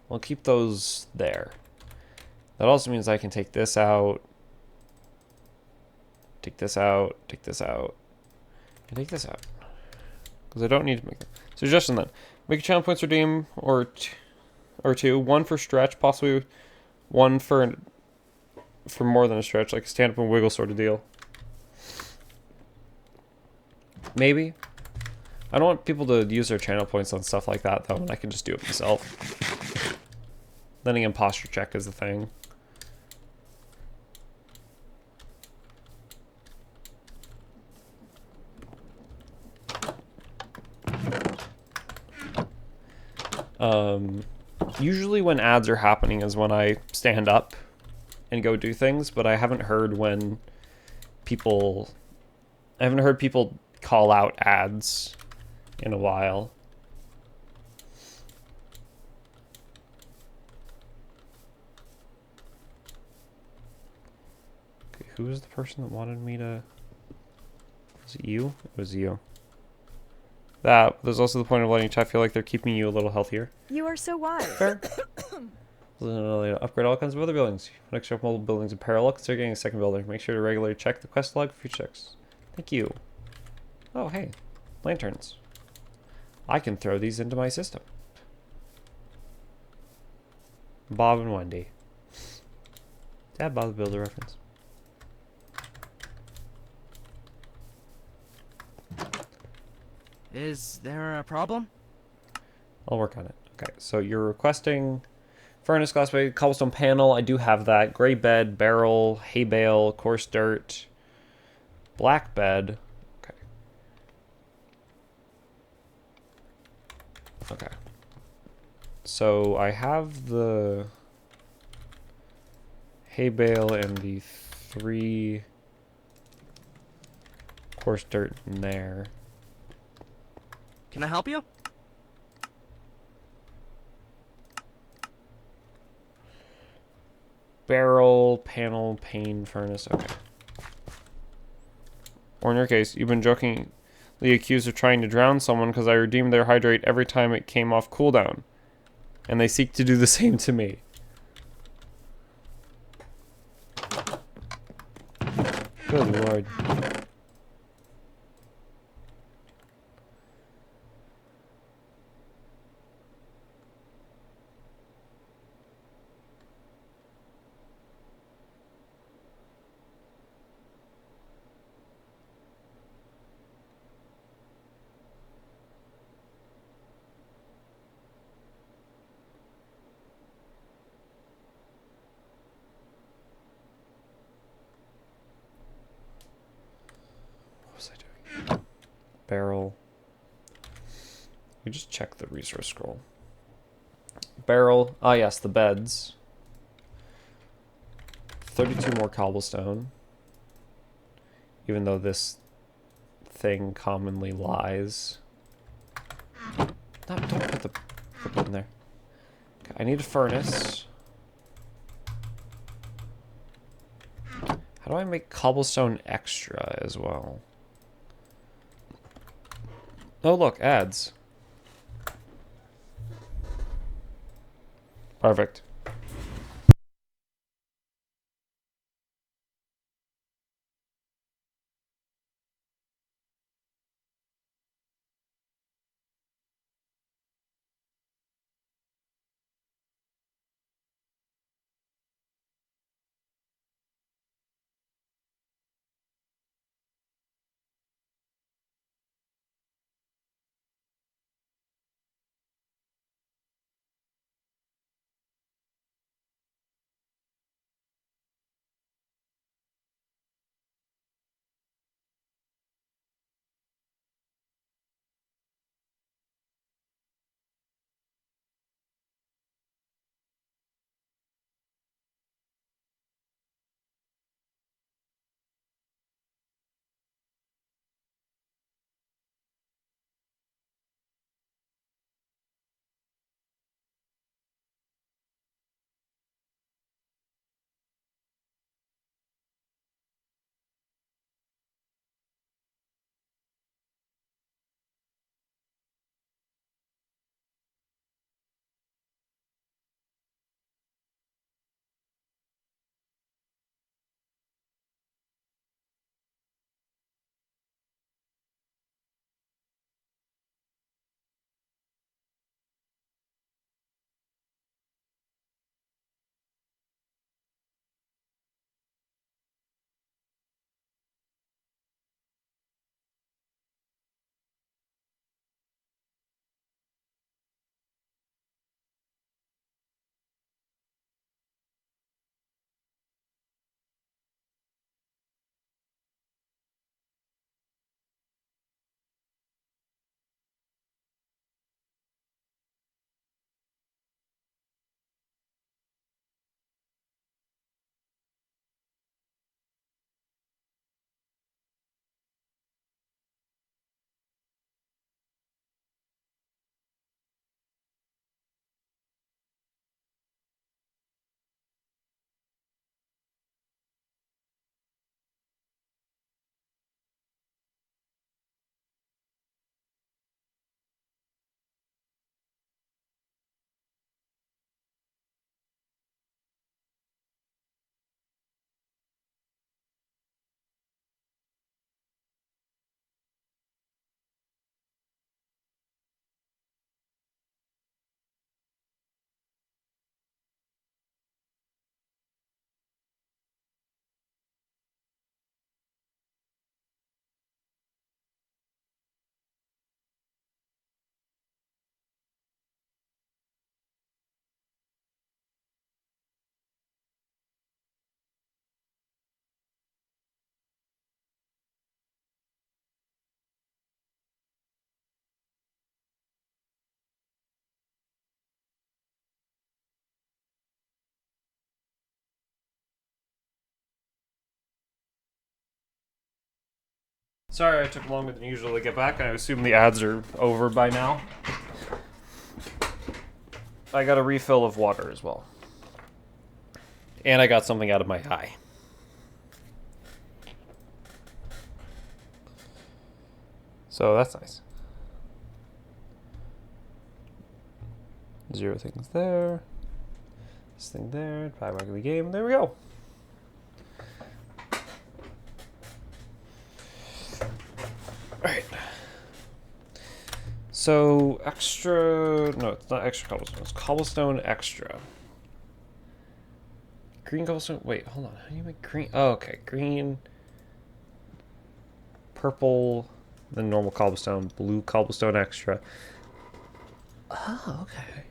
I'll keep those there. That also means I can take this out, take this out, take this out, and take this out. Because I don't need to make them. Suggestion then. Make a channel points redeem or 2. 1 for stretch, possibly 1 for more than a stretch, like a stand up and wiggle sort of deal. Maybe. I don't want people to use their channel points on stuff like that though, and I can just do it myself. Then again, posture check is the thing. Usually when ads are happening is when I stand up and go do things, but I haven't heard when people... I haven't heard people call out ads in a while. Okay, who was the person that wanted me to... Was it you? It was you. There's also the point of letting chat feel like they're keeping you a little healthier. You are so wise. Fair. Upgrade all kinds of other buildings. Next to multiple buildings in parallel, consider getting a second builder. Make sure to regularly check the quest log for future checks. Thank you. Oh, hey. Lanterns. I can throw these into my system. Bob and Wendy. Dad, Bob the Builder reference. Is there a problem? I'll work on it. Okay, so you're requesting furnace, glass bay, cobblestone panel. I do have that. Gray bed, barrel, hay bale, coarse dirt, black bed. Okay. Okay. So I have the hay bale and the 3 coarse dirt in there. Can I help you? Barrel, panel, pane, furnace. Okay. Or in your case, you've been jokingly accused of trying to drown someone because I redeemed their hydrate every time it came off cooldown. And they seek to do the same to me. Good lord. What was I doing? Barrel. We just check the resource scroll. Barrel. Ah, yes, the beds. 32 more cobblestone. Even though this thing commonly lies. No, don't put the footnote in there. Okay, I need a furnace. How do I make cobblestone extra as well? Oh, look, ads. Perfect. Sorry I took longer than usual to get back. I assume the ads are over by now. I got a refill of water as well. And I got something out of my eye. So that's nice. 0 things there. This thing there. Back in the game. There we go. Alright. So, extra... No, it's not extra cobblestone. It's cobblestone extra. Green cobblestone... Wait, hold on. How do you make green... Oh, okay. Green... Purple... Then normal cobblestone. Blue cobblestone extra. Oh, okay.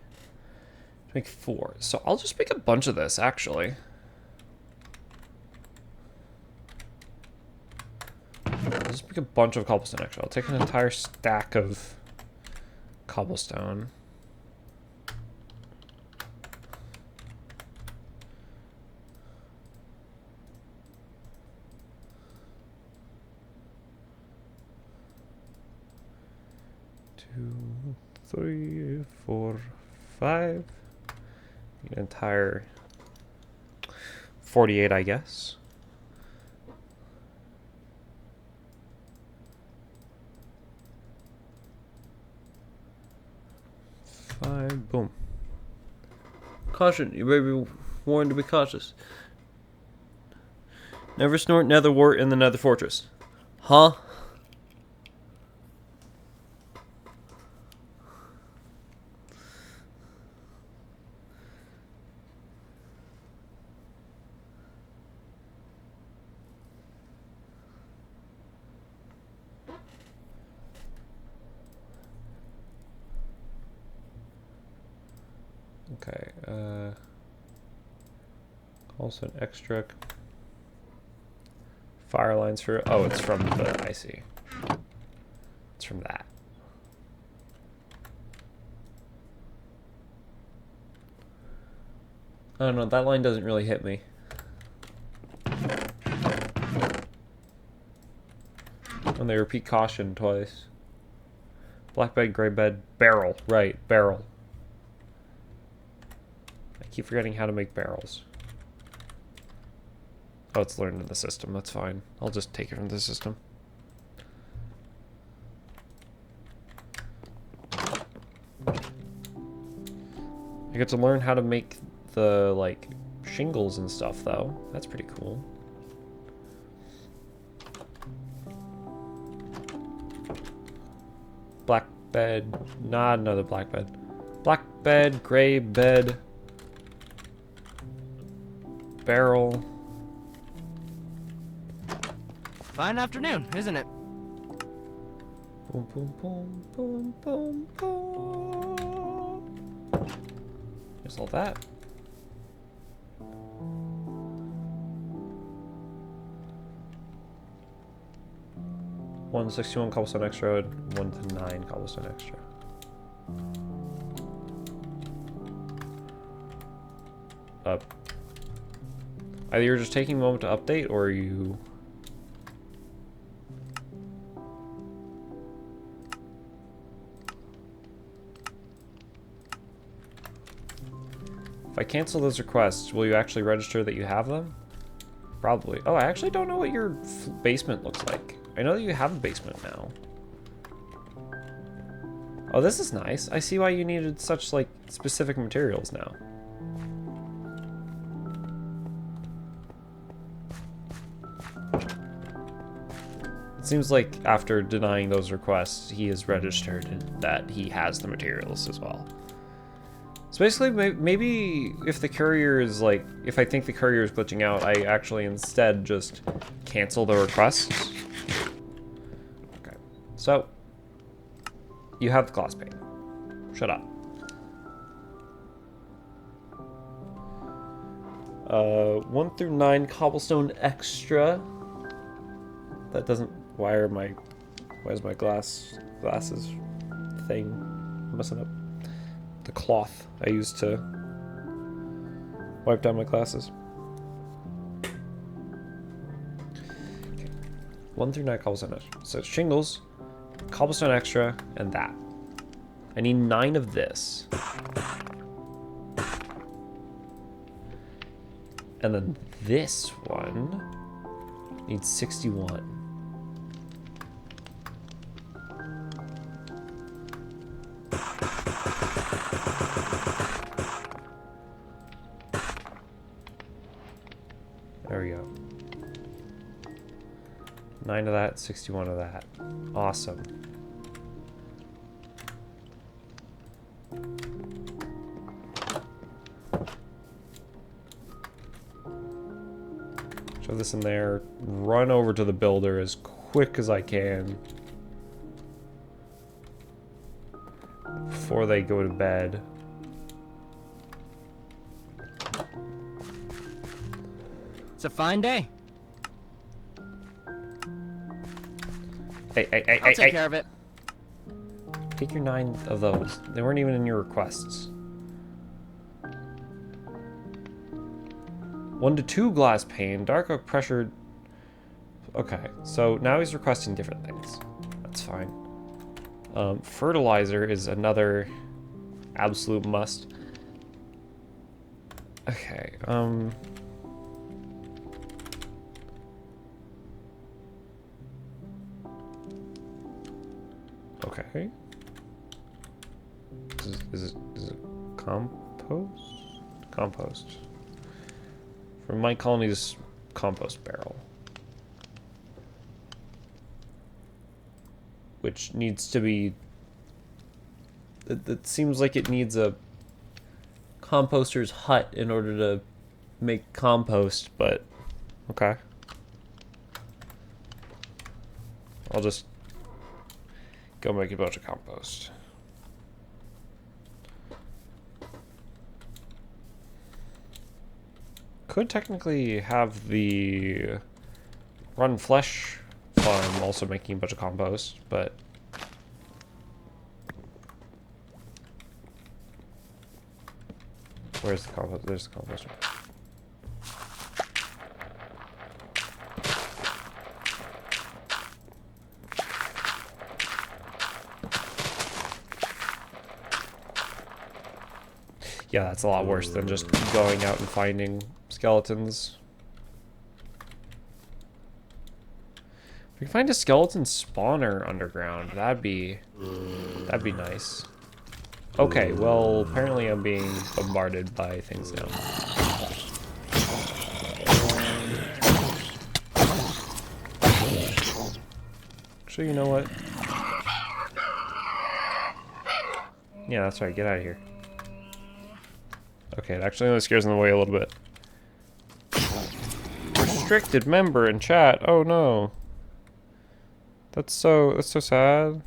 Make 4. So, I'll just make a bunch of this, actually. I'll just make a bunch of cobblestone extra. I'll take an entire stack of cobblestone. Two, 3, 4, 5. An entire 48, I guess. Boom. Caution, you may be warned to be cautious. Never snort nether wart in the nether fortress. Huh? Okay, also an extra fire lines for... Oh, it's from the... I see. It's from that. I don't know, that line doesn't really hit me. When they repeat caution twice. Black bed, gray bed, barrel. Right, barrel. I keep forgetting how to make barrels. Oh, it's learned in the system. That's fine. I'll just take it from the system. I get to learn how to make the, like, shingles and stuff, though. That's pretty cool. Black bed. Not another black bed. Black bed, gray bed. Barrel. Fine afternoon, isn't it? Boom, boom, boom, boom, boom, boom. There's all that. One 61 cobblestone extra, 1 to 9 cobblestone extra. Either you're just taking a moment to update, or you... If I cancel those requests, will you actually register that you have them? Probably. Oh, I actually don't know what your basement looks like. I know that you have a basement now. Oh, this is nice. I see why you needed such, like, specific materials now. It seems like after denying those requests, he has registered that he has the materials as well. So basically, maybe if the courier is like, if I think the courier is glitching out, I actually instead just cancel the requests. Okay, so you have the glass pane. Shut up. 1 through 9 cobblestone extra. That doesn't. Why is my glasses thing messing up? The cloth I used to wipe down my glasses. Okay. 1 through 9 cobblestone extra. So shingles, cobblestone extra, and that. I need 9 of this. And then this one needs 61. There we go. 9 of that, 61 of that. Awesome. Shove this in there. Run over to the builder as quick as I can before they go to bed. It's a fine day. Hey, I'll take care of it. Take your 9 of those. They weren't even in your requests. 1 to 2 glass pane, dark oak pressure. Okay, so now he's requesting different things. That's fine. Fertilizer is another absolute must. Okay, okay. Is it compost? Compost. From my colony's compost barrel. Which needs to be... It seems like it needs a composter's hut in order to make compost, but... Okay. I'll just go make a bunch of compost. Could technically have the Run Flesh farm also making a bunch of compost, but where's the compost? There's the composter. Yeah, that's a lot worse than just going out and finding skeletons. If we can find a skeleton spawner underground, that'd be nice. Okay, well, apparently I'm being bombarded by things now. Actually, you know what? Yeah, that's right, get out of here. Okay, it actually only scares them away a little bit. Restricted member in chat. Oh no. That's so sad.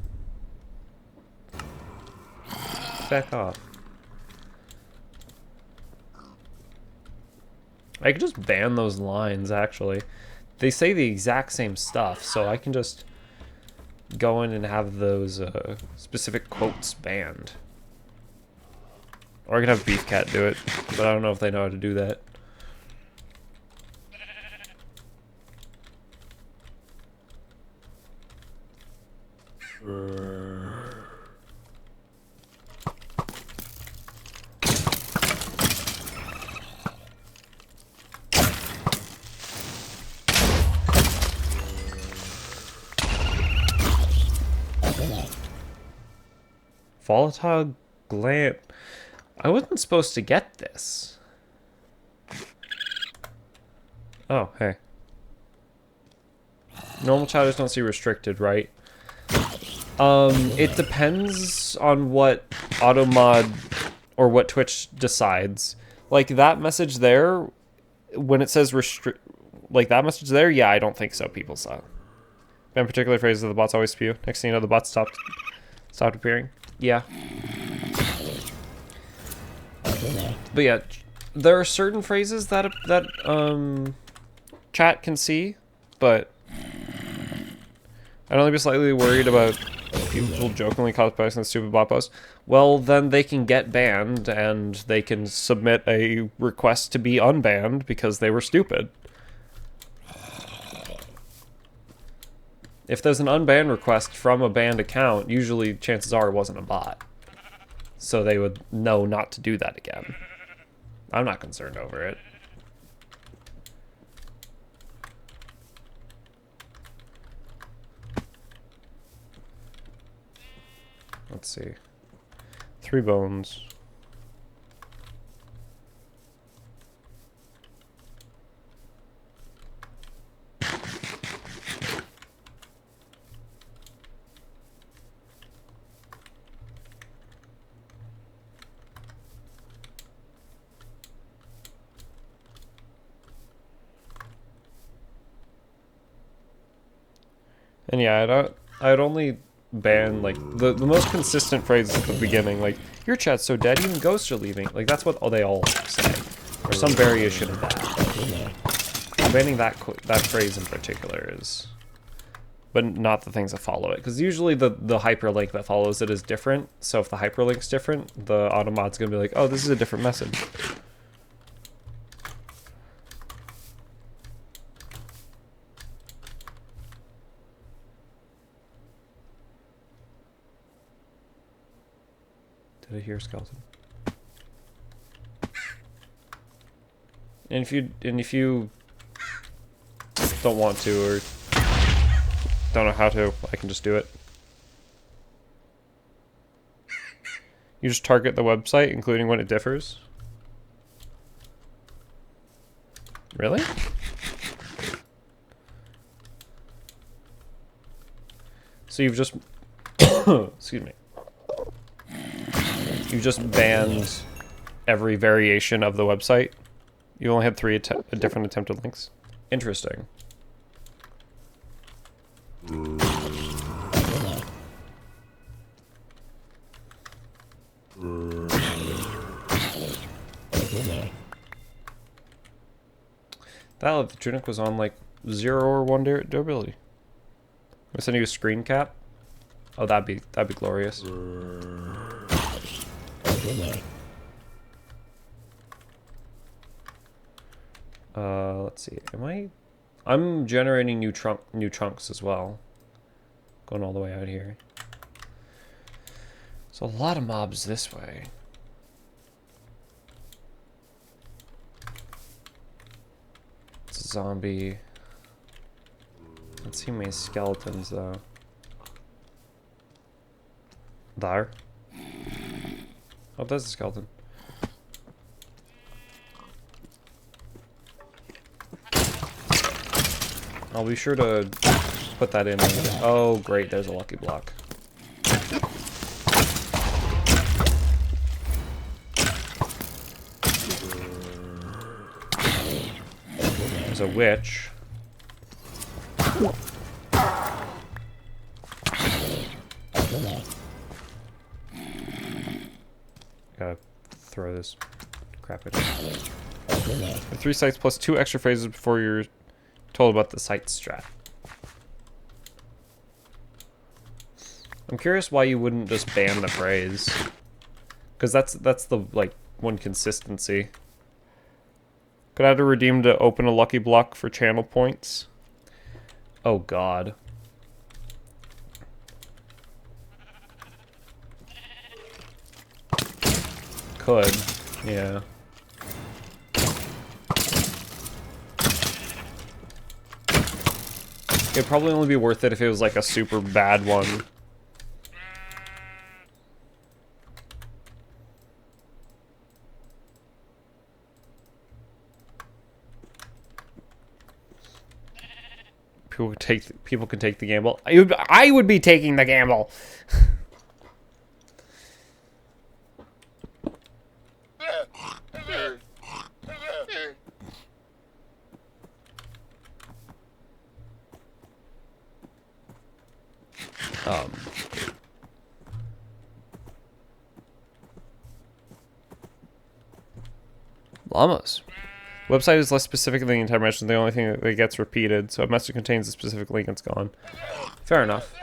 Back off. I could just ban those lines actually. They say the exact same stuff, so I can just go in and have those specific quotes banned. Or I could have Beef Cat do it, but I don't know if they know how to do that. Volatile gland. I wasn't supposed to get this. Oh, hey. Normal chatters don't see restricted, right? It depends on what automod or what Twitch decides. Like that message there, when it says restrict, like that message there, yeah, I don't think so. People saw. In particular phrases of the bots always spew. Next thing you know, the bots stopped appearing. Yeah. But yeah, there are certain phrases that chat can see, but I'd only be slightly worried about people jokingly cosplaying stupid bot posts. Well, then they can get banned and they can submit a request to be unbanned because they were stupid. If there's an unban request from a banned account, usually chances are it wasn't a bot. So they would know not to do that again. I'm not concerned over it. Let's see. 3 bones. And yeah, I'd only ban like the most consistent phrases at the beginning, like your chat's so dead, even ghosts are leaving. Like that's what they all say, or some variation of that. Banning that phrase in particular is, but not the things that follow it, because usually the hyperlink that follows it is different. So if the hyperlink's different, the automod's gonna be like, oh, this is a different message. Did I hear a skeleton? And if you don't want to or don't know how to, I can just do it. You just target the website, including when it differs. Really? So you've just excuse me. You just banned every variation of the website. You only had 3 different attempted links. Interesting. That if the tunic was on like 0 or 1 durability. I'm sending you a screen cap. Oh, that'd be glorious. Let's see. I'm generating new chunks as well. Going all the way out here. So a lot of mobs this way. It's a zombie. Let's see how many skeletons though. There. Oh, there's a skeleton. I'll be sure to put that in. Oh, great, there's a lucky block. There's a witch. Gotta throw this crap in. 3 sites plus 2 extra phrases before you're told about the site strat. I'm curious why you wouldn't just ban the phrase, because that's the like one consistency. Could I have to redeem to open a lucky block for channel points? Oh God. Could, yeah. It'd probably only be worth it if it was like a super bad one. People can take the gamble. I would be taking the gamble. Llamas. Website is less specific than the entire message. The only thing that gets repeated. So if a message contains a specific link, it's gone. Fair enough.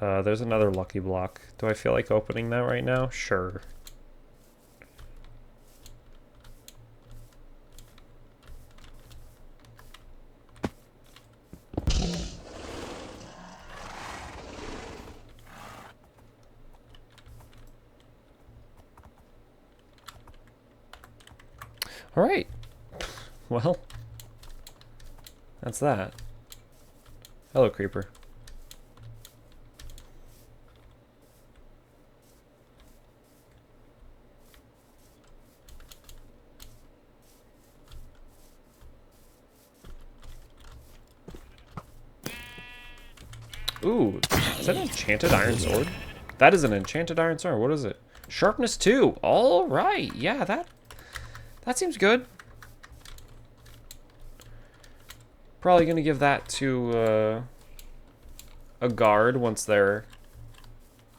There's another lucky block. Do I feel like opening that right now? Sure. All right. Well, that's that. Hello, creeper. Ooh, is that an enchanted iron sword? That is an enchanted iron sword. What is it? Sharpness 2. All right. Yeah, that seems good. Probably gonna give that to a guard once they're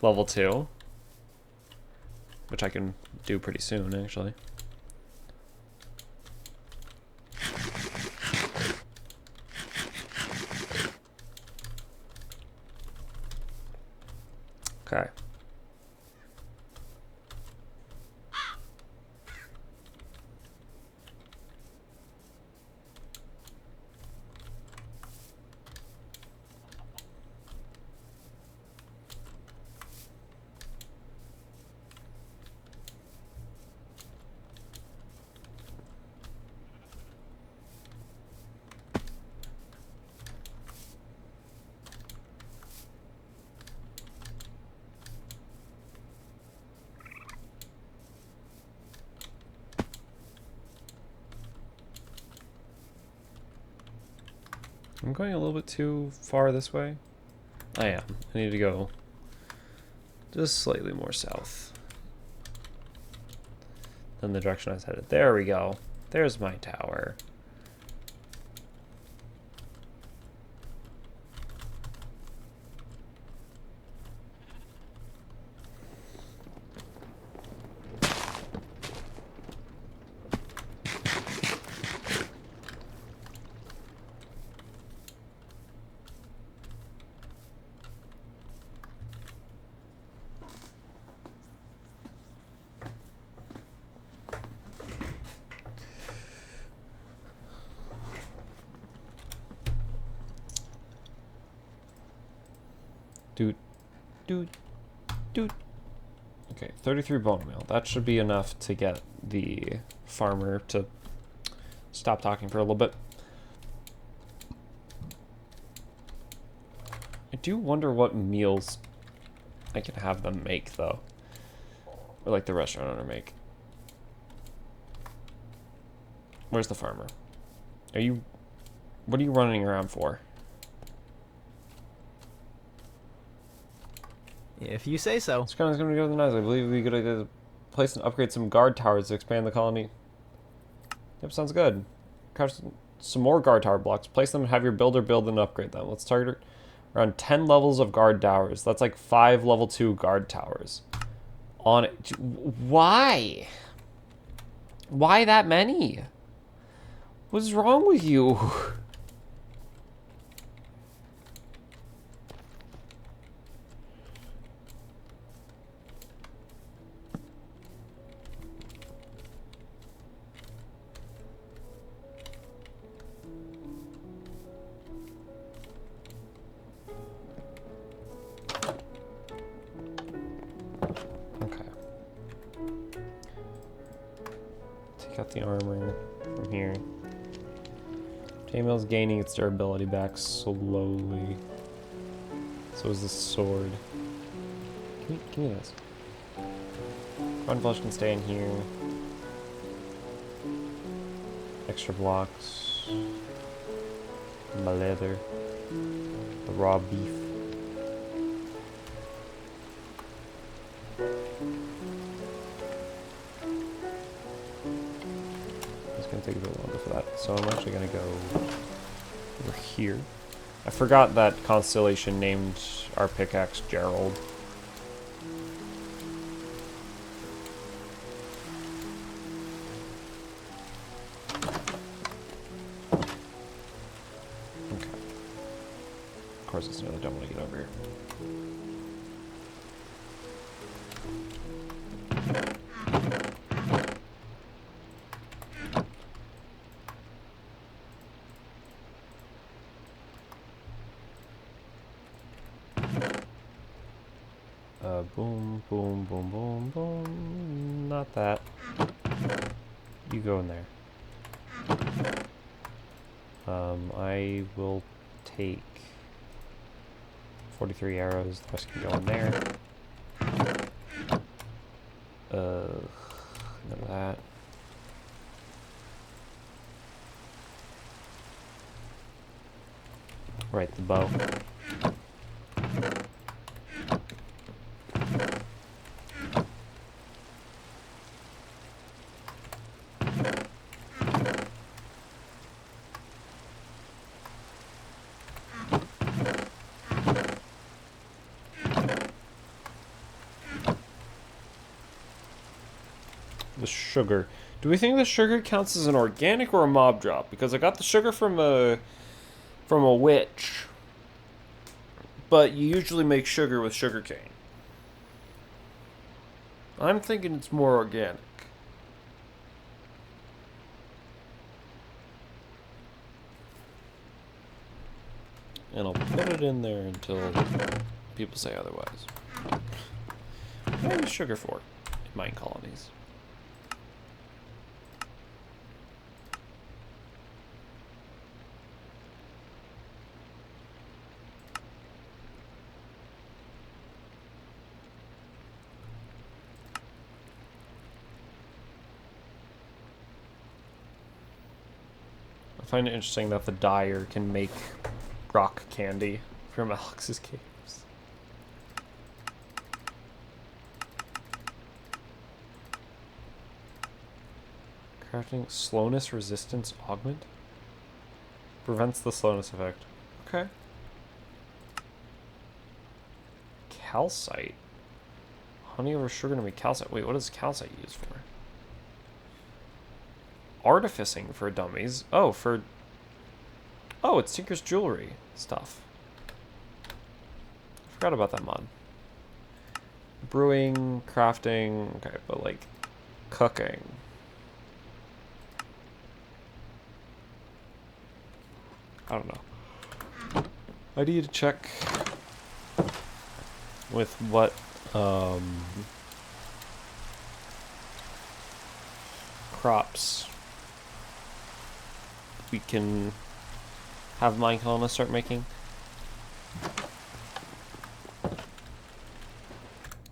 level 2, which I can do pretty soon, actually. Okay. I'm going a little bit too far this way. I am. I need to go just slightly more south than the direction I was headed. There we go. There's my tower. Doot, doot, doot. Okay, 33 bone meal. That should be enough to get the farmer to stop talking for a little bit. I do wonder what meals I can have them make, though. Or like the restaurant owner make. Where's the farmer? What are you running around for? If you say so. This kind of going to go to the nice. I believe we could place and upgrade some guard towers to expand the colony. Yep, sounds good. Craft some more guard tower blocks. Place them and have your builder build and upgrade them. Let's target around 10 levels of guard towers. That's like 5 level 2 guard towers. On it. Why? Why that many? What's wrong with you? Got the armor from here. Chainmail's gaining its durability back slowly. So is the sword. Give me this. Run flesh can stay in here. Extra blocks. My leather. The raw beef. Take a bit longer for that. So I'm actually going to go over here. I forgot that Constellation named our pickaxe Gerald. Okay. Of course, it's another don't want to get over here. Boom, boom, boom, boom, boom. Not that. You go in there. I will take 43 arrows. The rest can go in there. None of that. Right, the bow. The sugar. Do we think the sugar counts as an organic or a mob drop? Because I got the sugar from a witch, but you usually make sugar with sugarcane. I'm thinking it's more organic. And I'll put it in there until people say otherwise. What do I use sugar for in mine colonies? I find it interesting that the dyer can make rock candy from Alex's caves. Crafting slowness resistance augment? Prevents the slowness effect. Okay. Calcite. Honey over sugar to make calcite. Wait, what is calcite used for? Artificing for dummies. Oh, for... Oh, it's Tinker's Jewelry stuff. I forgot about that mod. Brewing, crafting... Okay, but like... Cooking. I don't know. I need to check... with what, crops we can have mine colonists start making.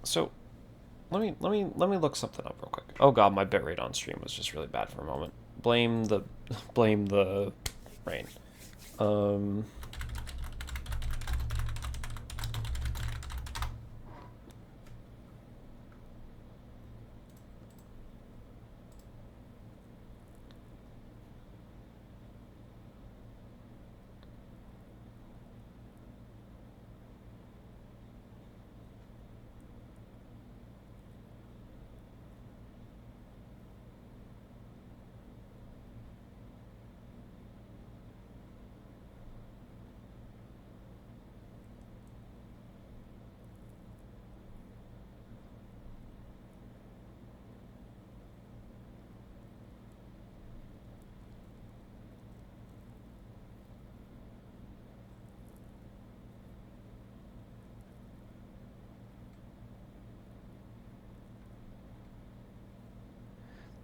So let me look something up real quick. Oh god, my bitrate on stream was just really bad for a moment. Blame the rain.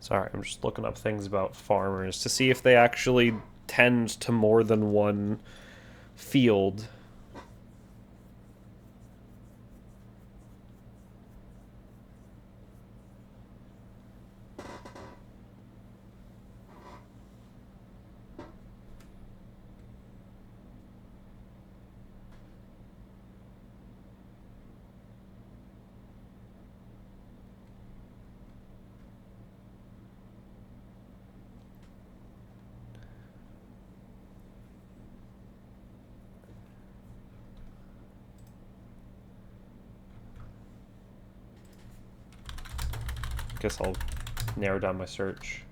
Sorry, I'm just looking up things about farmers to see if they actually tend to more than one field. Guess I'll narrow down my search.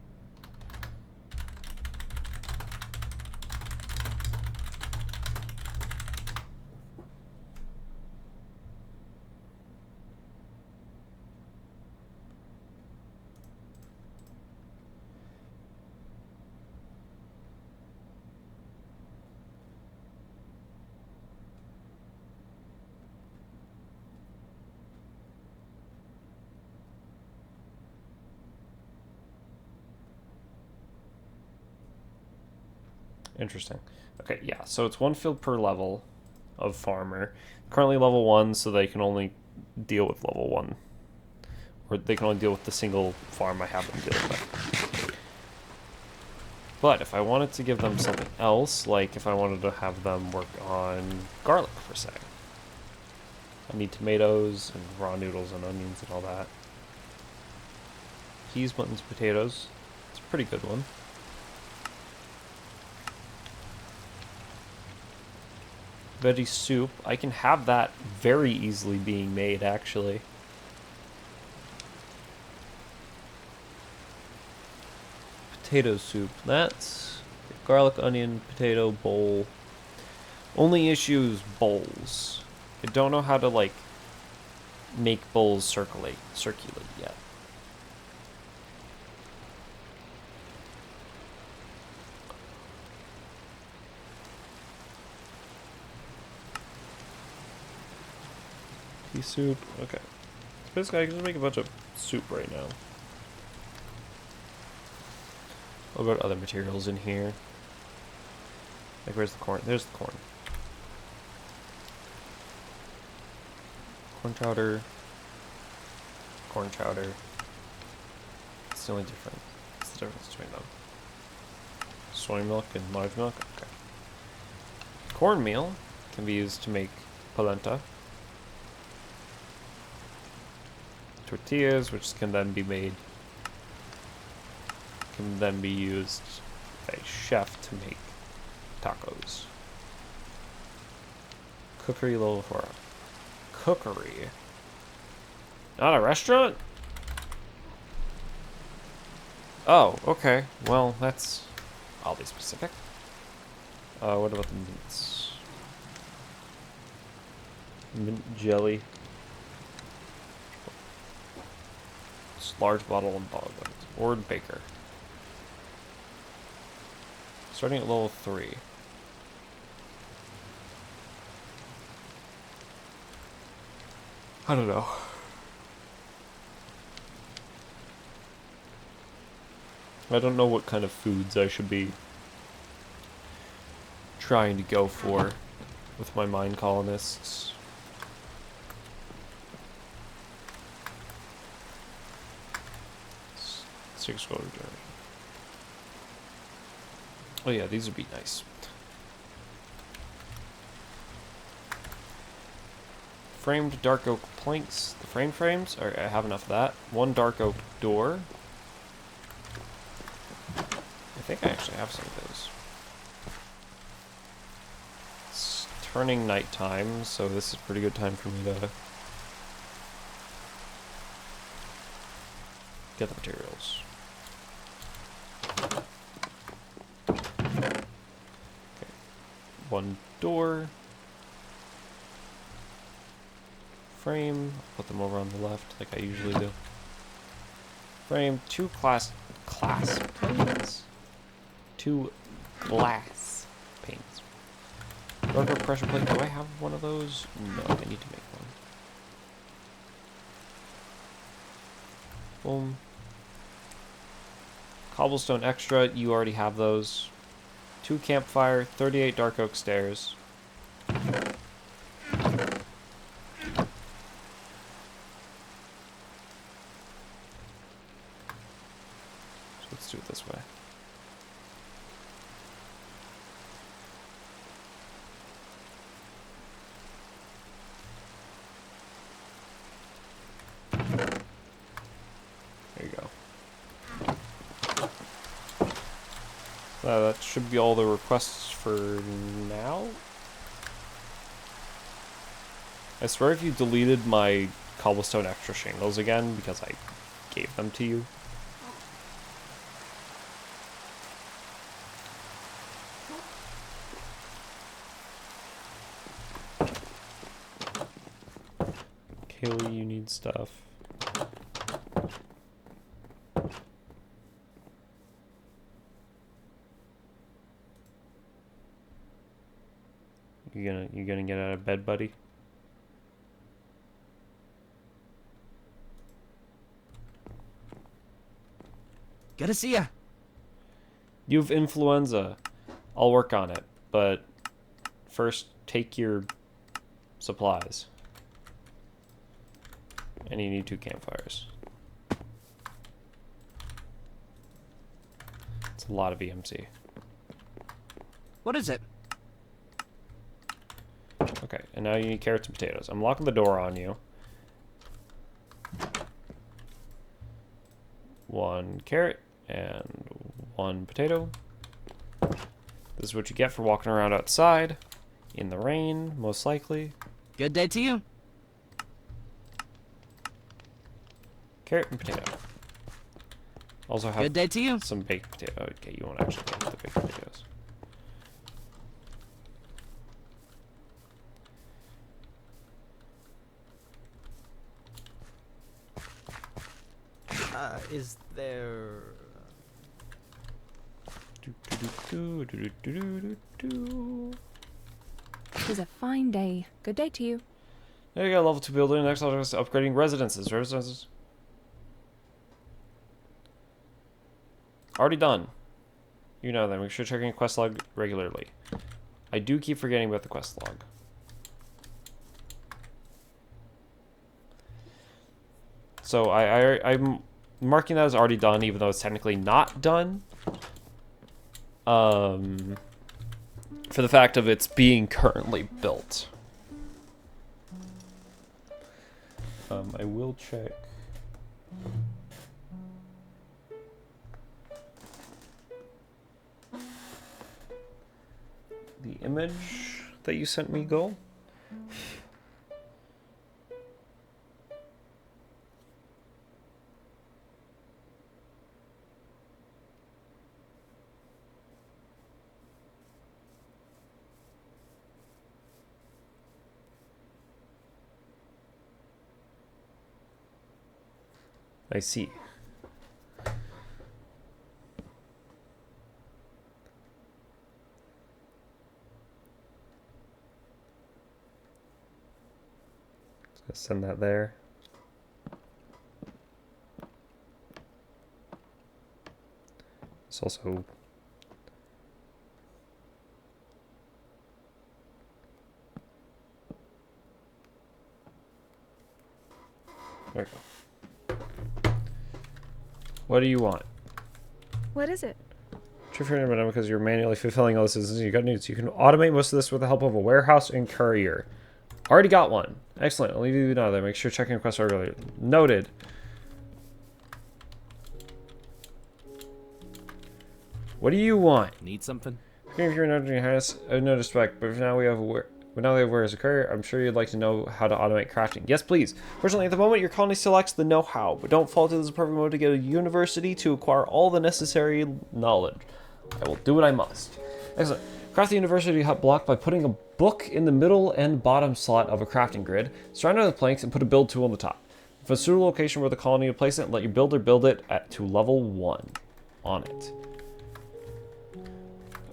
Interesting. Okay, yeah, so it's 1 field per level of farmer. Currently level 1, so they can only deal with level 1. Or they can only deal with the single farm I have them dealing with. But if I wanted to give them something else, like if I wanted to have them work on garlic, per se. I need tomatoes and raw noodles and onions and all that. Peas, buttons, potatoes. It's a pretty good one. Veggie soup. I can have that very easily being made, actually. Potato soup. That's garlic, onion, potato bowl. Only issue is bowls. I don't know how to, like, make bowls circulate yet. Pea soup. Okay. So basically, I can just make a bunch of soup right now. What about other materials in here? Like, where's the corn? There's the corn. Corn chowder. Corn chowder. It's the only difference. What's the difference between them? Soy milk and live milk? Okay. Cornmeal can be used to make polenta. Tortillas, which can then be used by a chef to make tacos. Cookery level 4. Cookery. Not a restaurant? Oh, okay. Well, that's oddly specific. What about the mints? Mint jelly. Large bottle and bottle blends. Or baker. Starting at level 3. I don't know. I don't know what kind of foods I should be trying to go for with my mine colonists. Scroll journey. Oh yeah, these would be nice. Framed dark oak planks. The frames? Alright, I have enough of that. 1 dark oak door. I think I actually have some of those. It's turning nighttime, so this is a pretty good time for me to get the materials. Okay. 1 door. Frame. I'll put them over on the left like I usually do. Frame. 2 class panes. 2 glass panes. Darker pressure plate. Do I have one of those? No, I need to make one. Boom. Cobblestone extra, you already have those. 2 campfire, 38 dark oak stairs. So let's do it this way. There you go. That should be all the requests for now. I swear if you deleted my cobblestone extra shingles again, because I gave them to you. Kaylee, you need stuff. You gonna get out of bed, buddy? Good to see ya. You've influenza. I'll work on it, but first take your supplies. And you need 2 campfires. It's a lot of EMC. What is it? Okay, and now you need carrots and potatoes. I'm locking the door on you. 1 carrot and 1 potato. This is what you get for walking around outside in the rain, most likely. Good day to you. Carrot and potato. Also have Good day to you. some baked potato. Okay, you won't actually get the baked potatoes. Is there... Tis a fine day. Good day to you. There you go, level 2 building. Next level is upgrading residences. Already done. You know that. Make sure checking quest log regularly. I do keep forgetting about the quest log. So I'm marking that as already done, even though it's technically not done. For the fact of it's being currently built. I will check. The image that you sent me, Go. I see. Just send that there. It's also there we go. What do you want? What is it? True for your minimum because you're manually fulfilling all this. You got news. You can automate most of this with the help of a warehouse and courier. Already got one. Excellent. I'll leave you another. Make sure checking requests regularly. Noted. What do you want? Need something? If you're not doing highest, no respect, but for now we have where as a courier, I'm sure you'd like to know how to automate crafting. Yes, please. Fortunately, at the moment, your colony still lacks the know-how, but don't fall to this perfect mode to get a university to acquire all the necessary knowledge. I will do what I must. Excellent. Craft the university hut block by putting a book in the middle and bottom slot of a crafting grid, surround it with planks, and put a build tool on the top. If a suitable location where the colony would place it, let your builder build it to level 1 on it.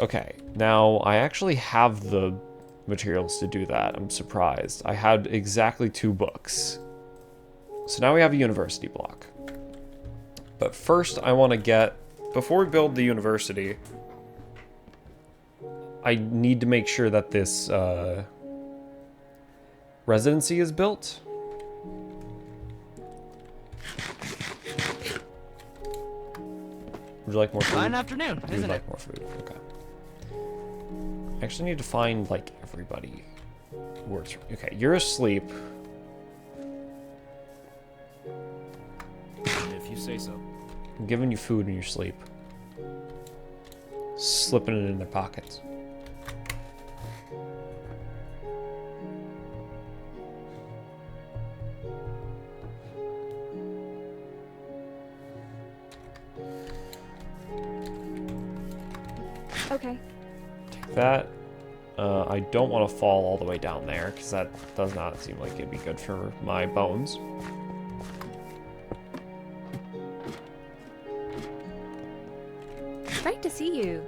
Okay, now I actually have the materials to do that. I'm surprised. I had exactly 2 books. So now we have a university block. But first I want to get, before we build the university, I need to make sure that this residency is built. Would you like more food? Fine afternoon, You'd isn't it? like more food, okay. I actually need to find, like, everybody who works for me. Okay, you're asleep. If you say so. I'm giving you food in your sleep. Slipping it in their pockets. Okay. Take that. I don't want to fall all the way down there, because that does not seem like it'd be good for my bones. Great to see you.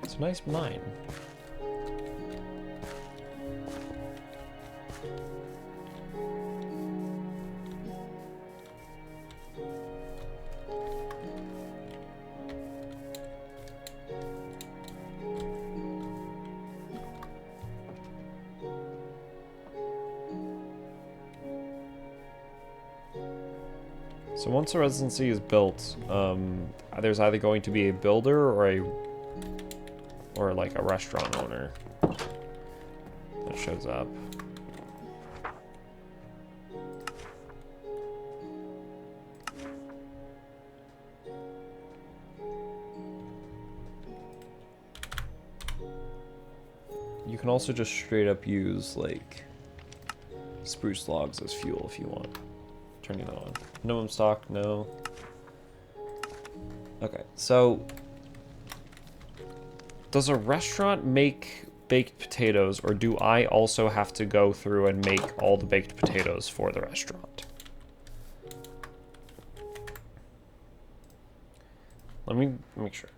It's a nice mine. So once a residency is built, there's either going to be a builder or like a restaurant owner that shows up. You can also just straight up use like spruce logs as fuel if you want. Turning that on. Minimum stock, no. Okay, so does a restaurant make baked potatoes, or do I also have to go through and make all the baked potatoes for the restaurant? Let me make sure.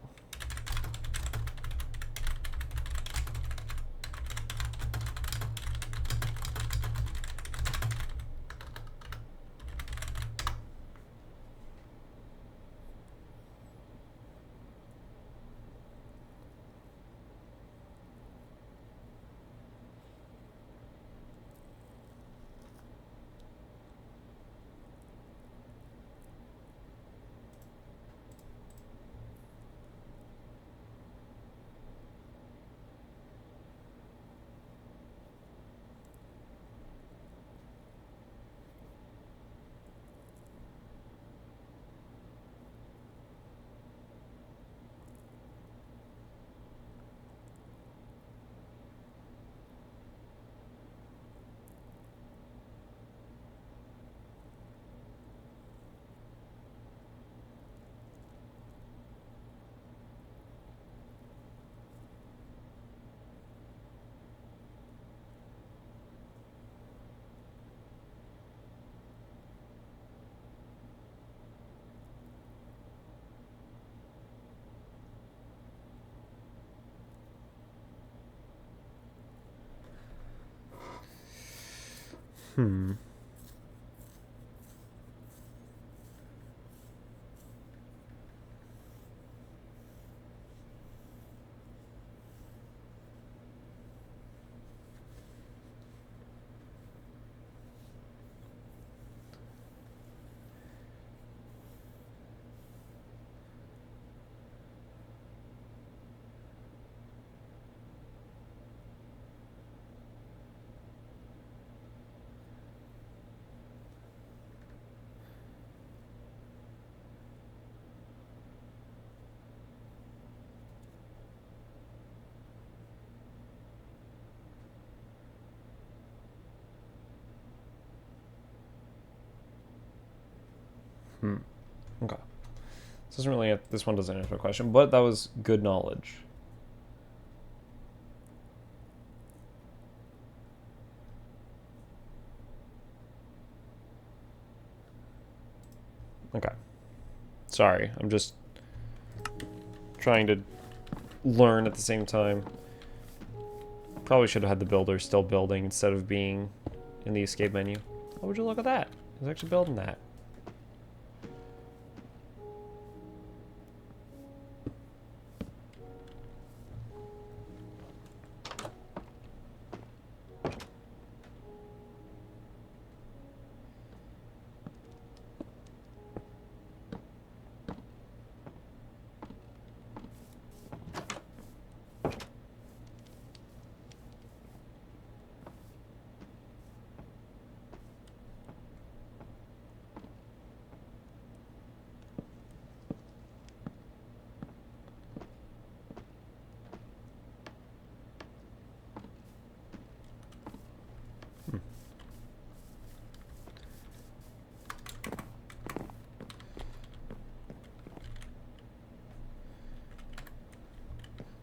Okay. This one doesn't answer the question, but that was good knowledge. Okay. Sorry, I'm just trying to learn at the same time. Probably should have had the builder still building instead of being in the escape menu. Oh, would you look at that? He's actually building that.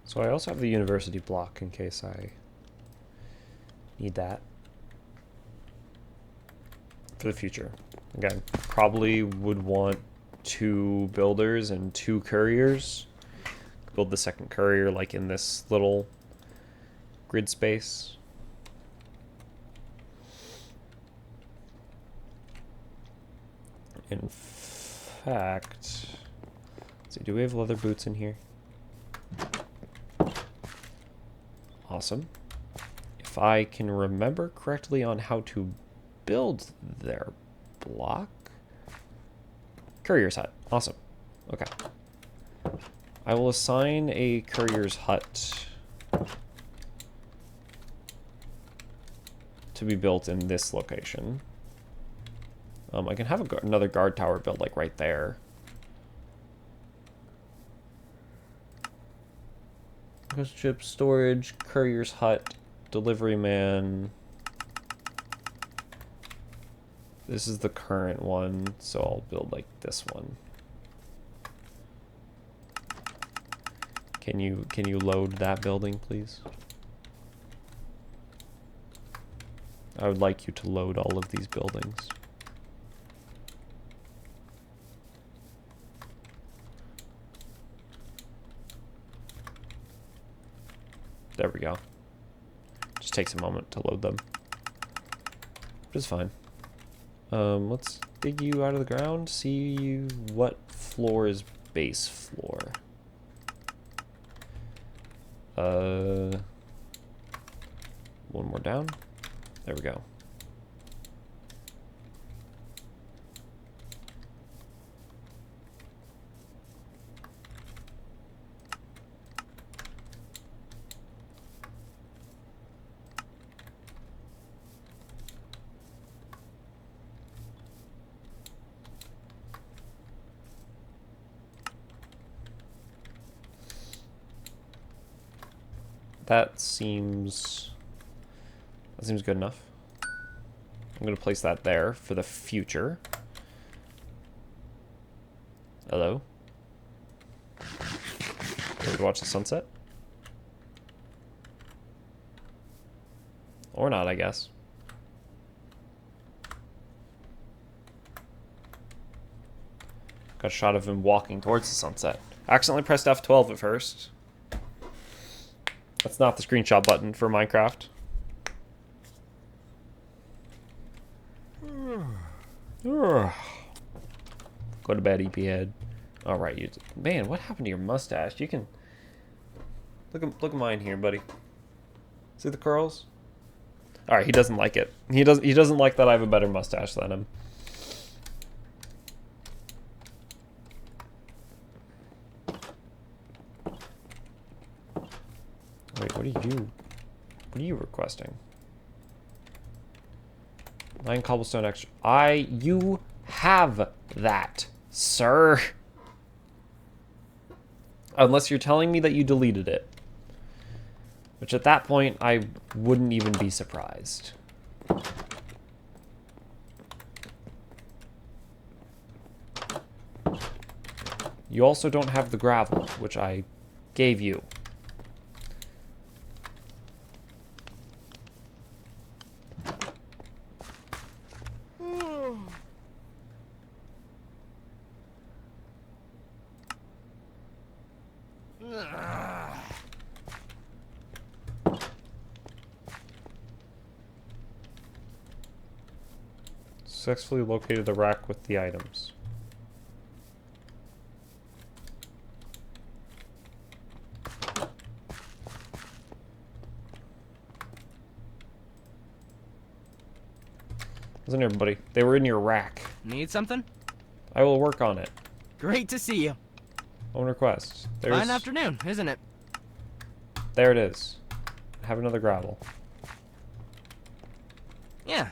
So I also have the university block in case I need that for the future. Again, probably would want 2 builders and 2 couriers. Build the second courier like in this little grid space. In fact, let's see, do we have leather boots in here? Awesome. If I can remember correctly on how to build their block, Courier's hut. Awesome. Okay. I will assign a courier's hut to be built in this location. I can have another guard tower built like right there. Ghost ship, storage, courier's hut, delivery man. This is the current one, so I'll build like this one. Can you load that building, please? I would like you to load all of these buildings. There we go. Just takes a moment to load them. Which is fine. Let's dig you out of the ground, see what floor is base floor. One more down. There we go. That seems good enough. I'm gonna place that there for the future. Hello? Ready to watch the sunset? Or not, I guess. Got a shot of him walking towards the sunset. Accidentally pressed F12 at first. That's not the screenshot button for Minecraft. Go to bed, EP head. All right, you. Man, what happened to your mustache? You can look at mine here, buddy. See the curls? All right, he doesn't like it. He doesn't like that I have a better mustache than him. Wait, what are you requesting? 9 cobblestone extra. You have that, sir. Unless you're telling me that you deleted it. Which at that point, I wouldn't even be surprised. You also don't have the gravel, which I gave you. Successfully located the rack with the items. Listen, everybody. They were in your rack. Need something? I will work on it. Great to see you. Own request. Fine afternoon, isn't it? There it is. Have another gravel. Yeah.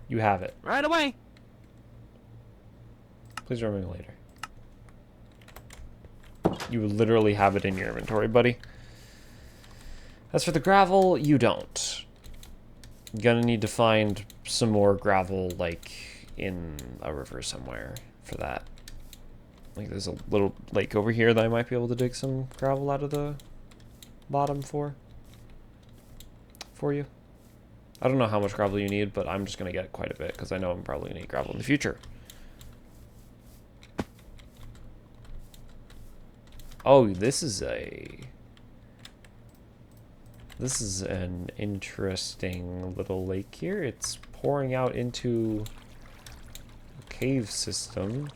You have it. Right away. Please remember me later. You literally have it in your inventory, buddy. As for the gravel, you don't. You're gonna need to find some more gravel, like, in a river somewhere for that. Like, there's a little lake over here that I might be able to dig some gravel out of the bottom for you. I don't know how much gravel you need, but I'm just gonna get quite a bit, because I know I'm probably gonna need gravel in the future. Oh, this is an interesting little lake here. It's pouring out into a cave system,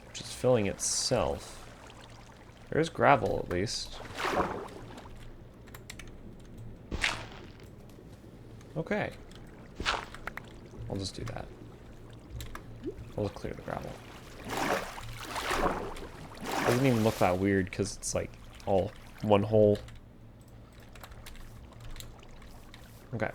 which is filling itself. There's gravel, at least. Okay. I'll just do that. We'll clear the gravel. Doesn't even look that weird because it's like all one hole. Okay.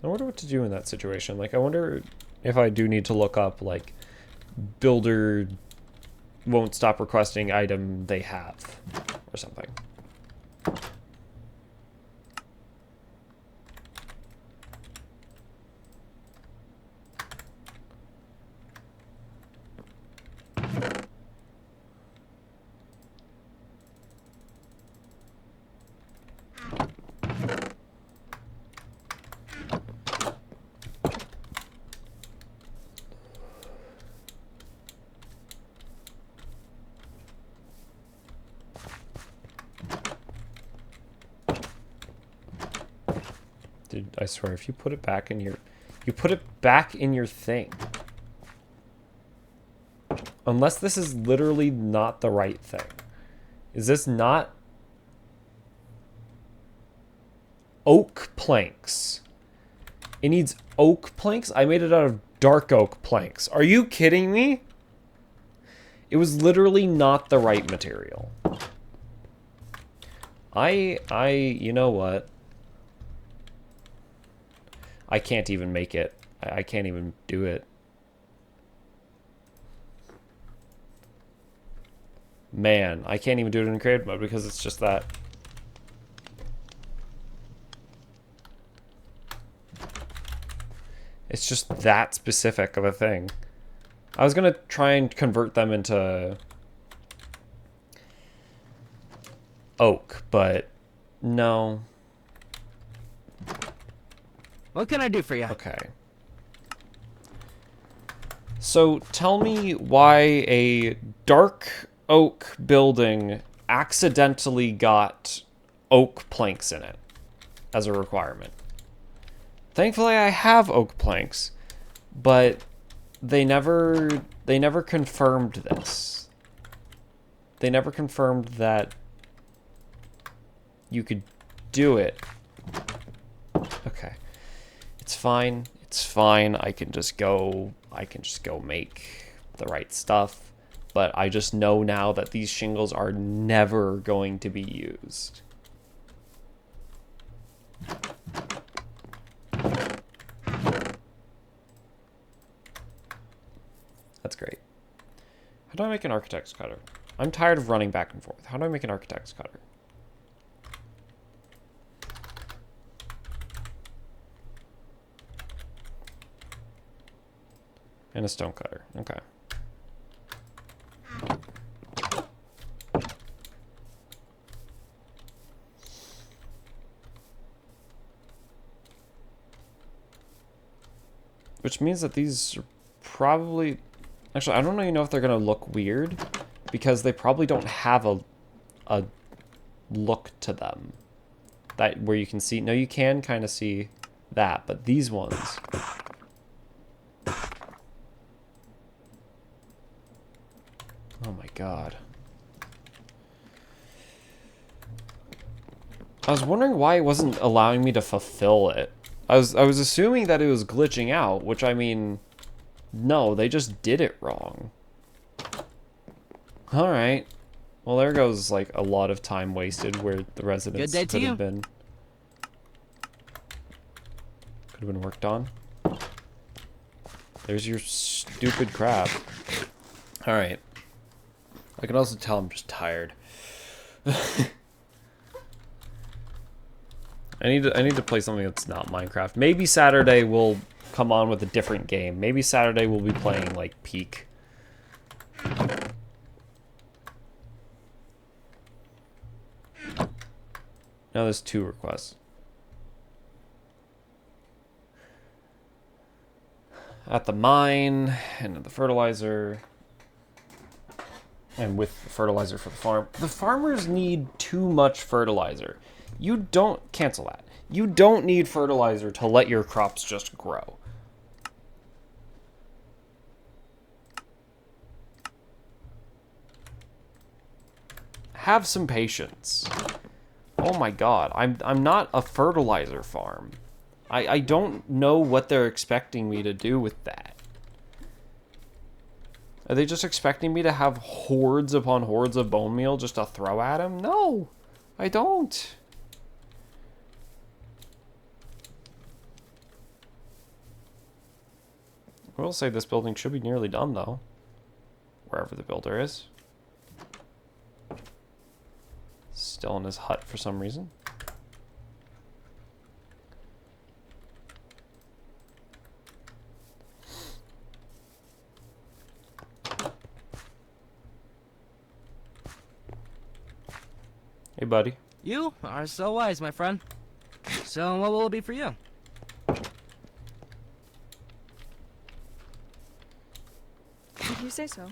I wonder what to do in that situation. Like, I wonder if I do need to look up, like, builder won't stop requesting item they have or something. Dude, I swear, if you put it back in your... You put it back in your thing. Unless this is literally not the right thing. Is this not... Oak planks? It needs oak planks? I made it out of dark oak planks. Are you kidding me? It was literally not the right material. You know what? I can't even make it. I can't even do it. Man, I can't even do it in creative mode because it's just that. It's just that specific of a thing. I was gonna try and convert them into oak, but no. What can I do for you? Okay. So tell me why a dark oak building accidentally got oak planks in it as a requirement. Thankfully I have oak planks, but they never confirmed this. They never confirmed that you could do it. Okay. It's fine. It's fine. I can just go make the right stuff. But I just know now that these shingles are never going to be used. That's great. How do I make an architect's cutter? I'm tired of running back and forth. How do I make an architect's cutter? And a stone cutter. Okay. Which means that these are probably... Actually, I don't even know if they're going to look weird, because they probably don't have a look to them. That where you can see... No, you can kind of see that, but these ones... Oh my god. I was wondering why it wasn't allowing me to fulfill it. I was assuming that it was glitching out, which I mean, no, they just did it wrong. Alright. Well, there goes like a lot of time wasted where the residents could have been worked on. There's your stupid crab. Alright. I can also tell I'm just tired. I need to play something that's not Minecraft. Maybe Saturday we'll come on with a different game. Maybe Saturday we'll be playing like Peak. Now there's 2 requests. At the mine and at the fertilizer. And with the fertilizer for the farm. The farmers need too much fertilizer. You don't cancel that. You don't need fertilizer to let your crops just grow. Have some patience. Oh my god, I'm not a fertilizer farm. I don't know what they're expecting me to do with that. Are they just expecting me to have hordes upon hordes of bone meal just to throw at them? No, I don't. I will say this building should be nearly done, though. Wherever the builder is. Still in his hut for some reason. Hey, buddy. You are so wise, my friend. So what will it be for you? Did you say so?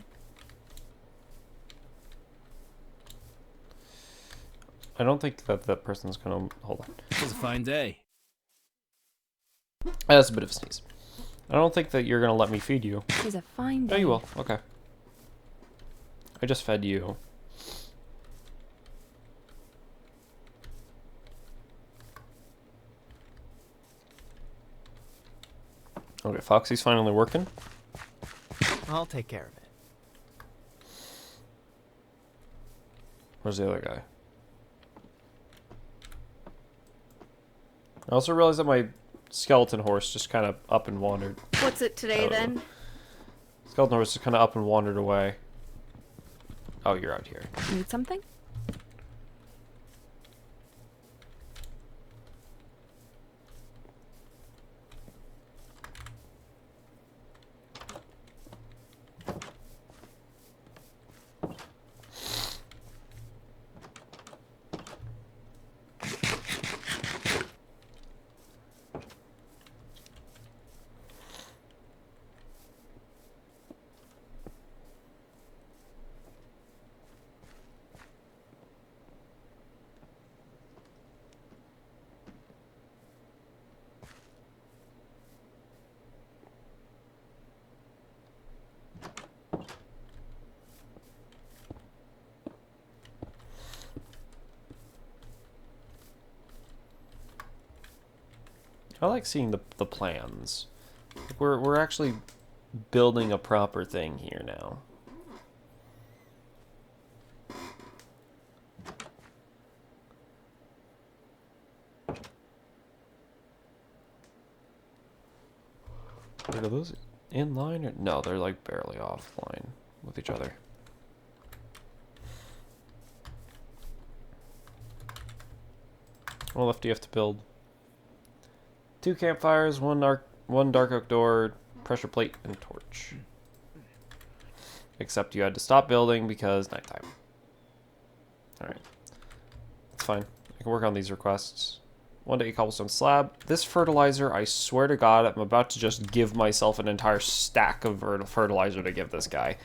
I don't think that that person's gonna... Hold on. It was a fine day. That's a bit of a sneeze. I don't think that you're gonna let me feed you. It was a fine day. Oh, you will. Okay. I just fed you. Okay, Foxy's finally working. I'll take care of it. Where's the other guy? I also realized that my skeleton horse just kind of up and wandered. What's it today then? Skeleton horse just kind of up and wandered away. Oh, you're out here. Need something? I like seeing the plans. We're actually building a proper thing here now. Wait, are those in line or no? They're like barely offline with each other. What left do you have to build? 2 campfires, one dark oak door, pressure plate, and torch. Except you had to stop building because nighttime. Alright. That's fine. I can work on these requests. 1 to 8 cobblestone slab. This fertilizer, I swear to God, I'm about to just give myself an entire stack of fertilizer to give this guy.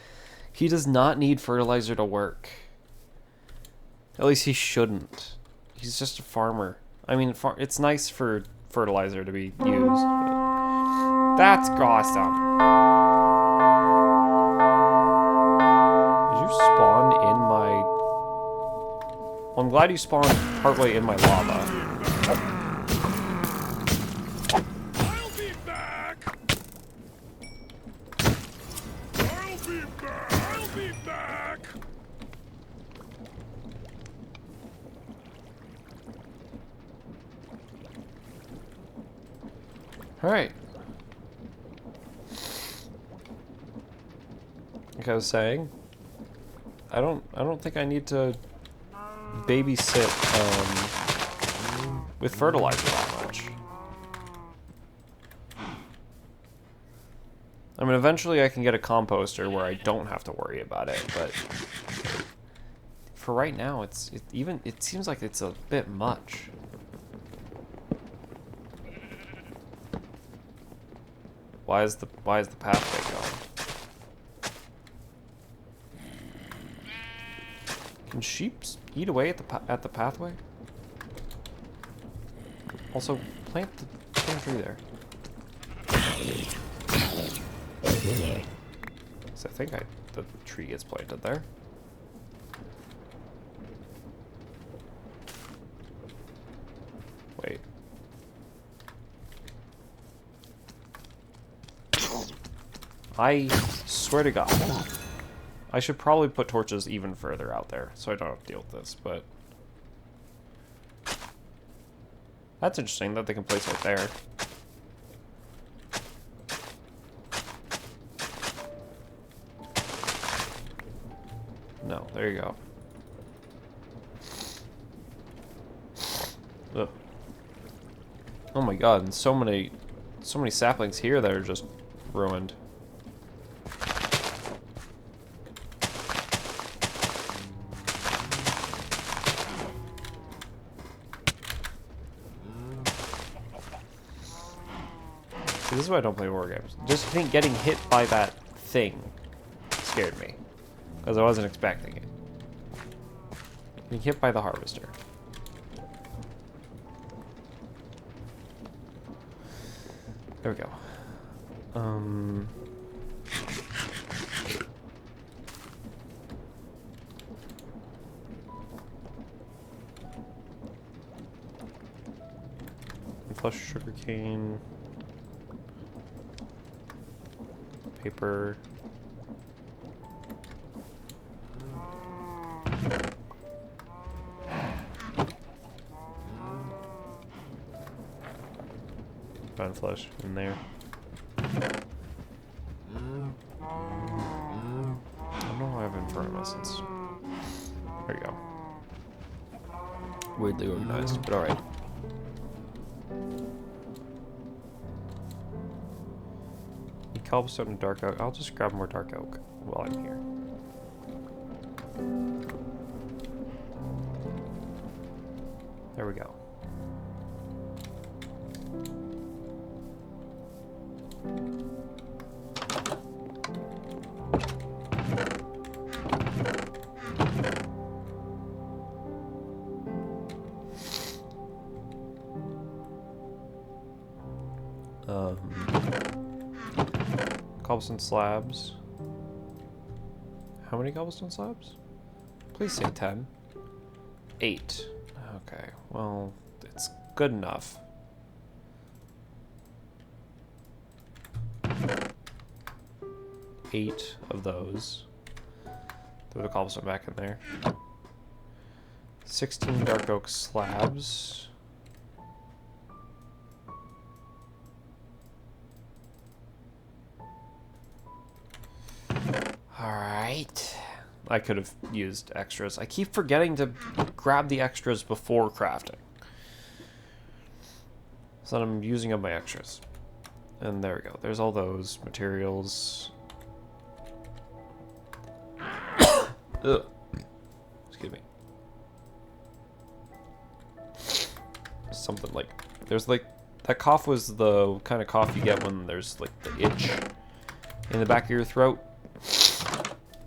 He does not need fertilizer to work. At least he shouldn't. He's just a farmer. I mean, it's nice for fertilizer to be used, but that's awesome. Did you spawn in my... Well, I'm glad you spawned partway in my lava. I'll be back. I'll be back. I'll be back. All right. Like I was saying, I don't think I need to babysit with fertilizer that much. I mean, eventually I can get a composter where I don't have to worry about it, but for right now, it seems like it's a bit much. Why is the pathway going? Can sheep eat away at the pathway? Also, plant the damn tree there. So I think the tree gets planted there. Wait. I swear to God. I should probably put torches even further out there so I don't have to deal with this, but... That's interesting that they can place right there. No, there you go. Ugh. Oh my God, and so many saplings here that are just ruined. See, this is why I don't play war games. Just getting hit by that thing scared me. Because I wasn't expecting it. Getting hit by the harvester. There we go. Plus sugarcane. Paper. Fine flesh in there. I don't know why I have Inferno Essence. There you go. Weirdly organized, but alright. Cobblestone and dark oak. I'll just grab more dark oak while I'm here. There we go. Cobblestone slabs. How many cobblestone slabs? Please say 10. 8. Okay, well, it's good enough. Eight of those. Throw the cobblestone back in there. 16 dark oak slabs. Alright. I could have used extras. I keep forgetting to grab the extras before crafting. So I'm using up my extras. And there we go. There's all those materials. Ugh. Excuse me. Something like... There's like... That cough was the kind of cough you get when there's like the itch in the back of your throat.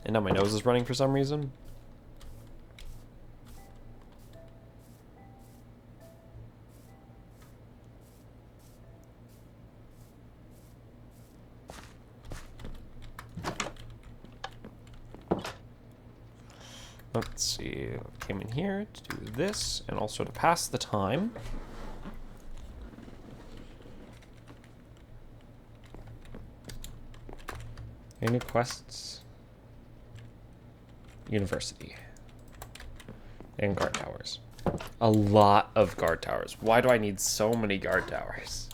And now my nose is running for some reason. Let's see, I came in here to do this and also to pass the time. Any quests? University. And guard towers. A lot of guard towers. Why do I need so many guard towers?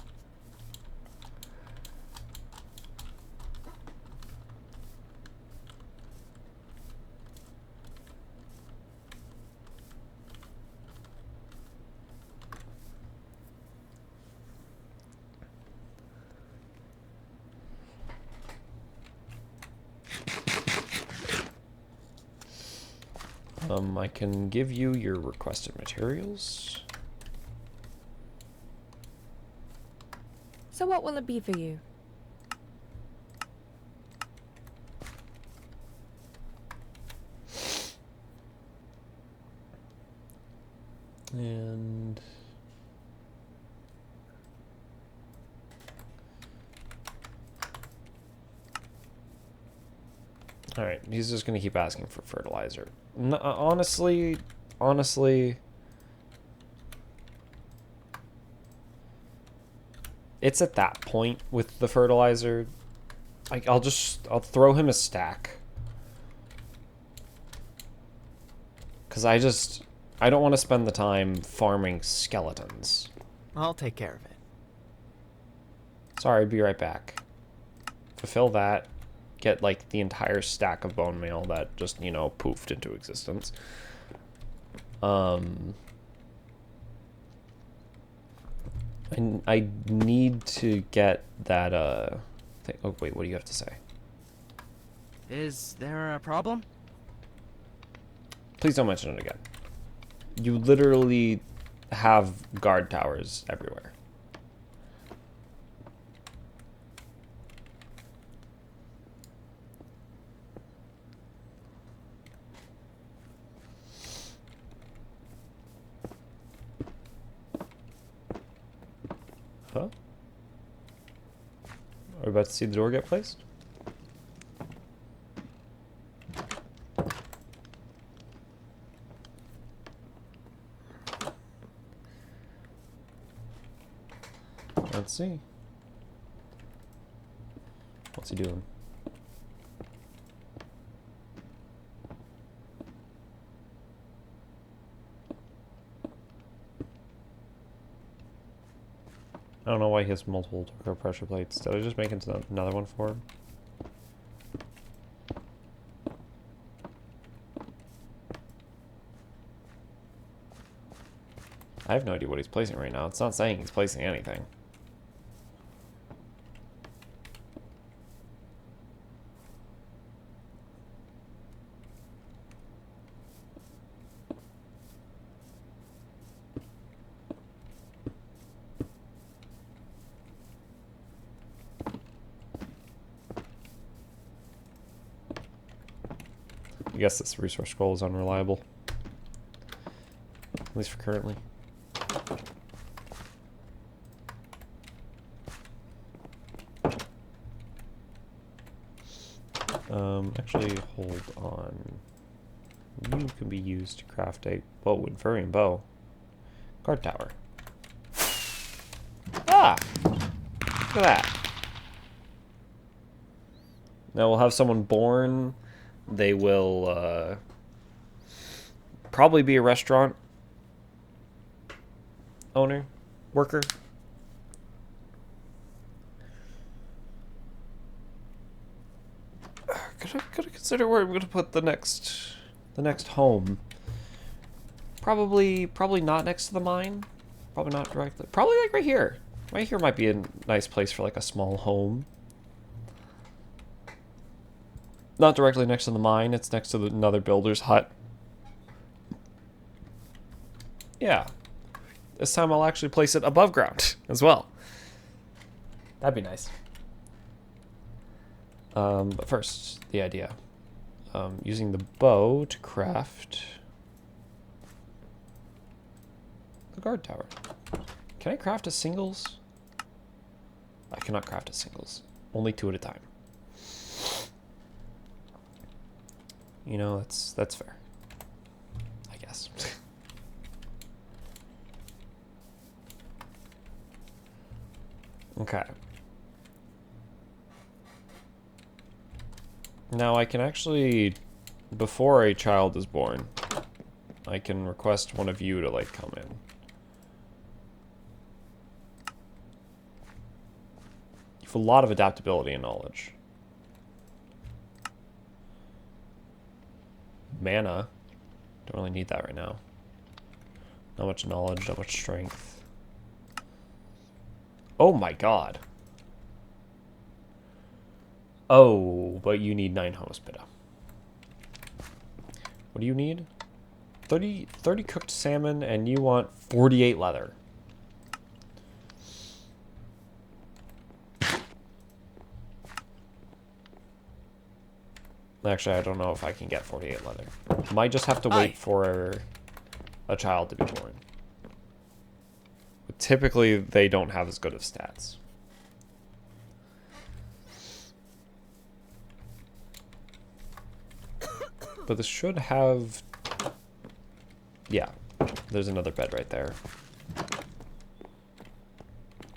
I can give you your requested materials. So what will it be for you? And Alright, he's just gonna keep asking for fertilizer. Honestly, it's at that point with the fertilizer. I'll throw him a stack. Because I don't want to spend the time farming skeletons. I'll take care of it. Sorry, be right back. Fulfill that. Get, like, the entire stack of bone meal that just, you know, poofed into existence. I need to get that, thing. Oh, wait, what do you have to say? Is there a problem? Please don't mention it again. You literally have guard towers everywhere. Huh? Are we about to see the door get placed? Let's see. What's he doing? I don't know why he has multiple turbo pressure plates. Did I just make another one for him? I have no idea what he's placing right now. It's not saying he's placing anything. I guess this resource scroll is unreliable. At least for currently. Actually, hold on. You can be used to craft a bow and furry and bow. Guard tower. Ah! Look at that. Now we'll have someone born. They will probably be a restaurant owner, worker. Gotta consider where I'm gonna put the next home. Probably not next to the mine. Probably not directly. Probably like right here. Right here might be a nice place for like a small home. Not directly next to the mine. It's next to another builder's hut. Yeah. This time I'll actually place it above ground as well. That'd be nice. But first, the idea. Using the bow to craft the guard tower. Can I craft a singles? I cannot craft a singles. Only 2 at a time. You know, that's fair. I guess. Okay. Now I can actually, before a child is born, I can request one of you to like come in. You have a lot of adaptability and knowledge. Mana. Don't really need that right now. Not much knowledge, not much strength. Oh my god. Oh, but you need 9 hospita. What do you need? 30 cooked salmon, and you want 48 leather. Actually, I don't know if I can get 48 leather. Might just have to wait for a child to be born. But typically, they don't have as good of stats. But this should have... Yeah, there's another bed right there.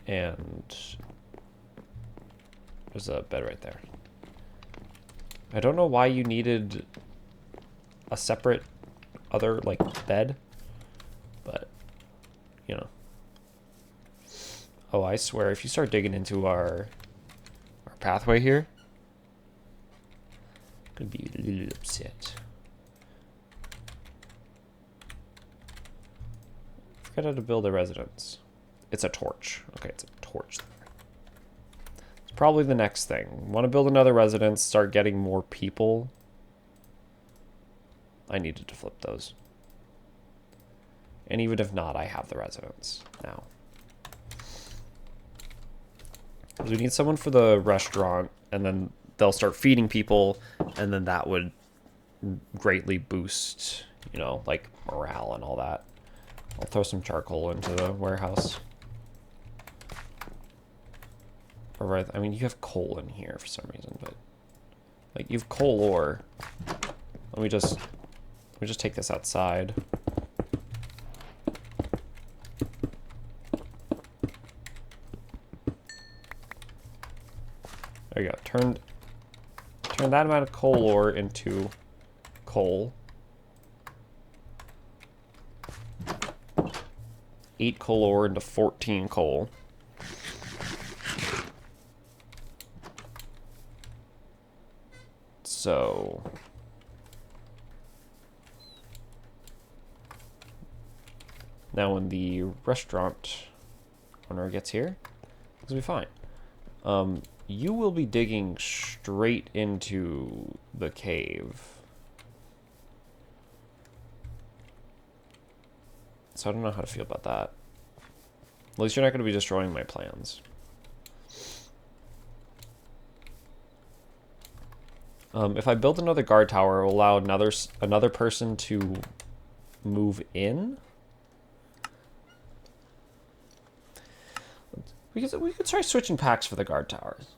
And there's a bed right there. I don't know why you needed a separate other, like, bed. But, you know. Oh, I swear, if you start digging into our pathway here, I'm gonna be a little upset. Forget how to build a residence. It's a torch. Okay, it's a torch there. It's probably the next thing. Want to build another residence, start getting more people. I needed to flip those. And even if not, I have the residence now. We need someone for the restaurant, and then they'll start feeding people, and then that would greatly boost, you know, like morale and all that. I'll throw some charcoal into the warehouse. Or right, I mean, you have coal in here for some reason, but like you have coal ore. Let me just take this outside. There you go. Turn that amount of coal ore into coal. 8 coal ore into 14 coal. So now when the restaurant owner gets here, it's gonna be fine. You will be digging straight into the cave. So I don't know how to feel about that. At least you're not going to be destroying my plans. If I build another guard tower, it will allow another person to move in. We could try switching packs for the guard towers.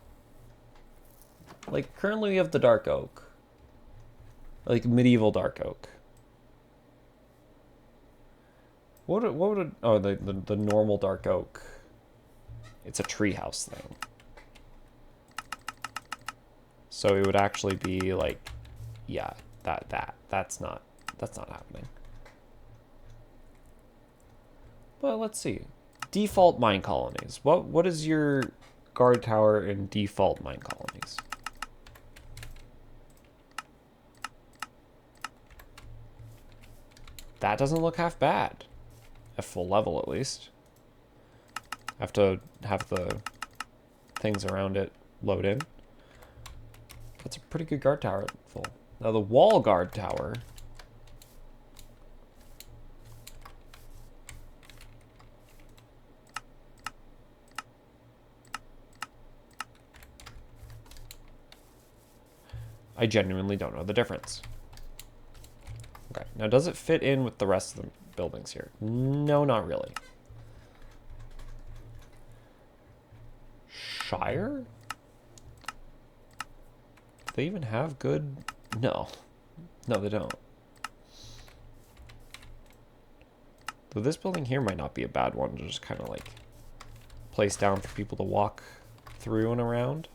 Like, currently we have the dark oak. Like, medieval dark oak. What would oh, the normal dark oak. It's a treehouse thing. So it would actually be like, yeah, that's not happening. But let's see. Default mine colonies. What is your guard tower in default mine colonies? That doesn't look half bad. At full level, at least. I have to have the things around it load in. That's a pretty good guard tower at full. Now the wall guard tower. I genuinely don't know the difference. Okay, now does it fit in with the rest of the buildings here? No, not really. Shire? Do they even have good... No. No, they don't. Though this building here might not be a bad one to just kind of like place down for people to walk through and around.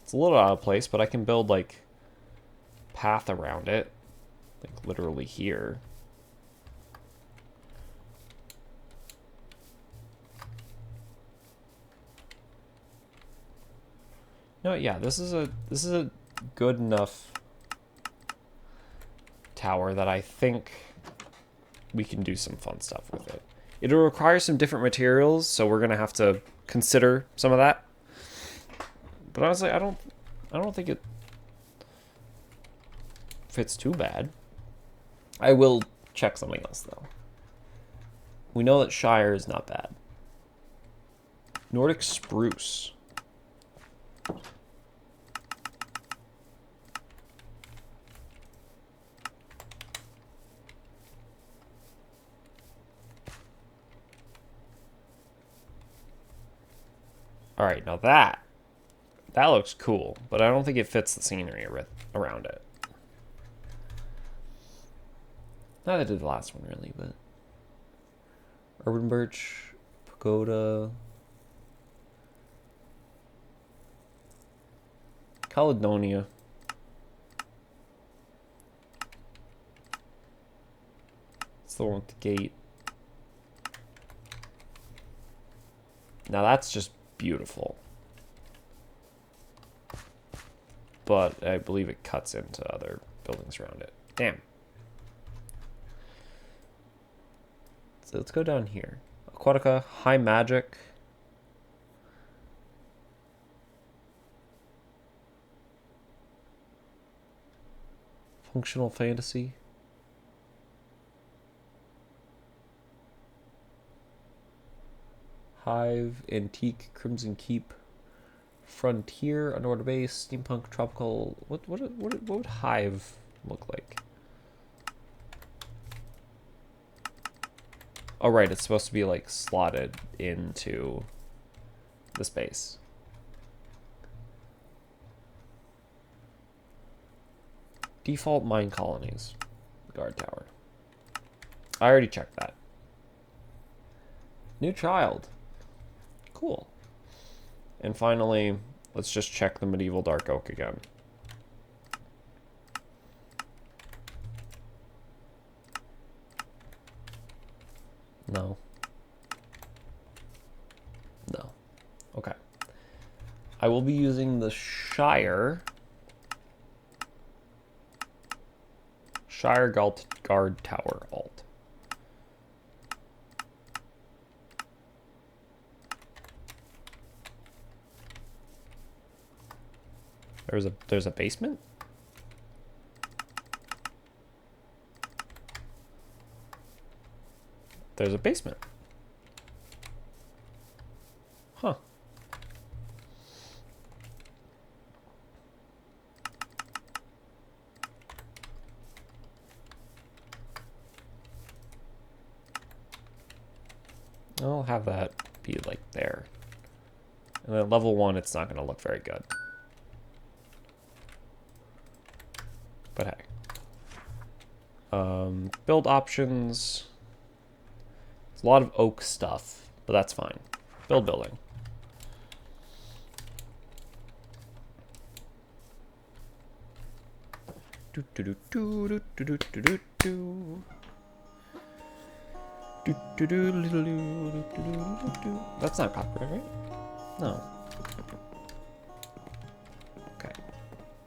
It's a little out of place, but I can build like path around it. Like literally here. No, yeah, this is a good enough tower that I think we can do some fun stuff with it. It'll require some different materials, so we're gonna have to consider some of that. But honestly, I don't think it fits too bad. I will check something else though. We know that Shire is not bad. Nordic spruce. All right, now that That looks cool, but I don't think it fits the scenery around it. Not that it did the last one, really, but... Urban Birch, Pagoda... Caledonia. It's the one with the gate. Now that's just beautiful. But I believe it cuts into other buildings around it. Damn. So let's go down here. Aquatica, High Magic. Functional Fantasy. Hive, Antique, Crimson Keep, Frontier, Underwater Base, Steampunk, Tropical. What would Hive look like? Oh right, it's supposed to be like slotted into the space. Default mine colonies, guard tower. I already checked that. New child. Cool. And finally, let's just check the medieval dark oak again. No. No. Okay. I will be using the Shire Guard Tower alt. There's a basement? There's a basement. Huh. I'll have that be like there. And then level 1, it's not going to look very good. But hey. Build options. It's a lot of oak stuff, but that's fine. Build building. That's not copyright, right? No. Okay.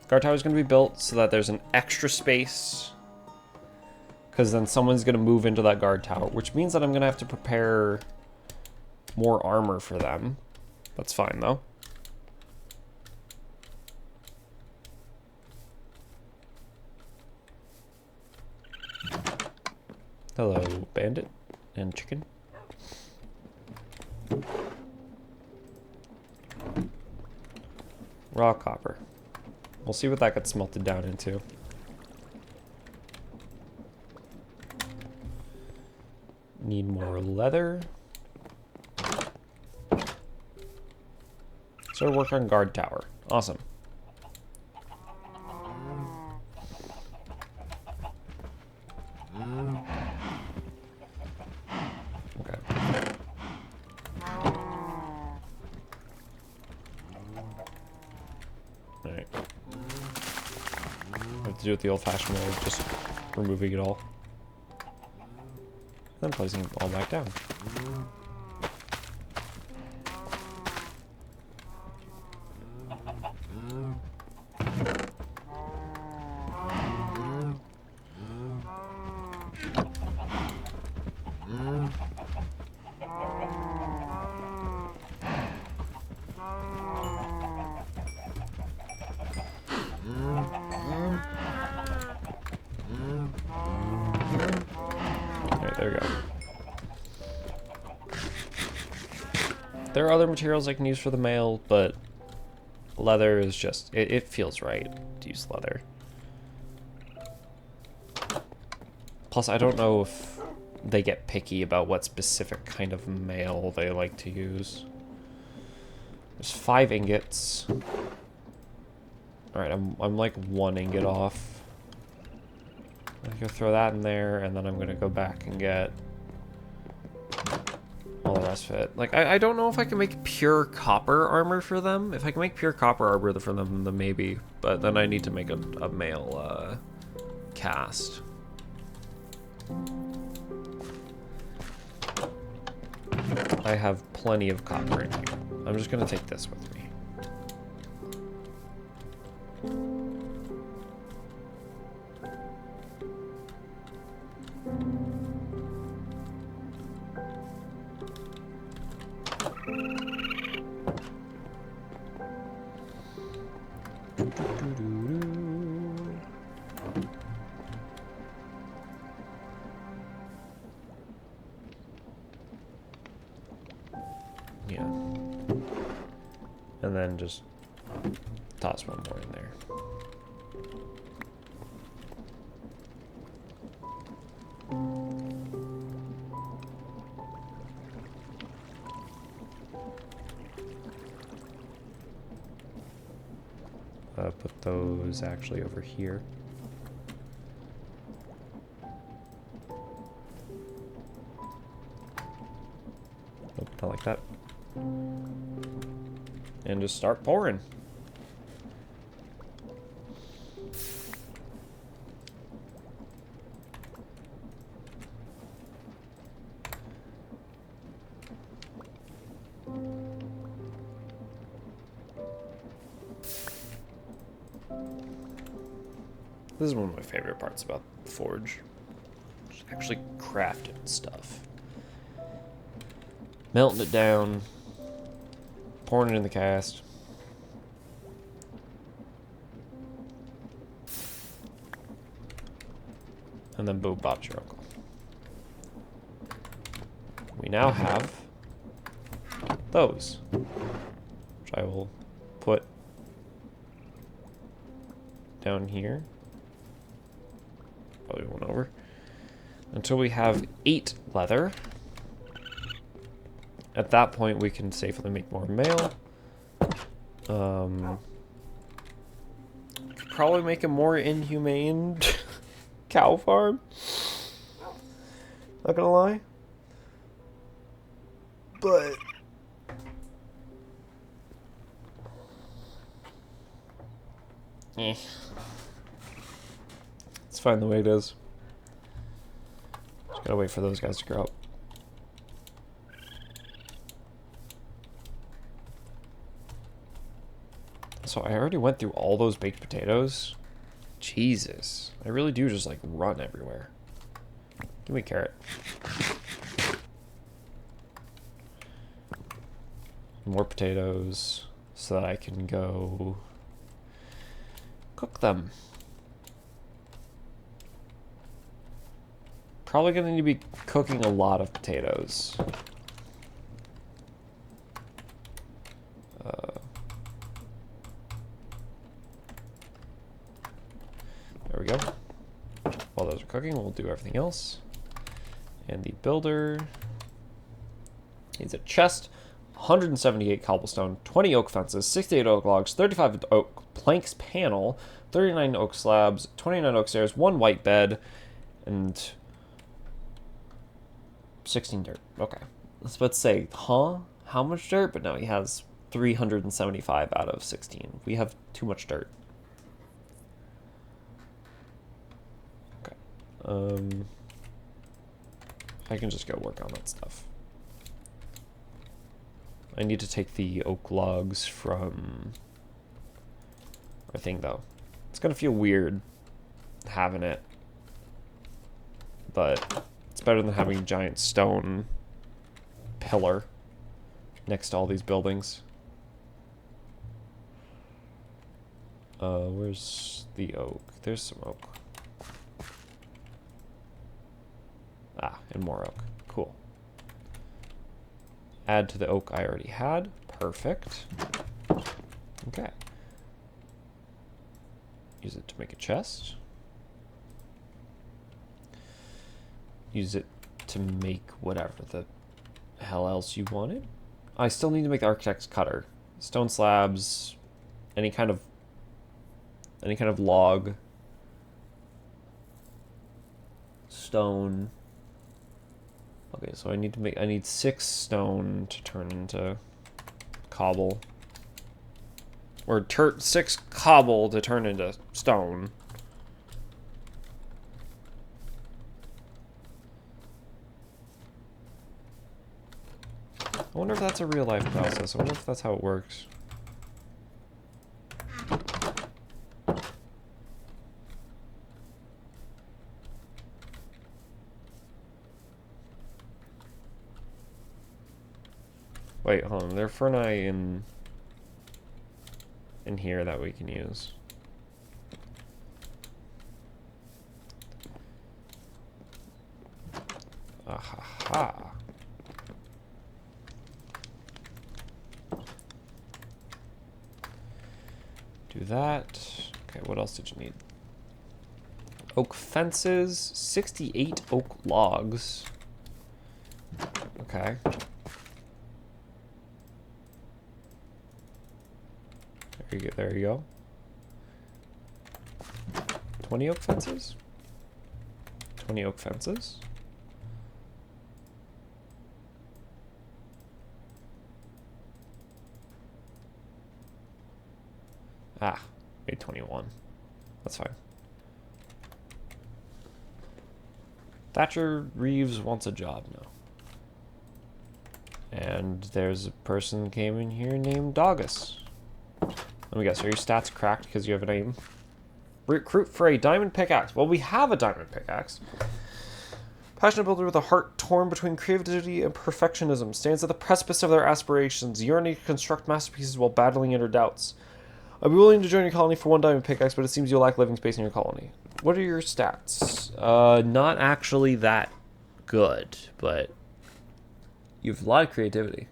Guard tower is going to be built so that there's an extra space, because then someone's going to move into that guard tower, which means that I'm going to have to prepare more armor for them. That's fine, though. Hello, bandit and chicken. Raw copper. We'll see what that gets smelted down into. Need more leather. So work on guard tower. Awesome. Okay. Alright. Have to do it the old-fashioned way of just removing it all. Then placing it all back down. There we go. There are other materials I can use for the mail, but leather is just, it feels right to use leather. Plus, I don't know if they get picky about what specific kind of mail they like to use. There's 5 ingots. Alright, I'm like 1 ingot off. I'm gonna go throw that in there, and then I'm gonna go back and get all the rest of it. Like, I don't know if I can make pure copper armor for them. If I can make pure copper armor for them, then maybe. But then I need to make a male cast. I have plenty of copper in here. I'm just gonna take this with me. Yeah. And then just toss one more in there. Put those actually over here. Nope, not like that. And just start pouring. This is one of my favorite parts about the Forge. Just actually crafting stuff. Melting it down. Pouring it in the cast. And then boom, bought your uncle. We now have those, which I will put down here. Probably one over. Until we have 8 leather. At that point, we can safely make more mail. Could probably make a more inhumane cow farm. Not gonna lie. But it's fine the way it is. Just gotta wait for those guys to grow up. So I already went through all those baked potatoes. Jesus. I really do just like run everywhere. Give me a carrot. More potatoes so that I can go cook them. Probably gonna need to be cooking a lot of potatoes. There we go. While those are cooking, we'll do everything else. And the builder needs a chest, 178 cobblestone, 20 oak fences, 68 oak logs, 35 oak planks panel, 39 oak slabs, 29 oak stairs, 1 white bed, and 16 dirt. Okay. Let's say, huh? How much dirt? But no, he has 375 out of 16. We have too much dirt. Okay. I can just go work on that stuff. I need to take the oak logs from our thing, though. It's gonna feel weird having it, but it's better than having a giant stone pillar next to all these buildings. Where's the oak? There's some oak. Ah, and more oak. Cool. Add to the oak I already had. Perfect. Okay. Use it to make a chest. Use it to make whatever the hell else you wanted. I still need to make the architect's cutter. Stone slabs, any kind of log, stone. Okay, so I need 6 stone to turn into cobble. Or 6 cobble to turn into stone. I wonder if that's a real life process. I wonder if that's how it works. Wait, hold on. There are ferni in here that we can use. Ahaha. Do that. Okay, what else did you need? Oak fences, 68 oak logs. Okay. There you go. 20 oak fences? 20 oak fences? Ah, made 21. That's fine. Thatcher Reeves wants a job now. And there's a person came in here named Doggus. Let me guess, are your stats cracked because you have a name? Recruit for a diamond pickaxe. Well, we have a diamond pickaxe. Passionate builder with a heart torn between creativity and perfectionism. Stands at the precipice of their aspirations. Yearning to construct masterpieces while battling inner doubts. I'd be willing to join your colony for 1 diamond pickaxe, but it seems you lack living space in your colony. What are your stats? Not actually that good, but you have a lot of creativity.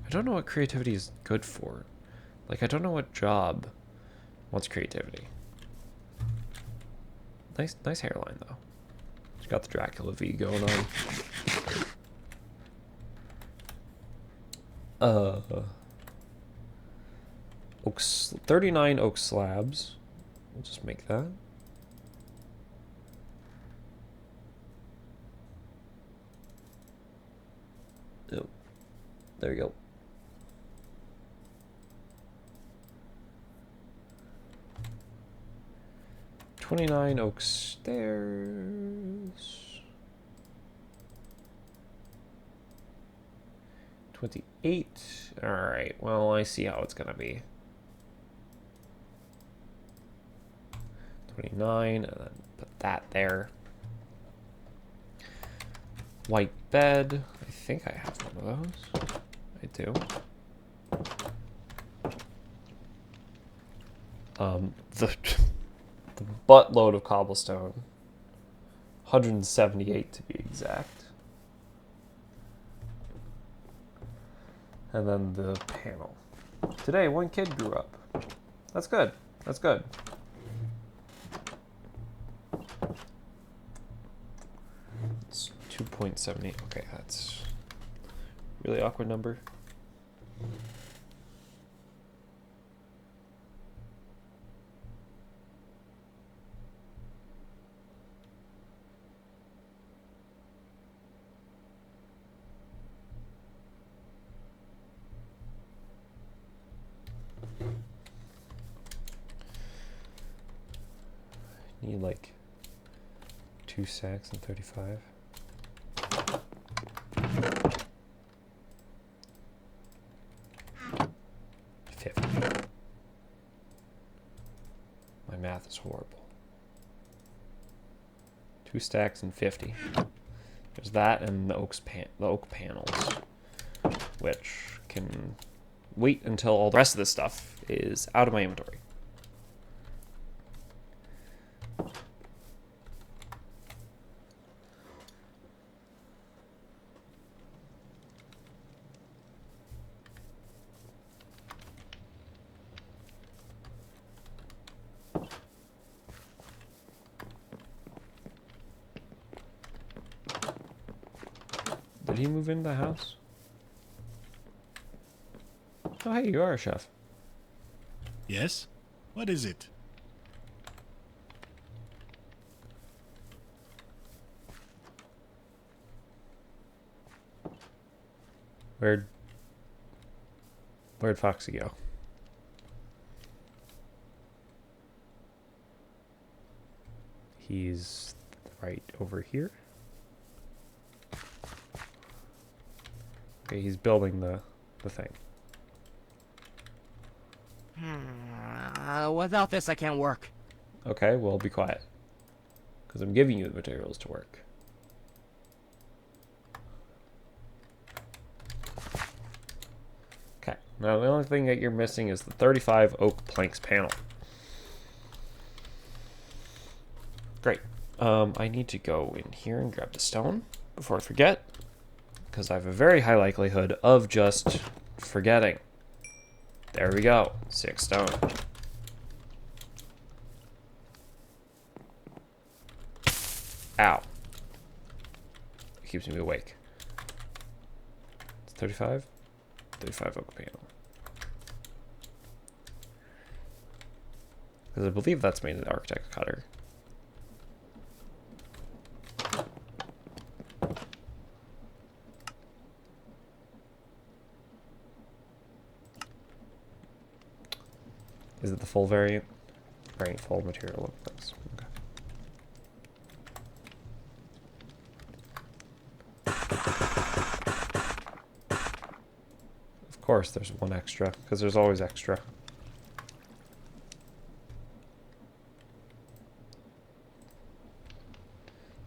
I don't know what creativity is good for. Like, I don't know what job wants creativity. Nice hairline, though. She's got the Dracula V going on. Oaks, 39 oak slabs. We'll just make that. Oh, there you go. $29 oak stairs. 28. All right. Well, I see how it's gonna be. 29, and then put that there. White bed. I think I have one of those. I do. The buttload of cobblestone. 178 to be exact. And then the panel. Today, 1 kid grew up. That's good. That's good. It's 2.78. Okay, that's a really awkward number. Need like 2 sacks and 35. My math is horrible. 2 stacks and 50. There's that and the oak panels, which can wait until all the rest of this stuff is out of my inventory. Did he move in the house? Oh, hey, you are a chef. Yes? What is it? Where'd Foxy go? He's right over here. Okay, he's building the thing. Without this, I can't work. Okay, well, be quiet. Because I'm giving you the materials to work. Okay, now the only thing that you're missing is the 35 oak planks panel. Great. I need to go in here and grab the stone before I forget. Because I have a very high likelihood of just forgetting. There we go. 6 stone. Ow. It keeps me awake. It's 35? 35 oak panel. Because I believe that's made in the architect's cutter. Is it the full variant? Variant full material of this. Okay. Of course there's one extra, because there's always extra.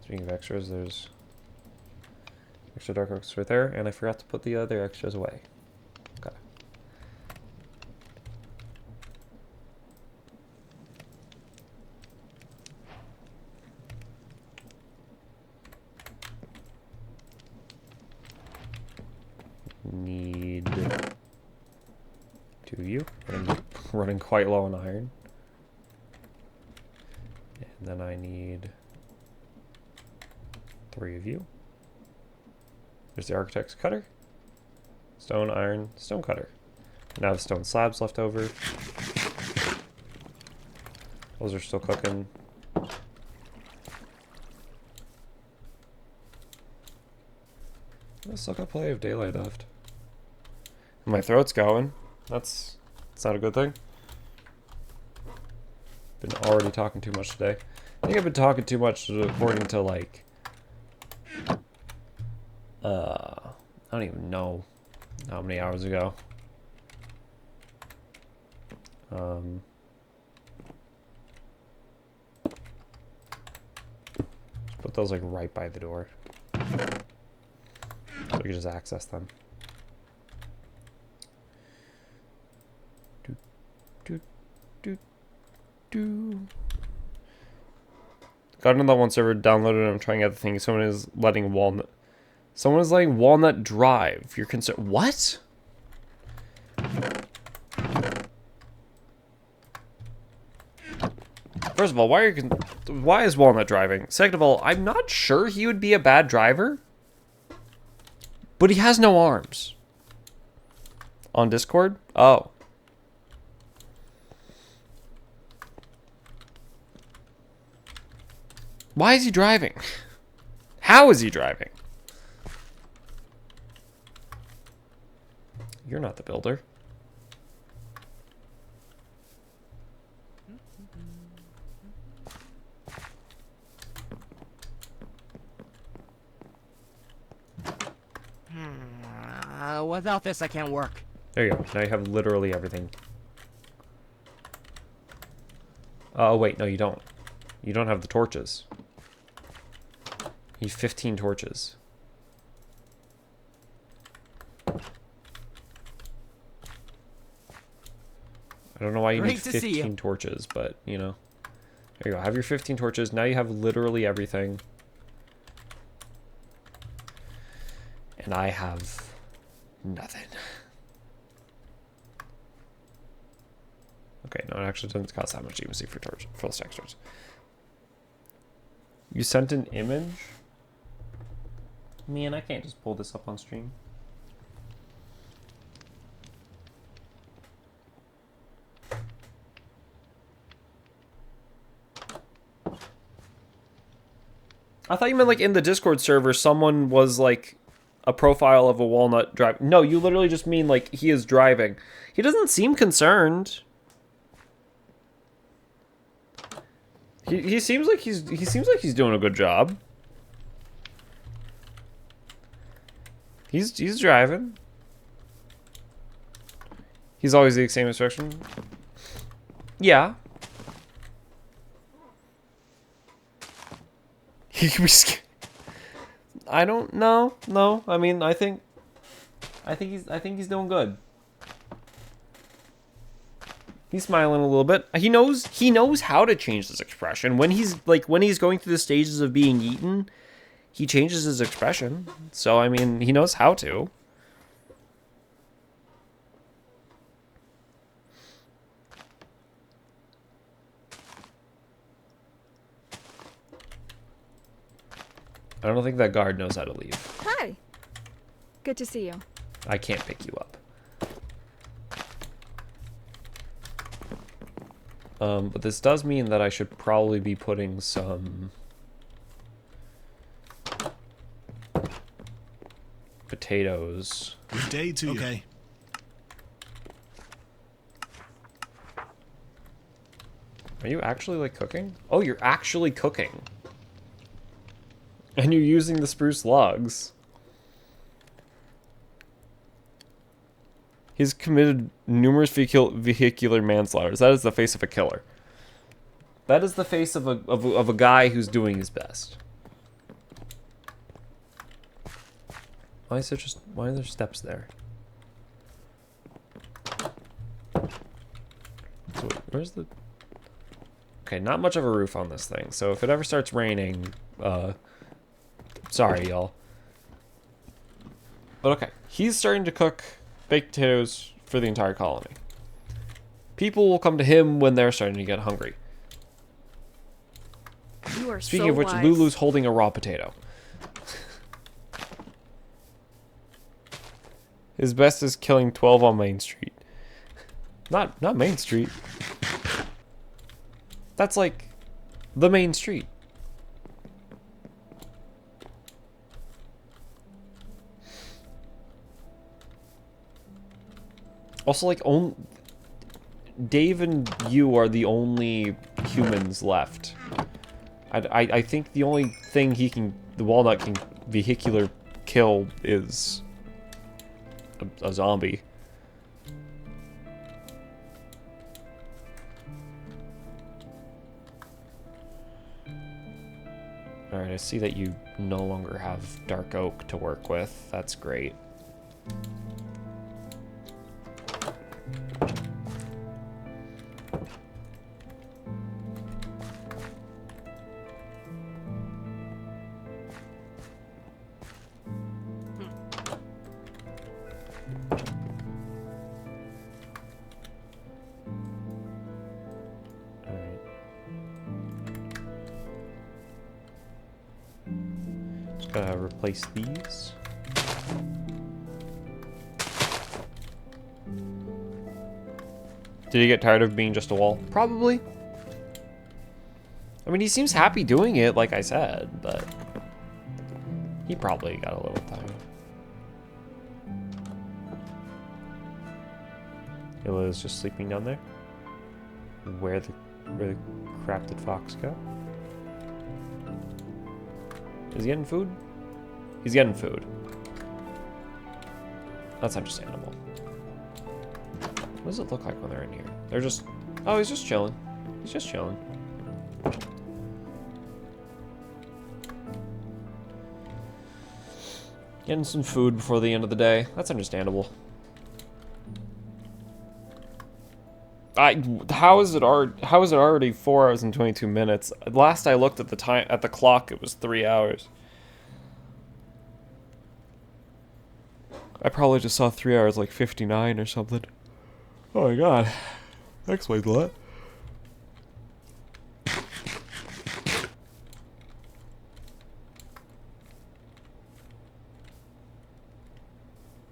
Speaking of extras, there's extra dark oaks right there, and I forgot to put the other extras away. Okay. Need 2 of you. Running quite low on iron. And then I need 3 of you. There's the architect's cutter. Stone, iron, stone cutter. Now the stone slabs left over. Those are still cooking. I still got plenty of daylight left. My throat's going. That's not a good thing. Been already talking too much today. I think I've been talking too much according to like I don't even know how many hours ago. Just put those like right by the door. So we can just access them. Got into that one server, downloaded it, I'm trying out the thing. Someone is letting Walnut drive. You're concerned. What? First of all, why is Walnut driving? Second of all, I'm not sure he would be a bad driver. But he has no arms. On Discord? Oh. Why is he driving? How is he driving? You're not the builder. Without this, I can't work. There you go. Now you have literally everything. Oh, wait. No, you don't. You don't have the torches. You have 15 torches. I don't know why you need 15 torches, but, you know. There you go. Have your 15 torches. Now you have literally everything. And I have nothing. Okay, no, it actually doesn't cost that much. You can see for torch, full stack torches. You sent an image? Man, I can't just pull this up on stream. I thought you meant like in the Discord server, someone was like a profile of a walnut drive. No, you literally just mean like he is driving. He doesn't seem concerned. He seems like he's doing a good job. He's driving. He's always the same instruction. Yeah. He could be scared. I don't know. No, I mean, I think he's doing good. He's smiling a little bit. He knows how to change his expression. When he's going through the stages of being eaten, he changes his expression. So I mean, he knows how to. I don't think that guard knows how to leave. Hi. Good to see you. I can't pick you up. But this does mean that I should probably be putting some potatoes. Good day to you. Okay. Are you actually like cooking? Oh, you're actually cooking. And you're using the spruce logs. He's committed numerous vehicular manslaughters. That is the face of a killer. That is the face of a guy who's doing his best. Why are there steps there? So wait, where's the... Okay, not much of a roof on this thing. So if it ever starts raining, sorry, y'all. But okay, he's starting to cook baked potatoes for the entire colony. People will come to him when they're starting to get hungry. You are Speaking so of which, wise. Lulu's holding a raw potato. His best is killing 12 on Main Street. Not Main Street. That's like the main street. Also, like, Dave and you are the only humans left. I think the only thing the walnut can vehicular kill is a zombie. Alright, I see that you no longer have dark oak to work with. That's great. Gotta replace these. Did he get tired of being just a wall? Probably. I mean, he seems happy doing it, like I said, but he probably got a little tired. Illa's just sleeping down there. Where the crap did Fox go? Is he getting food? He's getting food. That's understandable. What does it look like when they're in here? They're just... Oh, he's just chilling. He's just chilling. Getting some food before the end of the day. That's understandable. How is it already 4 hours and 22 minutes? Last I looked at the clock, it was 3 hours. I probably just saw 3 hours like 59 or something. Oh my god. That explains a lot.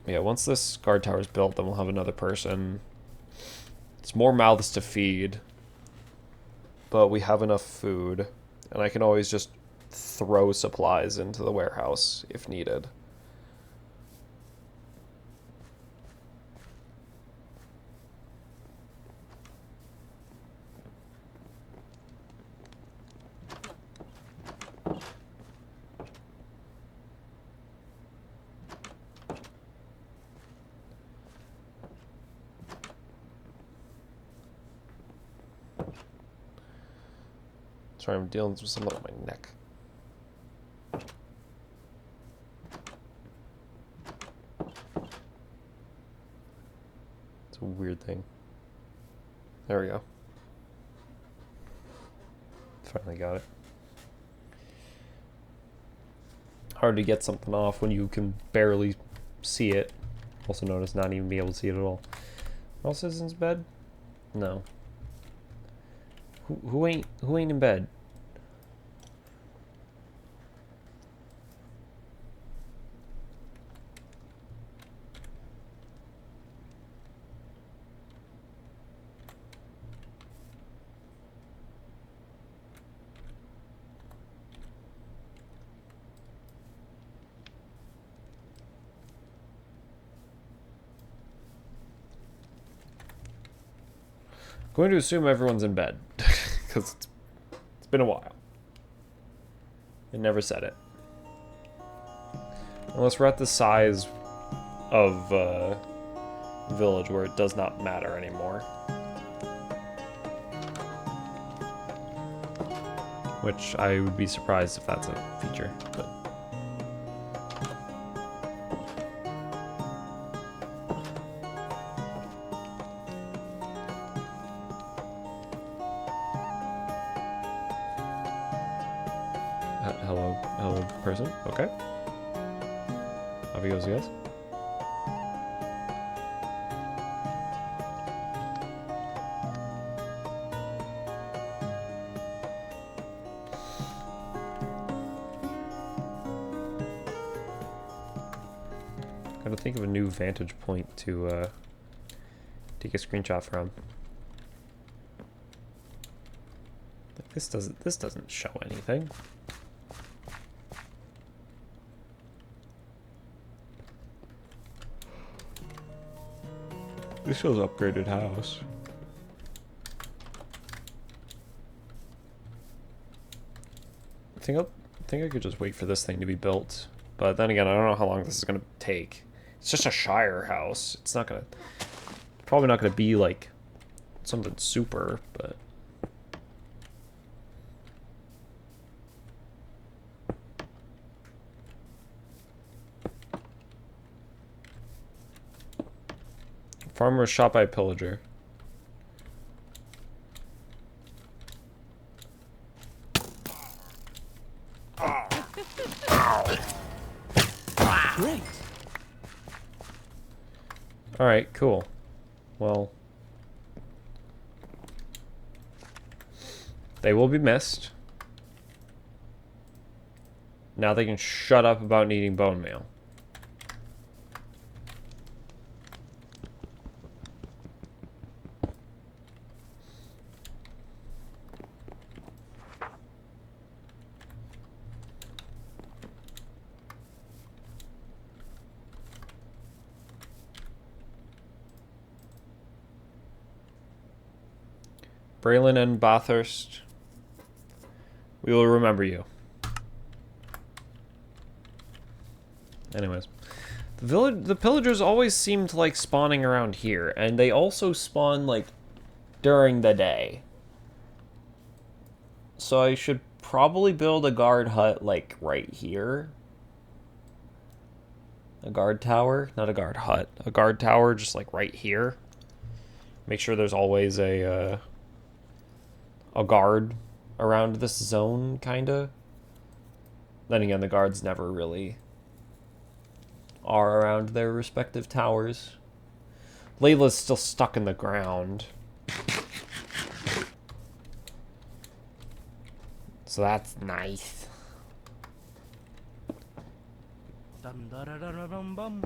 Yeah, once this guard tower is built, then we'll have another person. It's more mouths to feed, but we have enough food, and I can always just throw supplies into the warehouse if needed. Sorry, I'm dealing with something on my neck. It's a weird thing. There we go. Finally got it. Hard to get something off when you can barely see it. Also known as not even be able to see it at all. Who else is in bed? No. Who ain't in bed? Going to assume everyone's in bed because it's been a while. It never said it. Unless we're at the size of village where it does not matter anymore. Which I would be surprised if that's a feature, but hello person. Okay. Off he goes, guys. Gotta think of a new vantage point to take a screenshot from. This doesn't show anything. This shows upgraded house. I think I could just wait for this thing to be built. But then again, I don't know how long this is gonna take. It's just a shire house. It's not gonna, probably not gonna be like something super, but. Farmer was shot by a pillager. Great. Alright, cool. Well. They will be missed. Now they can shut up about needing bone meal. Braylon and Bathurst, we will remember you. Anyways, the pillagers always seem to like spawning around here, and they also spawn like during the day. So I should probably build a guard hut like right here. A guard tower, not a guard hut, a guard tower just like right here. Make sure there's always a guard around this zone, kinda. Then again, the guards never really are around their respective towers. Layla's still stuck in the ground. So that's nice. Dum da da da da dum bum.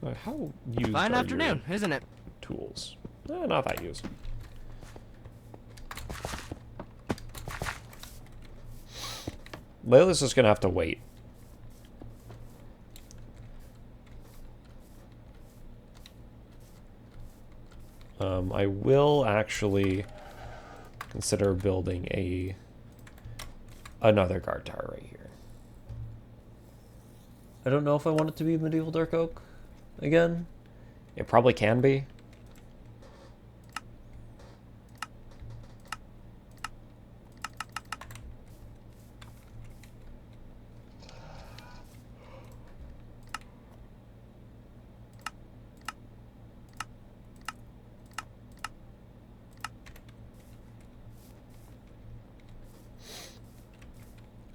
How used Fine are afternoon, your isn't it? tools? Not that used. Layla's just gonna have to wait. I will actually consider building another guard tower right here. I don't know if I want it to be medieval dark oak again. It probably can be.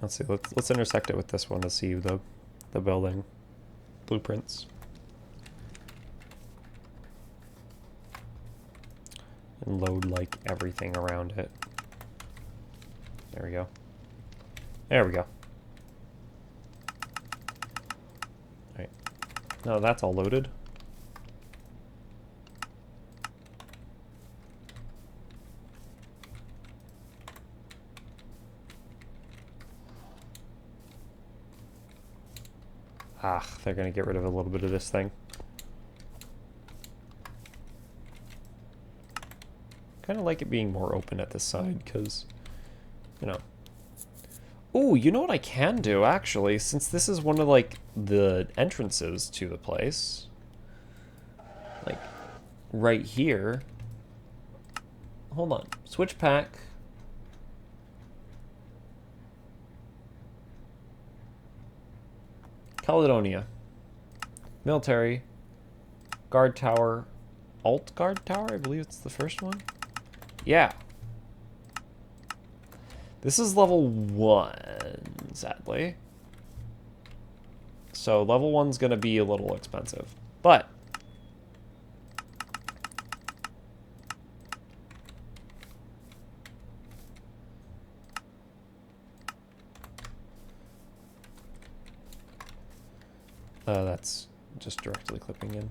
Let's see. Let's intersect it with this one to see the building blueprints. And load like everything around it. There we go. There we go. Alright. Now that's all loaded. Ah, they're gonna get rid of a little bit of this thing. Kind of like it being more open at this side, because, you know. Ooh, you know what I can do, actually, since this is one of, like, the entrances to the place. Like, right here. Hold on. Switch pack. Caledonia. Military. Guard tower. Alt guard tower? I believe it's the first one. Yeah. This is level 1, sadly. So level 1's gonna be a little expensive. But that's just directly clipping in.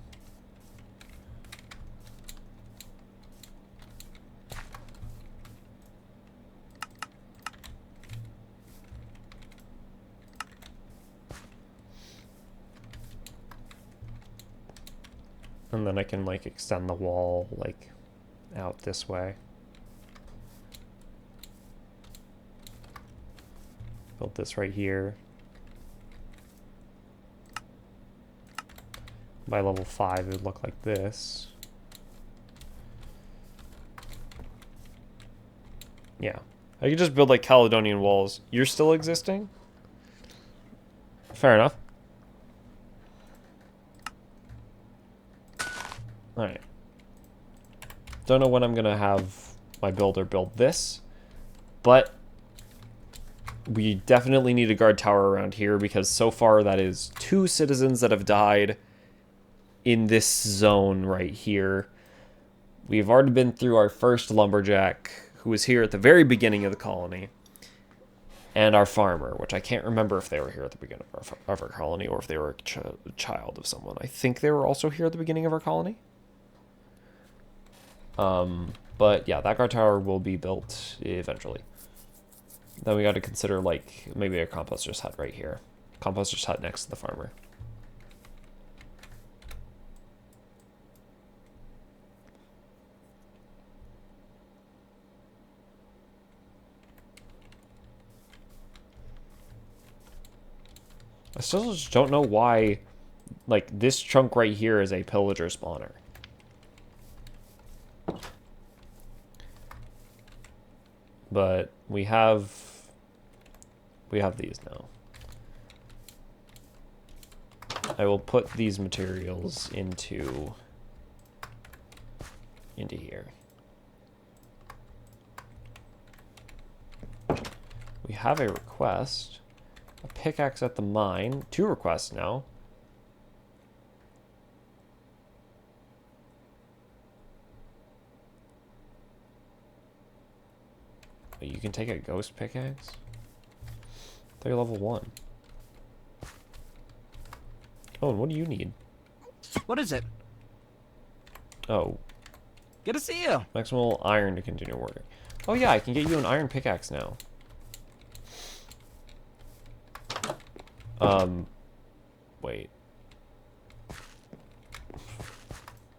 And then I can like extend the wall like out this way. Build this right here. By level 5 it would look like this. Yeah. I could just build like Caledonian walls. You're still existing? Fair enough. Alright. Don't know when I'm gonna have my builder build this, but we definitely need a guard tower around here because so far that is 2 citizens that have died in this zone right here. We've already been through our first lumberjack, who was here at the very beginning of the colony, and our farmer, which I can't remember if they were here at the beginning of our colony or if they were a child of someone. I think they were also here at the beginning of our colony. But yeah, that guard tower will be built eventually. Then we got to consider like maybe a composter's hut right here. Composter's hut next to the farmer. I still just don't know why, like, this chunk right here is a pillager spawner. But we have these now. I will put these materials into here. We have a request. A pickaxe at the mine. 2 requests now. Wait, you can take a ghost pickaxe? They're level 1. Oh, and what do you need? What is it? Oh, Good to see you. maximal iron to continue working. Oh yeah, I can get you an iron pickaxe now. Wait.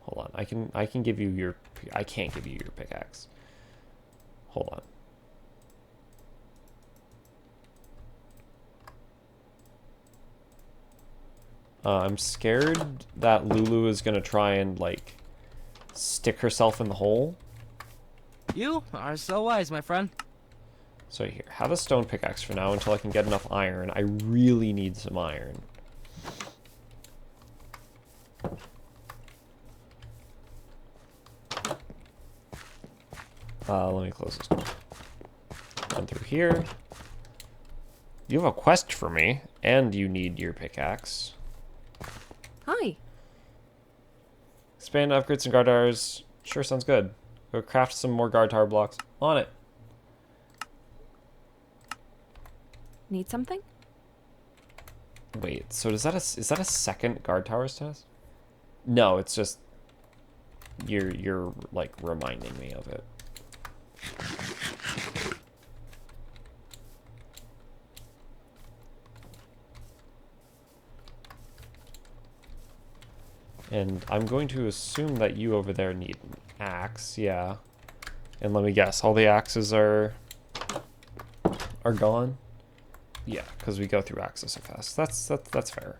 Hold on. I can give you your. I can't give you your pickaxe. Hold on. I'm scared that Lulu is gonna try and like stick herself in the hole. You are so wise, my friend. So here, have a stone pickaxe for now until I can get enough iron. I really need some iron. Let me close this door. Run through here. You have a quest for me, and you need your pickaxe. Hi. Expand upgrades and guard towers. Sure, sounds good. Go craft some more guard tower blocks. On it. Need something? Wait, so is that a second guard towers test? No, it's just you're like reminding me of it. And I'm going to assume that you over there need an axe, yeah. And let me guess, all the axes are gone? Yeah, because we go through axes so fast. That's fair.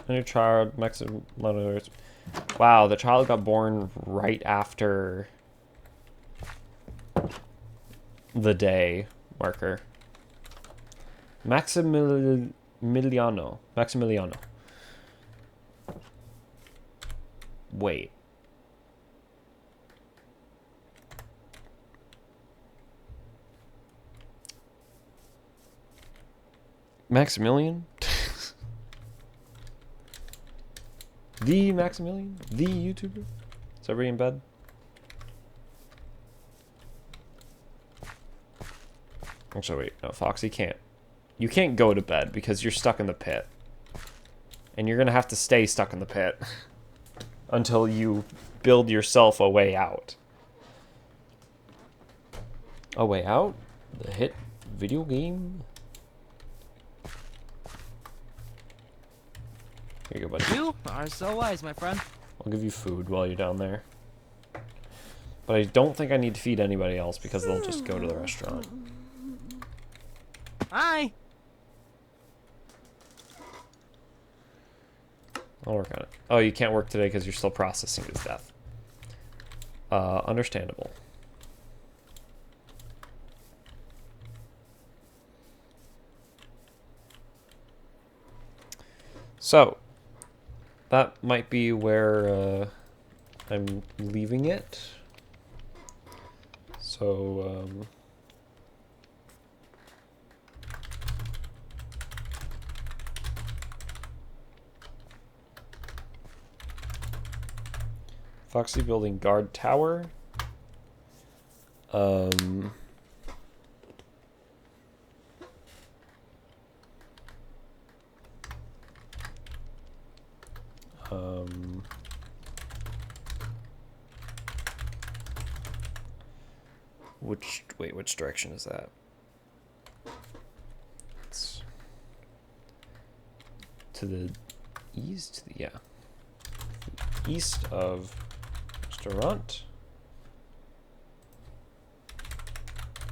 A new child, Mexican. Wow, the child got born right after the day marker. Maximiliano. Wait. Maximilian? The Maximilian? The YouTuber? Is everybody in bed? Actually, wait. No, Foxy can't. You can't go to bed because you're stuck in the pit. And you're going to have to stay stuck in the pit until you build yourself a way out. A way out? The hit video game? Here you go, buddy. You are so wise, my friend. I'll give you food while you're down there. But I don't think I need to feed anybody else because they'll just go to the restaurant. Hi. I'll work on it. Oh, you can't work today because you're still processing his death. Understandable. So, that might be where I'm leaving it. So, Foxy building guard tower. Which direction is that? It's to the east? Yeah. East of restaurant.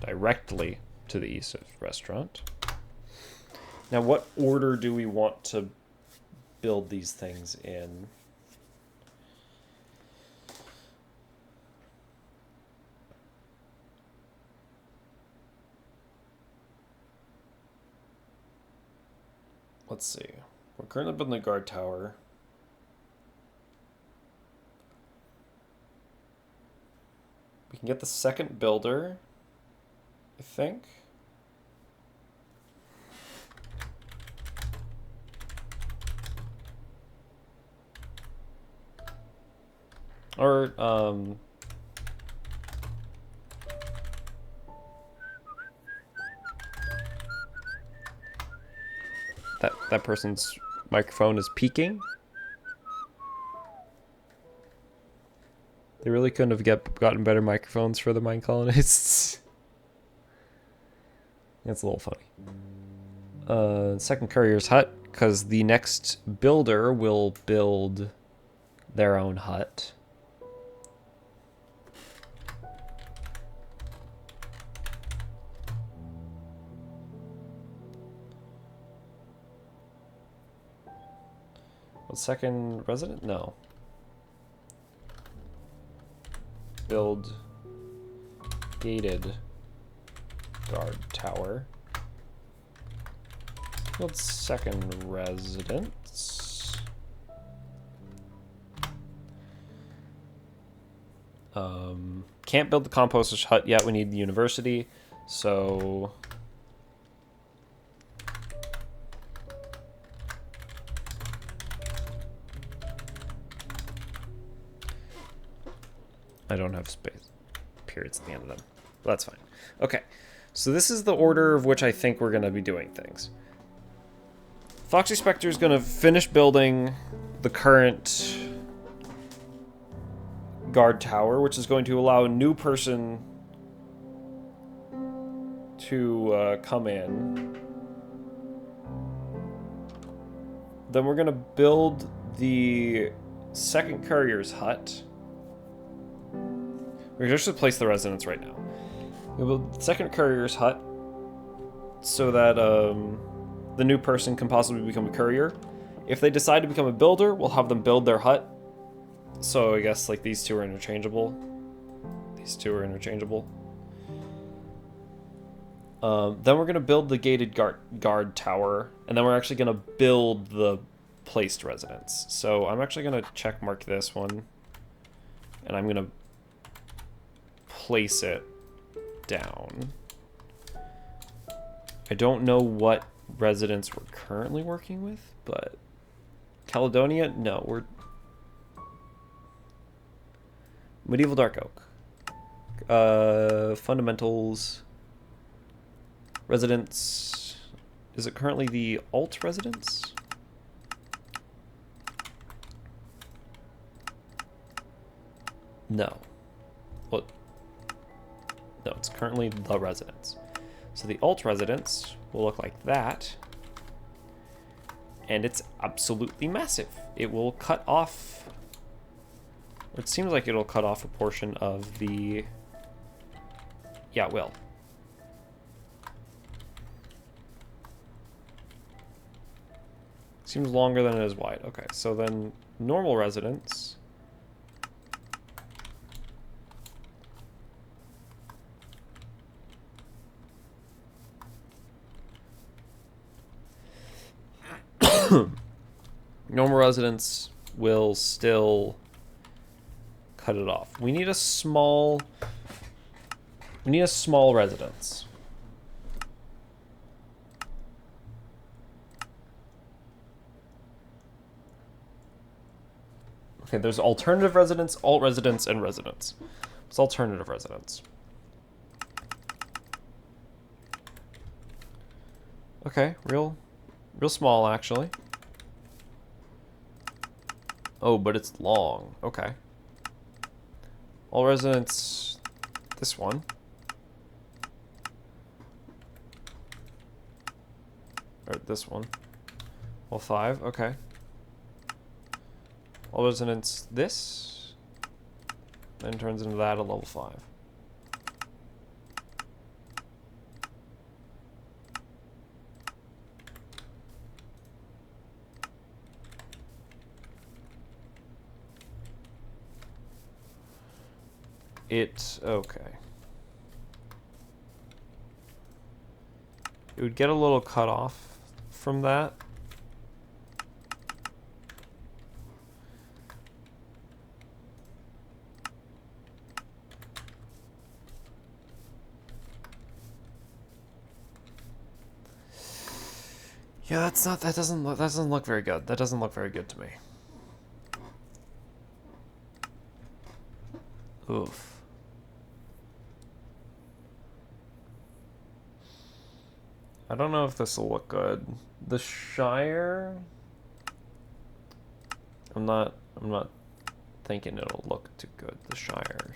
Directly to the east of restaurant. Now, what order do we want to build these things in? Let's see. We're currently building a guard tower. We can get the second builder, I think. Or, that person's microphone is peaking. They really couldn't have gotten better microphones for the mine colonists. That's a little funny. Second courier's hut, because the next builder will build their own hut. Second resident? No. Build gated guard tower. Build second residence. Can't build the composter's hut yet. We need the university. So I don't have space periods at the end of them. Well, that's fine. Okay, so this is the order of which I think we're going to be doing things. Foxy Spectre is going to finish building the current guard tower, which is going to allow a new person to come in. Then we're going to build the second courier's hut. We're just going to place the residents right now. We'll build the second courier's hut so that the new person can possibly become a courier. If they decide to become a builder, we'll have them build their hut. So I guess like these two are interchangeable. These two are interchangeable. Then we're going to build the gated guard tower, and then we're actually going to build the placed residence. So I'm actually going to check mark this one, and I'm going to place it down. I don't know what residents we're currently working with, but Caledonia, no, we're Medieval Dark Oak. Fundamentals. Residence. Is it currently the alt residence? No. Well, no, it's currently the residence. So the alt residence will look like that. And it's absolutely massive. It will cut off... It seems like it'll cut off a portion of the... Yeah, it will. Seems longer than it is wide. Okay, so then normal residence... Normal residents will still cut it off. We need a small residence. Okay, there's alternative residence, alt residence, and residence. It's alternative residence. Okay, real small actually. Oh, but it's long. Okay. All residents, this one. Or this one. Well, 5, okay. All residents, this. Then turns into that at level 5. Okay. It would get a little cut off from that. Yeah, that doesn't look very good. That doesn't look very good to me. Oof. I don't know if this will look good. The Shire. I'm not thinking it'll look too good. The Shire.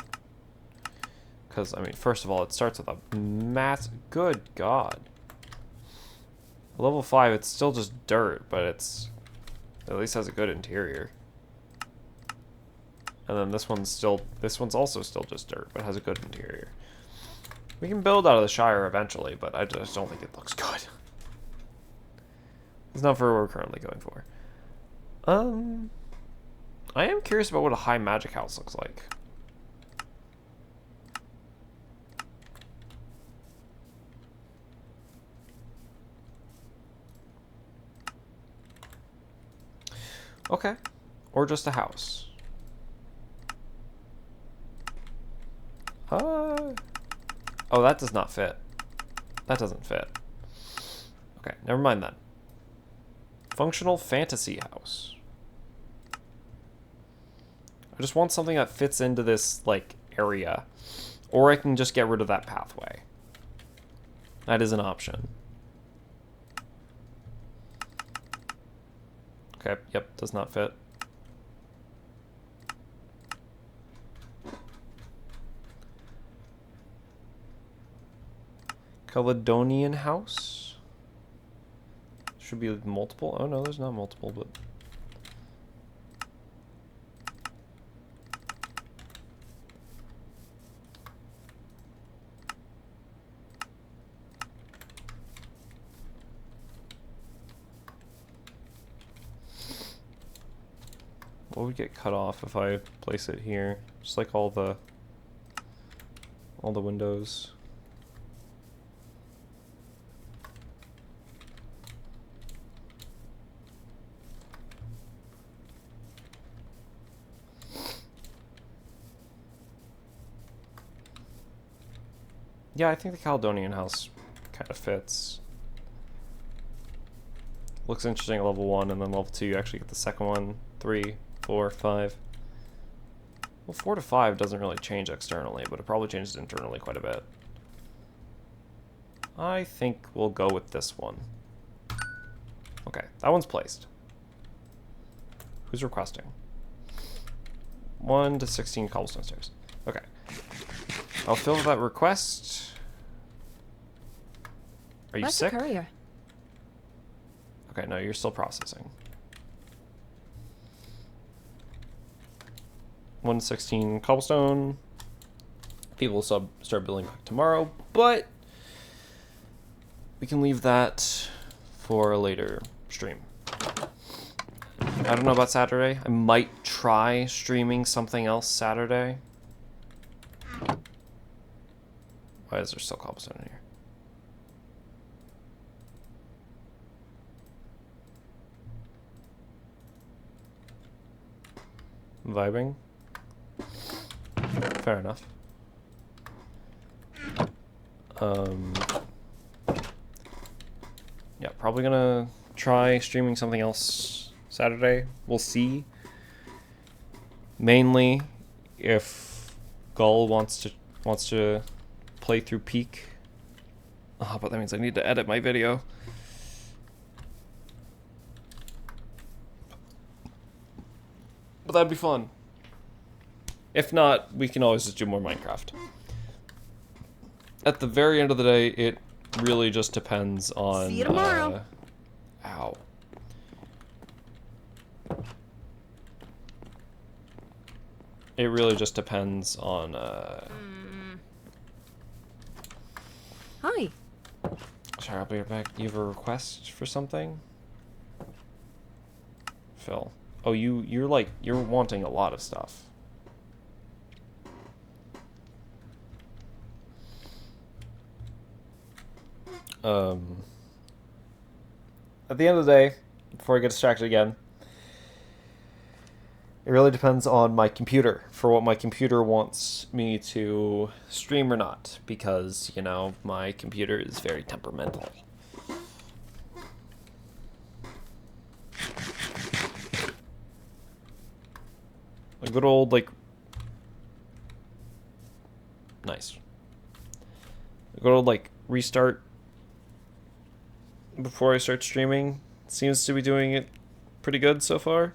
Because I mean, first of all, it starts with a good God. Level 5, it's still just dirt, but it's at least has a good interior. And then this one's also still just dirt, but has a good interior. We can build out of the Shire eventually, but I just don't think it looks good. It's not for what we're currently going for. I am curious about what a high magic house looks like. Okay. Or just a house. Oh, that does not fit. That doesn't fit. Okay, never mind then. Functional fantasy house. I just want something that fits into this, like, area. Or I can just get rid of that pathway. That is an option. Okay, yep, does not fit. Caledonian house? Should be multiple. Oh no, there's not multiple, but... What would get cut off if I place it here? Just like all the windows. Yeah, I think the Caledonian house kind of fits. Looks interesting at level 1, and then level 2 you actually get the second one, 3, 4, 5. Well, 4 to 5 doesn't really change externally, but it probably changes internally quite a bit. I think we'll go with this one. Okay, that one's placed. Who's requesting? 1 to 16 cobblestone stairs. Okay. I'll fill that request. Are you That's sick? a courier. Okay, no, you're still processing. 116 cobblestone. People will start building back tomorrow, but we can leave that for a later stream. I don't know about Saturday. I might try streaming something else Saturday. Why is there still cobblestone in here? Vibing. Fair enough. Yeah, probably gonna try streaming something else Saturday. We'll see. Mainly if Gull wants to play through Peak. Oh, but that means I need to edit my video. But that'd be fun. If not, we can always just do more Minecraft. At the very end of the day, it really just depends on... See you tomorrow. Ow. It really just depends on... Hi. Sorry, I'll be right back. You have a request for something? Phil. Oh, you're wanting a lot of stuff. At the end of the day, before I get distracted again, it really depends on my computer, for what my computer wants me to stream or not, because, you know, my computer is very temperamental. A good old, like, Nice. Go to like restart before I start streaming. Seems to be doing it pretty good so far.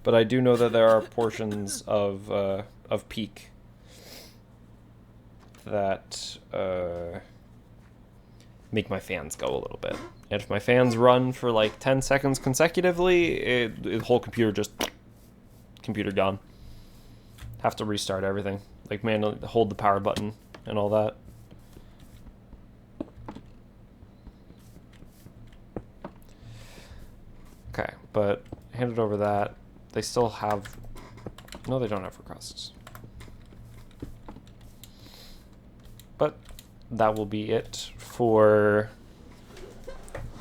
But I do know that there are portions of peak that make my fans go a little bit. And if my fans run for like 10 seconds consecutively, the whole computer gone. Have to restart everything. Like manually hold the power button and all that. Okay, but handed over that. They still have... No, they don't have requests. But that will be it for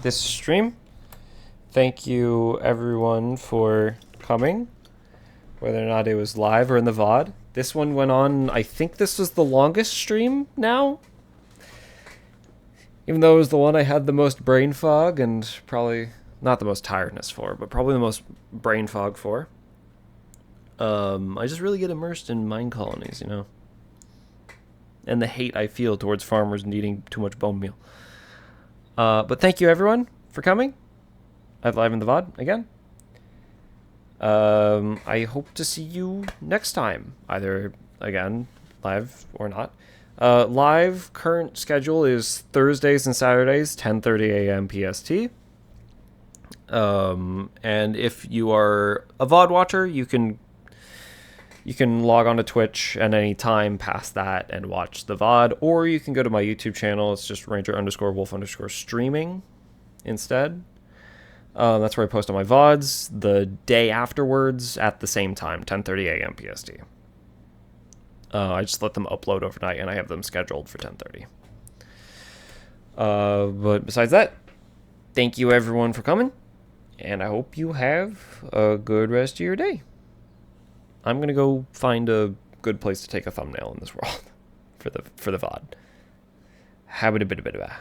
this stream. Thank you, everyone, for coming. Whether or not it was live or in the VOD. This one went on... I think this was the longest stream now. Even though it was the one I had the most brain fog and probably... Not the most tiredness for, but probably the most brain fog for. I just really get immersed in mine colonies, you know. And the hate I feel towards farmers needing too much bone meal. But thank you, everyone, for coming. I've live in the VOD again. I hope to see you next time. Either, again, live or not. Live current schedule is Thursdays and Saturdays, 10:30 a.m. PST. And if you are a VOD watcher, you can log on to Twitch at any time past that and watch the VOD, or you can go to my YouTube channel. It's just Ranger_Wolf_streaming instead. That's where I post all my VODs the day afterwards at the same time, 10:30 a.m. PST. I just let them upload overnight, and I have them scheduled for 10:30. But besides that, thank you everyone for coming. And I hope you have a good rest of your day. I'm gonna go find a good place to take a thumbnail in this world for the VOD. Habba-dabba-dabba-dabba.